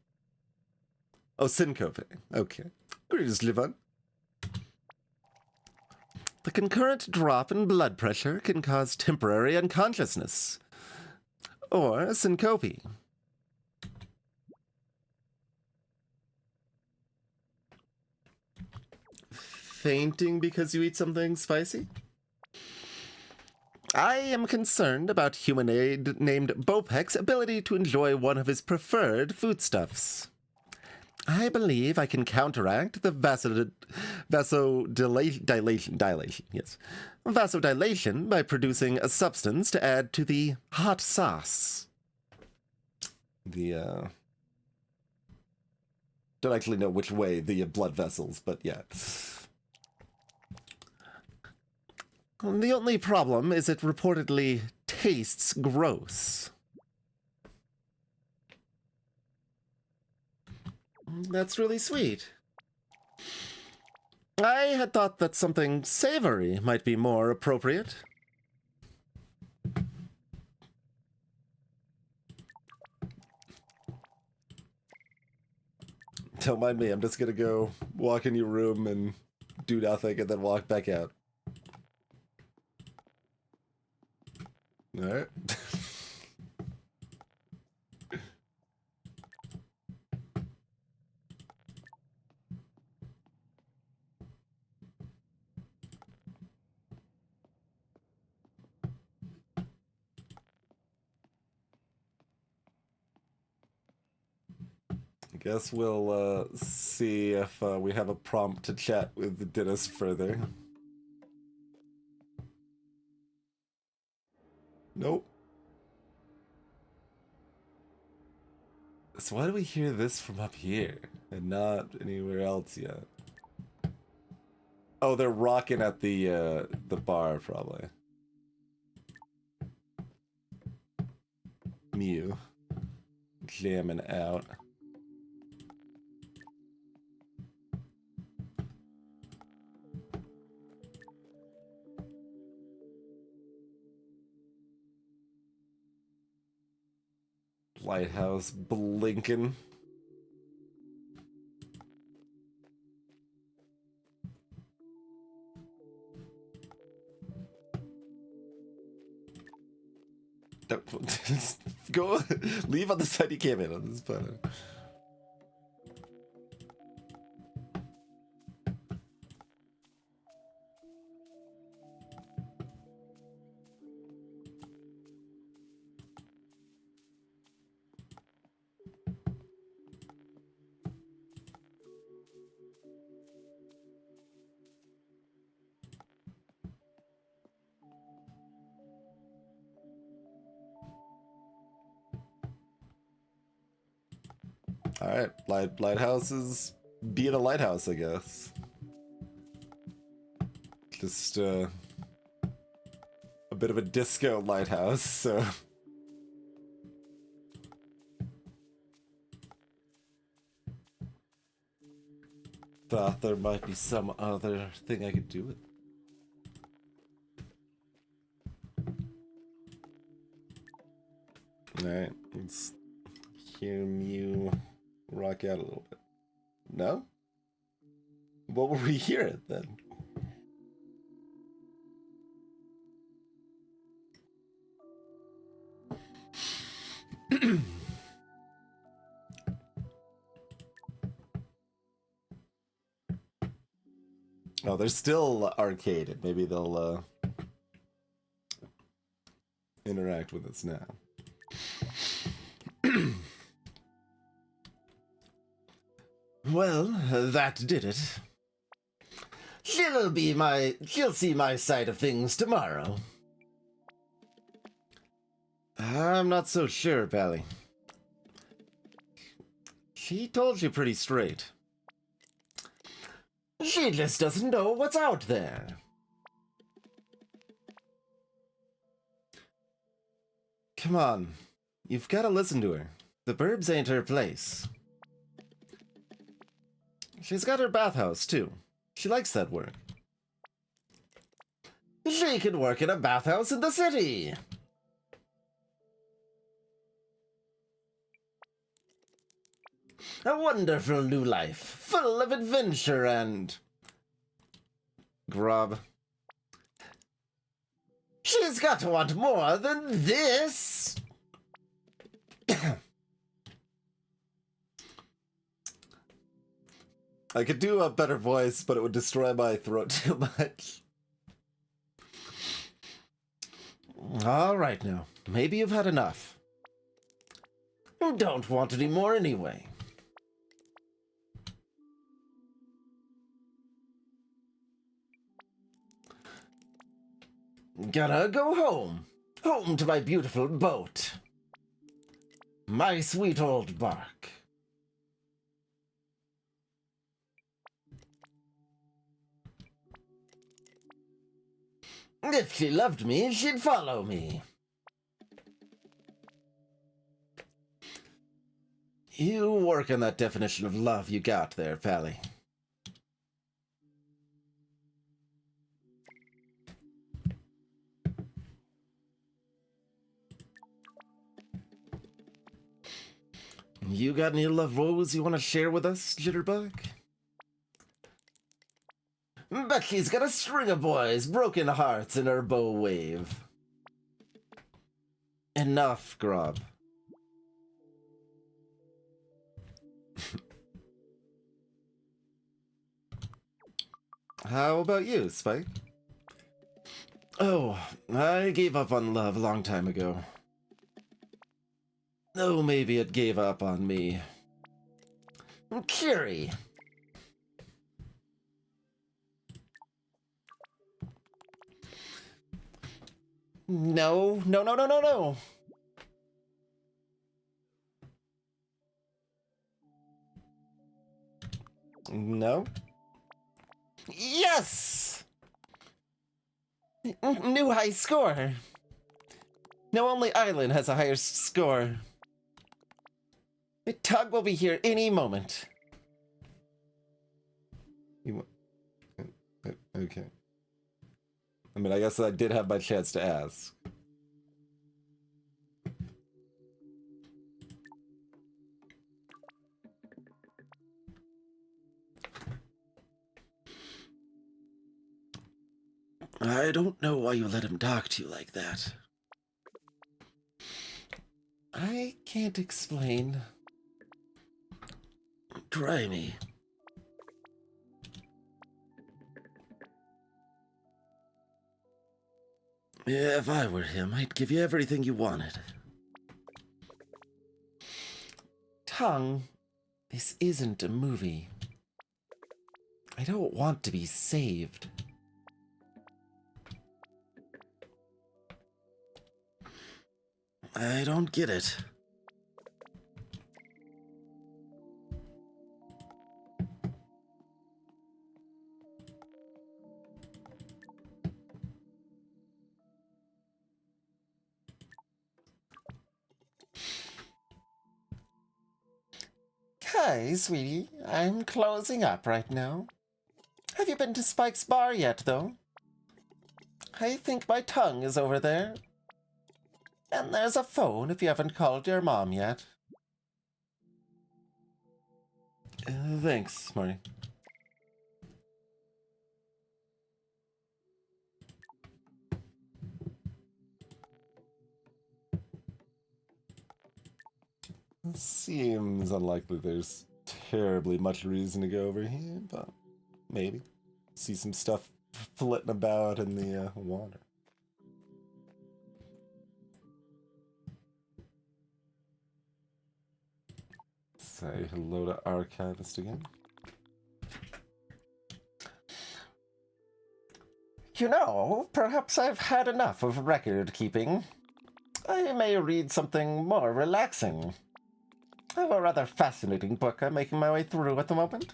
Oh, syncope. Okay. Greetings, Livon. The concurrent drop in blood pressure can cause temporary unconsciousness, or syncope. Fainting because you eat something spicy? I am concerned about humanoid named Bopek's ability to enjoy one of his preferred foodstuffs. I believe I can counteract the vasodilation by producing a substance to add to the hot sauce. Don't actually know which way the blood vessels, but yeah. The only problem is it reportedly tastes gross. That's really sweet. I had thought that something savory might be more appropriate. Don't mind me, I'm just gonna go walk in your room and do nothing and then walk back out. Alright. I guess we'll see if we have a prompt to chat with Dennis further. Nope. So why do we hear this from up here and not anywhere else yet? Oh, they're rocking at the bar, probably. Mew. Jamming out. Lighthouse blinking. Go leave on the side you came in on this button. Alright, lighthouse is being a lighthouse, I guess. Just a bit of a disco lighthouse, so. Thought there might be some other thing I could do with it. Alright, let's hear Mew rock out a little bit. No? What will we hear it then? Oh, they're still arcaded. Maybe they'll interact with us now. Well, that did it. She'll see my side of things tomorrow. I'm not so sure, Pally. She told you pretty straight. She just doesn't know what's out there. Come on. You've got to listen to her. The burbs ain't her place. She's got her bathhouse, too. She likes that work. She can work in a bathhouse in the city. A wonderful new life, full of adventure and... grub. She's got to want more than this! I could do a better voice, but it would destroy my throat too much. All right now, maybe you've had enough. Don't want any more anyway. Gotta go home. Home to my beautiful boat. My sweet old bark. If she loved me, she'd follow me. You work on that definition of love you got there, Pally. You got any love woes you want to share with us, Jitterbug? Becky's got a string of boys, broken hearts in her bow wave. Enough, Grub. How about you, Spike? Oh, I gave up on love a long time ago. Oh, maybe it gave up on me. Curie. No. No? Yes! New high score. No, only Island has a higher score. Tug will be here any moment. Okay. I mean, I guess I did have my chance to ask. I don't know why you let him talk to you like that. I can't explain. Try me. If I were him, I'd give you everything you wanted. Tongue, this isn't a movie. I don't want to be saved. I don't get it. Hi, sweetie. I'm closing up right now. Have you been to Spike's bar yet, though? I think my tongue is over there. And there's a phone if you haven't called your mom yet. Thanks, Marty. Seems unlikely there's terribly much reason to go over here, but maybe. See some stuff flitting about in the water. Say hello to Archivist again. You know, perhaps I've had enough of record keeping. I may read something more relaxing. I have a rather fascinating book I'm making my way through at the moment.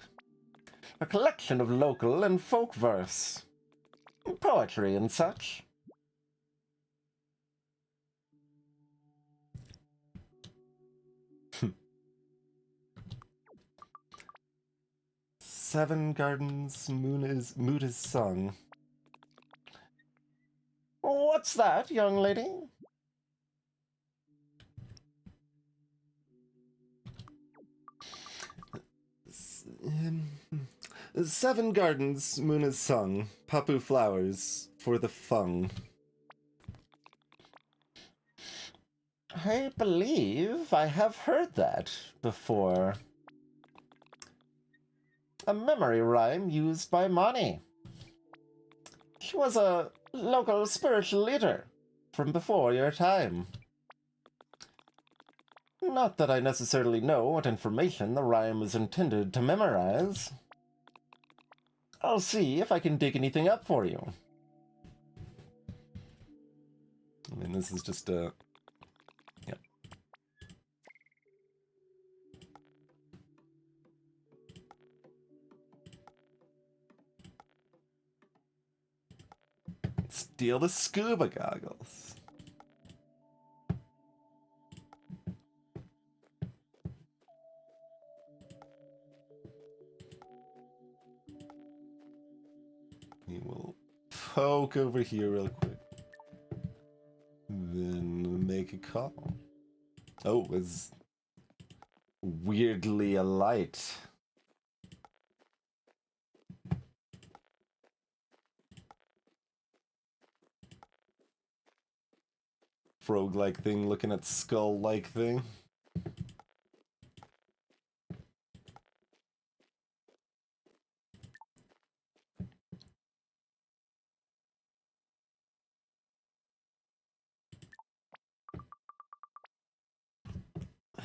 A collection of local and folk verse. Poetry and such. Seven Gardens, Mood is Sung. What's that, young lady? Seven Gardens, Moon is Sung. Papu Flowers for the Fung. I believe I have heard that before. A memory rhyme used by Mani. She was a local spiritual leader from before your time. Not that I necessarily know what information the rhyme is intended to memorize. I'll see if I can dig anything up for you. I mean, this is just a... Yep. Steal the scuba goggles. We will poke over here real quick. Then make a call. Oh, it's weirdly a light. Frog-like thing looking at skull-like thing.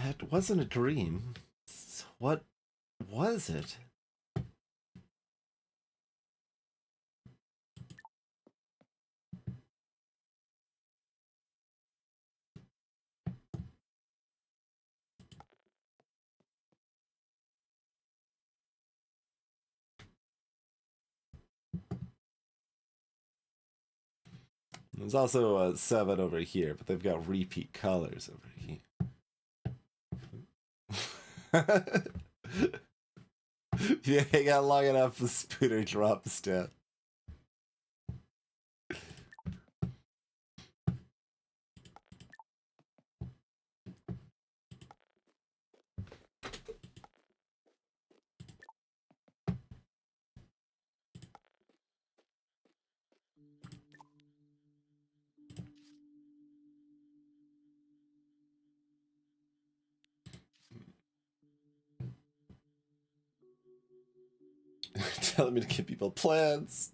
That wasn't a dream. What was it? There's also 7 over here, but they've got repeat colors over here. Yeah, hang out long enough, the spooner drops down. Telling me to give people plans.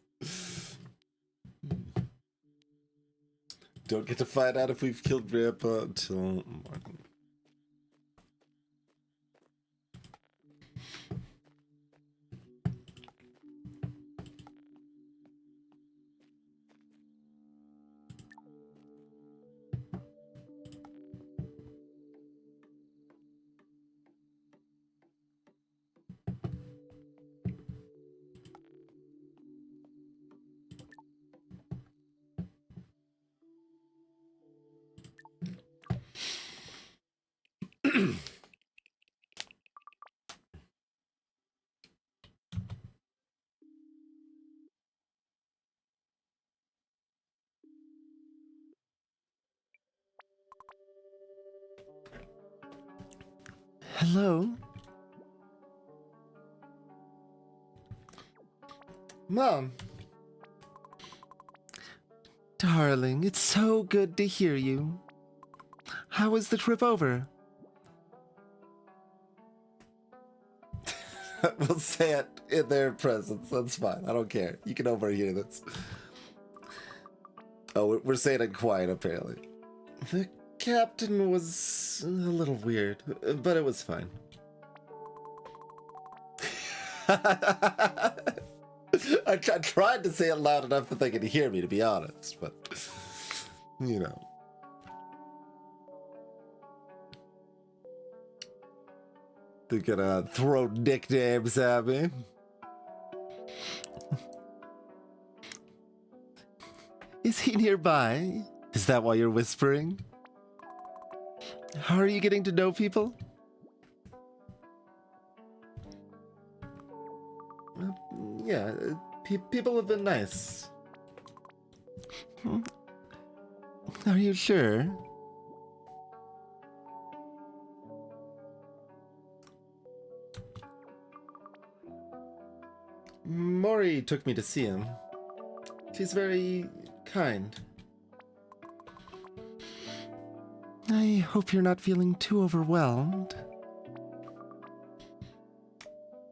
Don't get to find out if we've killed Grandpa until morning. Hello? Mom. Darling, it's so good to hear you. How was the trip over? We'll say it in their presence. That's fine. I don't care. You can overhear this. Oh, we're saying it quiet, apparently. The captain was a little weird, but it was fine. I tried to say it loud enough that they could hear me, to be honest, but, you know. They're gonna throw nicknames at me. Is he nearby? Is that why you're whispering? How are you getting to know people? Yeah, people have been nice. Are you sure? Mori took me to see him. She's very kind. I hope you're not feeling too overwhelmed.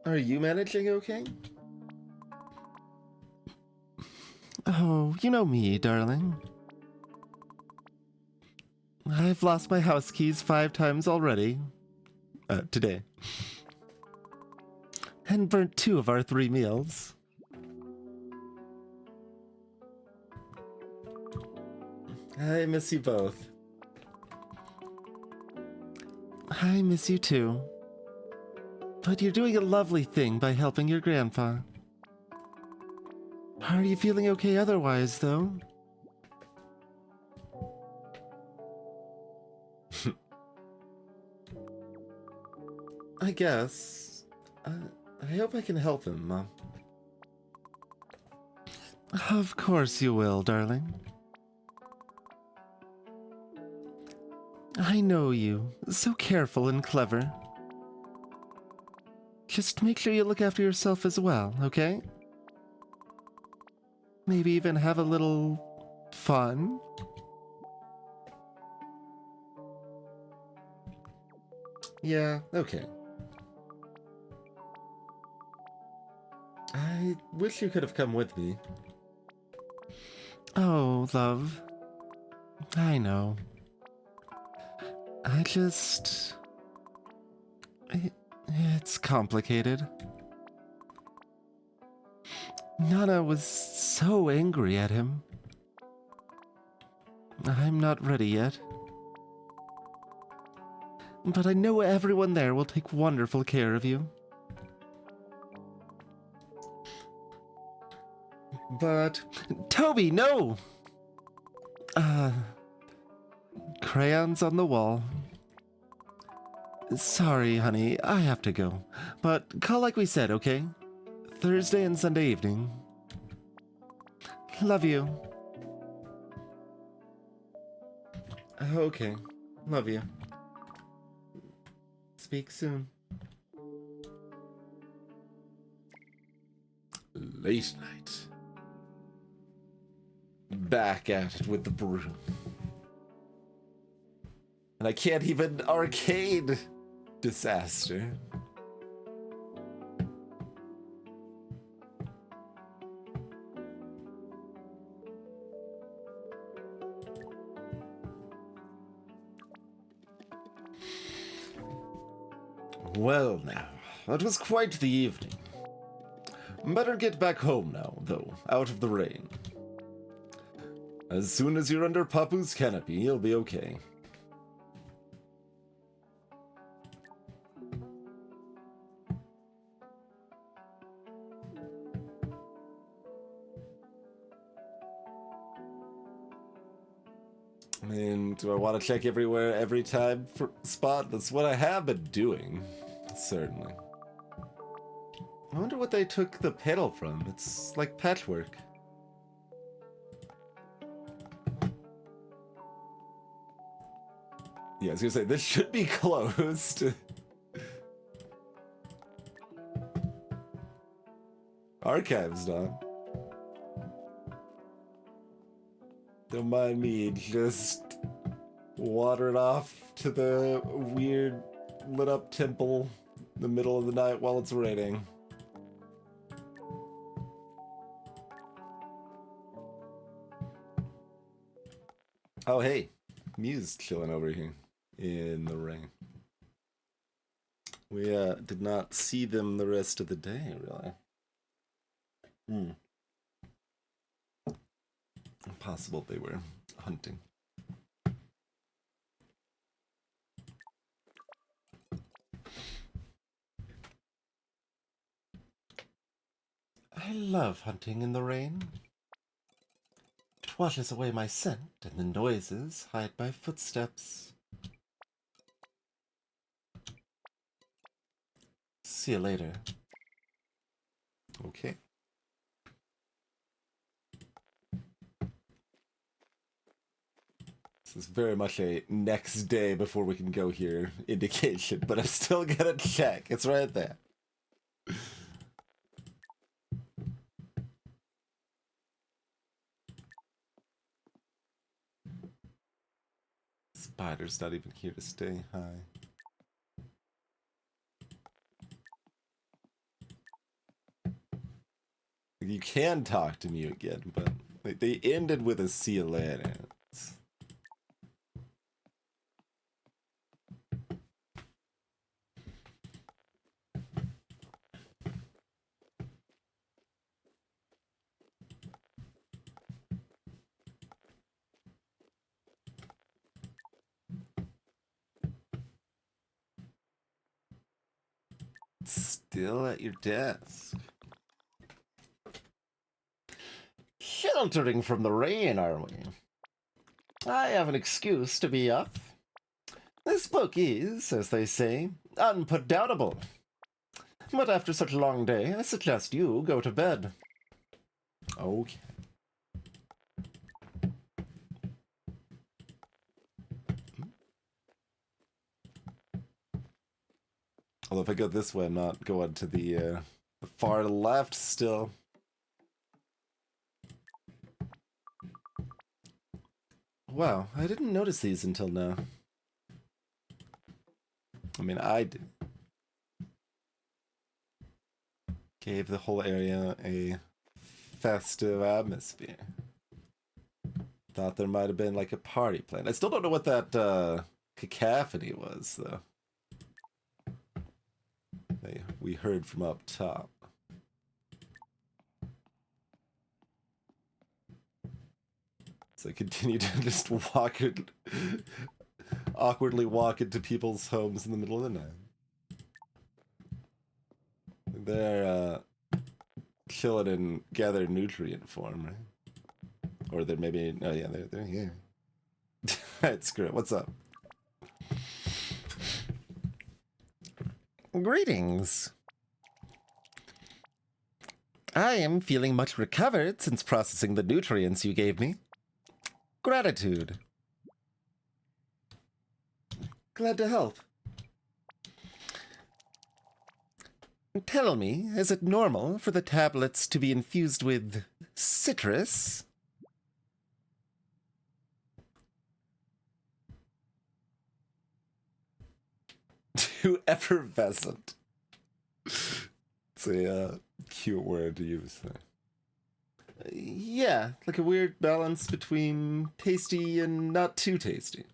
Are you managing okay? Oh, you know me, darling. I've lost my house keys 5 times already. Today. And burnt 2 of our 3 meals. I miss you both. I miss you too. But you're doing a lovely thing by helping your grandpa. Are you feeling okay otherwise, though? I guess. I hope I can help him, Mom. Of course you will, darling. I know you. So careful and clever. Just make sure you look after yourself as well, okay? Maybe even have a little fun? Yeah, okay. I wish you could have come with me. Oh, love. I know. It's complicated. Nana was so angry at him. I'm not ready yet. But I know everyone there will take wonderful care of you. But... Toby, no! Crayons on the wall. Sorry, honey, I have to go. But call like we said, okay? Thursday and Sunday evening. Love you. Okay. Love you. Speak soon. Late night. Back at it with the brew. And I can't even arcade. Disaster. Well now, that was quite the evening. Better get back home now, though, out of the rain. As soon as you're under Papu's canopy, you'll be okay. I mean, do I want to check everywhere every time for spot? That's what I have been doing, certainly. I wonder what they took the pedal from. It's like patchwork. Yeah, I was gonna say, this should be closed. Archive's done. Don't mind me just wandering off to the weird lit up temple in the middle of the night while it's raining. Oh hey, Mew's chilling over here in the rain. We did not see them the rest of the day, really. Possible they were hunting. I love hunting in the rain. It washes away my scent, and the noises hide my footsteps. See you later. Okay. This is very much a next day before we can go here indication, but I'm still gonna check. It's right there. Spider's not even here to stay. Hi. You can talk to me again, but they ended with a see you later. Still at your desk. Sheltering from the rain, are we? I have an excuse to be up. This book is, as they say, unputdownable. But after such a long day, I suggest you go to bed. Okay. Although if I go this way, I'm not going to the far left still. Wow, I didn't notice these until now. I mean, I did. Gave the whole area a festive atmosphere. Thought there might have been like a party planned. I still don't know what that cacophony was, though. We heard from up top. So I continue to just awkwardly walk into people's homes in the middle of the night. They're chilling in gathered nutrient form, right? Or they're maybe, oh yeah, they're here. Alright, screw it. What's up? Greetings. I am feeling much recovered since processing the nutrients you gave me. Gratitude. Glad to help. Tell me, is it normal for the tablets to be infused with citrus? Too effervescent. It's a cute word to use there. Yeah, like a weird balance between tasty and not too tasty.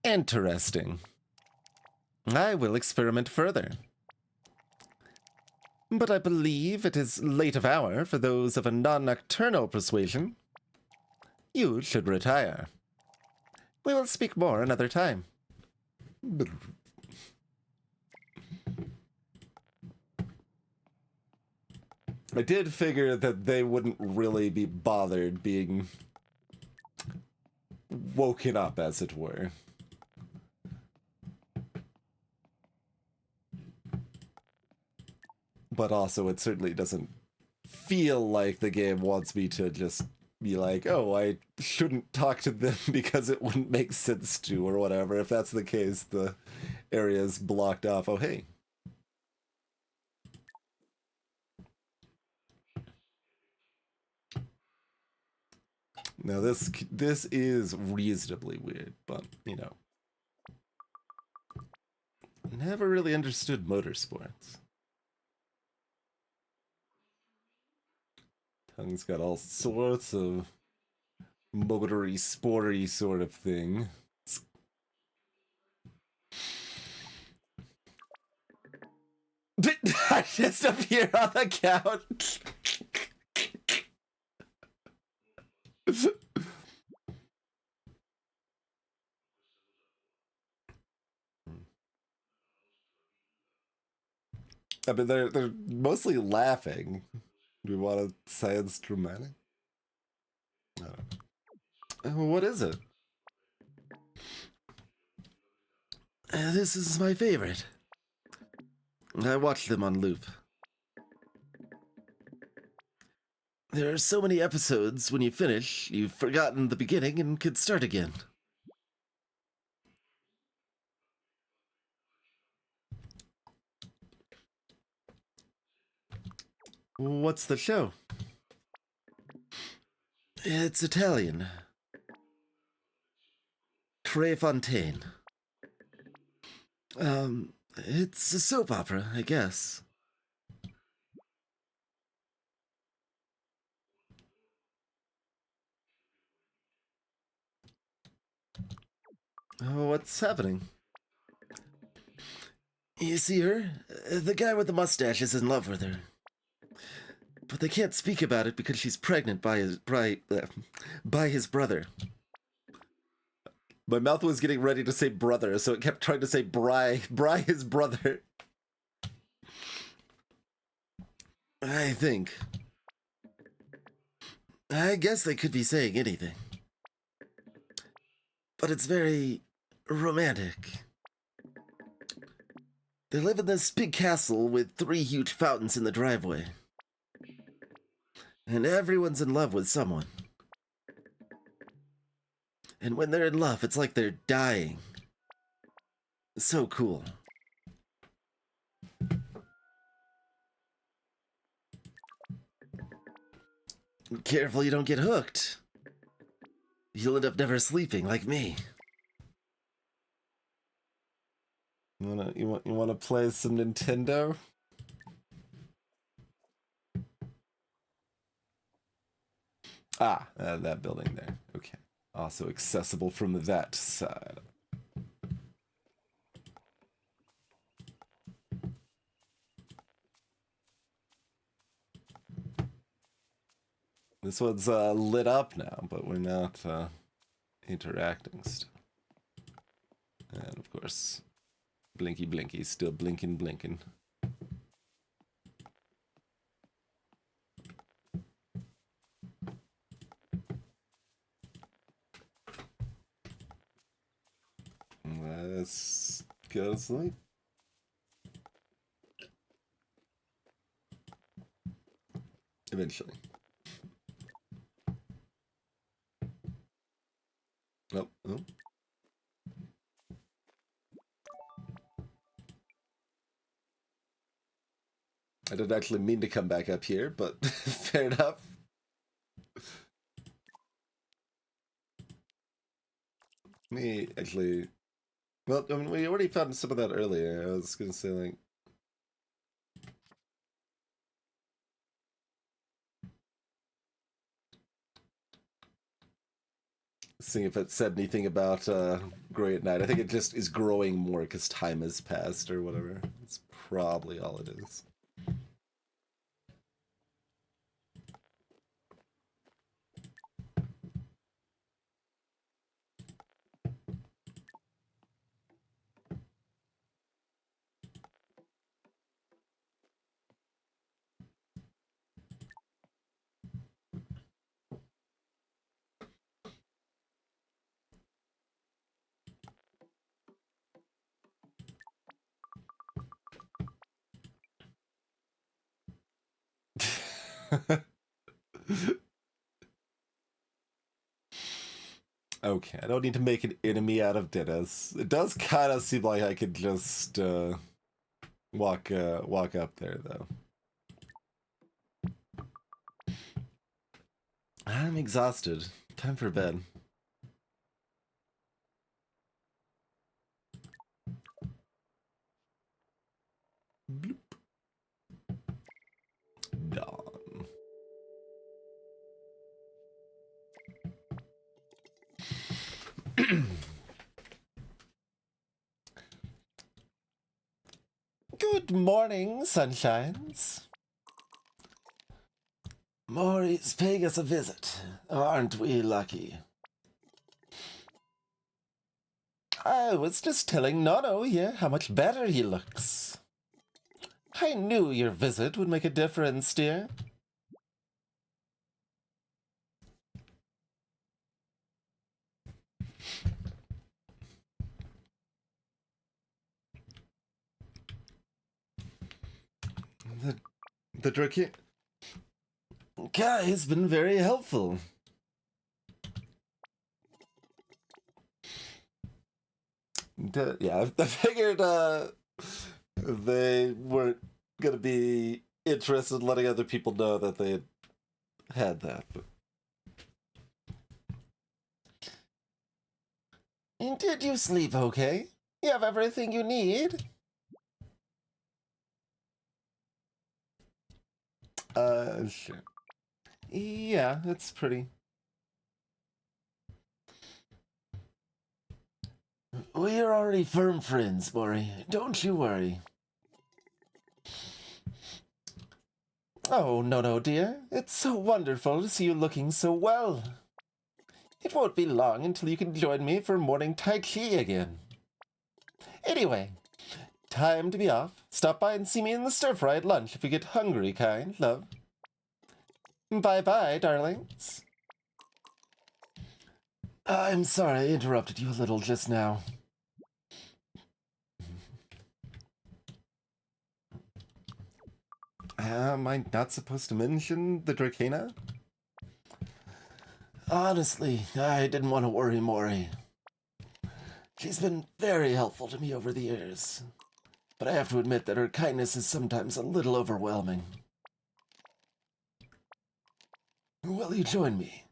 Interesting. I will experiment further. But I believe it is late of hour for those of a non-nocturnal persuasion. You should retire. We will speak more another time. I did figure that they wouldn't really be bothered being woken up, as it were. But also, it certainly doesn't feel like the game wants me to just be like, oh, I shouldn't talk to them because it wouldn't make sense to, or whatever. If that's the case, the area's blocked off. Oh, hey. Now, this is reasonably weird, but, you know. Never really understood motorsports. Tongue's got all sorts of motory, sporty sort of thing. Did I just appear on the couch? I mean, they're mostly laughing. Do we want to science dramatic? I don't know. What is it? This is my favorite. I watch them on loop. There are so many episodes, when you finish, you've forgotten the beginning and could start again. What's the show? It's Italian. Tre Fontaine. It's a soap opera, I guess. What's happening? You see her? The guy with the mustache is in love with her. But they can't speak about it because she's pregnant by his brother. My mouth was getting ready to say brother, so it kept trying to say Bry his brother. I think. I guess they could be saying anything. But it's very romantic. They live in this big castle with 3 huge fountains in the driveway. And everyone's in love with someone. And when they're in love, it's like they're dying. So cool. Careful you don't get hooked. You'll end up never sleeping like me. You wanna play some Nintendo? Ah, that building there. Okay. Also accessible from that side. This one's lit up now, but we're not interacting still. And of course, Blinky Blinky still blinking. week, honestly. Eventually. Oh, oh. I didn't actually mean to come back up here, but fair enough. Me, actually... Well, I mean, we already found some of that earlier. I was gonna say, like... Seeing if it said anything about growing at night. I think it just is growing more because time has passed or whatever. That's probably all it is. Okay, I don't need to make an enemy out of Dennis. It does kind of seem like I could just walk up there, though. I'm exhausted. Time for bed. Bloop. Dawn. Good morning, sunshines. Maury's paying us a visit. Aren't we lucky? I was just telling Nono here how much better he looks. I knew your visit would make a difference, dear. The Drake guy has been very helpful. Yeah, I figured they weren't gonna be interested in letting other people know that they had that. But... Did you sleep okay? You have everything you need? Sure. Yeah, it's pretty. We're already firm friends, Maury. Don't you worry. Oh, no, dear. It's so wonderful to see you looking so well. It won't be long until you can join me for morning Tai Chi again. Anyway, time to be off. Stop by and see me in the stir-fry at lunch if you get hungry, kind love. Bye-bye, darlings. I'm sorry I interrupted you a little just now. Am I not supposed to mention the Dracana? Honestly, I didn't want to worry Maury. She's been very helpful to me over the years, but I have to admit that her kindness is sometimes a little overwhelming. Will you join me?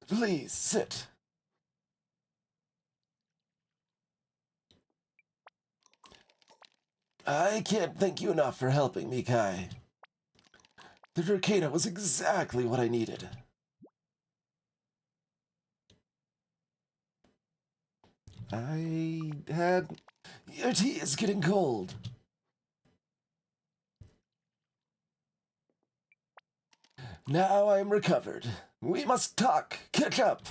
Please, sit. I can't thank you enough for helping me, Kai. The Dracana was exactly what I needed. Your tea is getting cold. Now I am recovered. We must talk, catch up.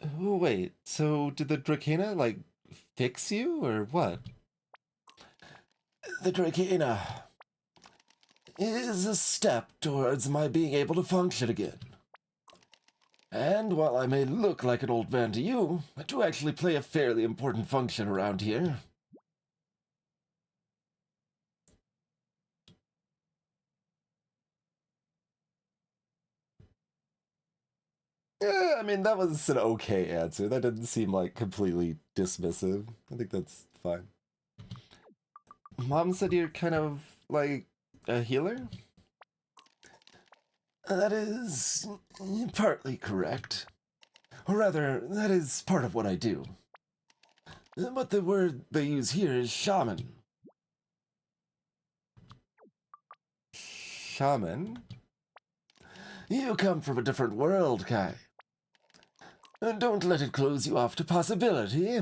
Oh, wait, so did the Dracana, like, fix you, or what? The Dracana is a step towards my being able to function again. And while I may look like an old man to you, I do actually play a fairly important function around here. Yeah, I mean, that was an okay answer. That didn't seem, like, completely dismissive. I think that's fine. Mom said you're kind of, like, a healer? That is partly correct. Or rather, that is part of what I do. But the word they use here is shaman. Shaman? You come from a different world, Kai. Don't let it close you off to possibility,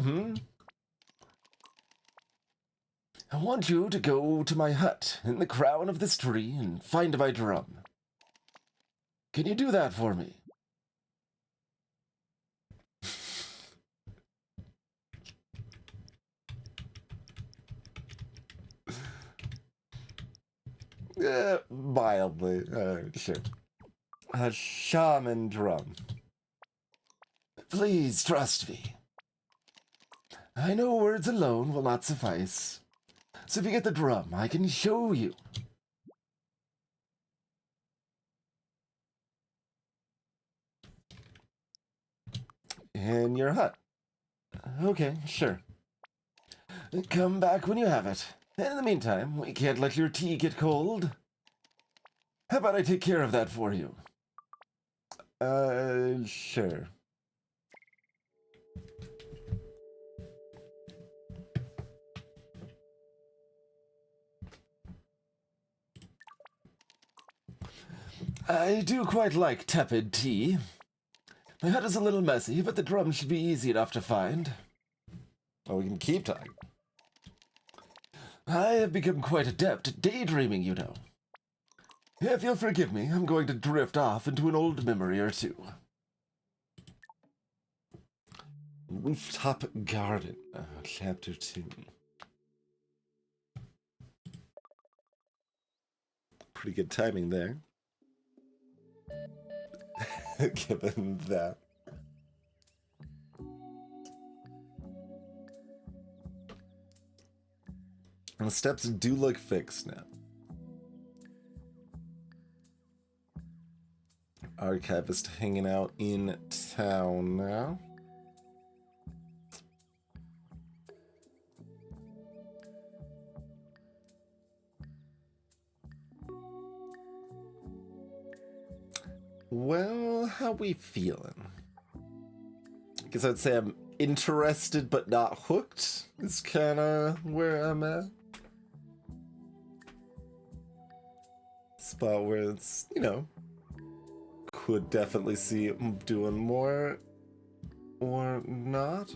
I want you to go to my hut in the crown of this tree and find my drum. Can you do that for me? Mildly. Sure. A shaman drum. Please trust me. I know words alone will not suffice. So if you get the drum, I can show you. In your hut. Okay, sure. Come back when you have it. In the meantime, we can't let your tea get cold. How about I take care of that for you? Sure. I do quite like tepid tea. My hut is a little messy, but the drum should be easy enough to find. Oh, we can keep talking. I have become quite adept at daydreaming, you know. If you'll forgive me, I'm going to drift off into an old memory or two. Rooftop Garden, Chapter 2. Pretty good timing there. Given that. And the steps do look fixed now. Archivist hanging out in town now. Well, how we feeling? Guess I'd say I'm interested but not hooked. Is kind of where I'm at. Spot where it's, you know, could definitely see it doing more or not.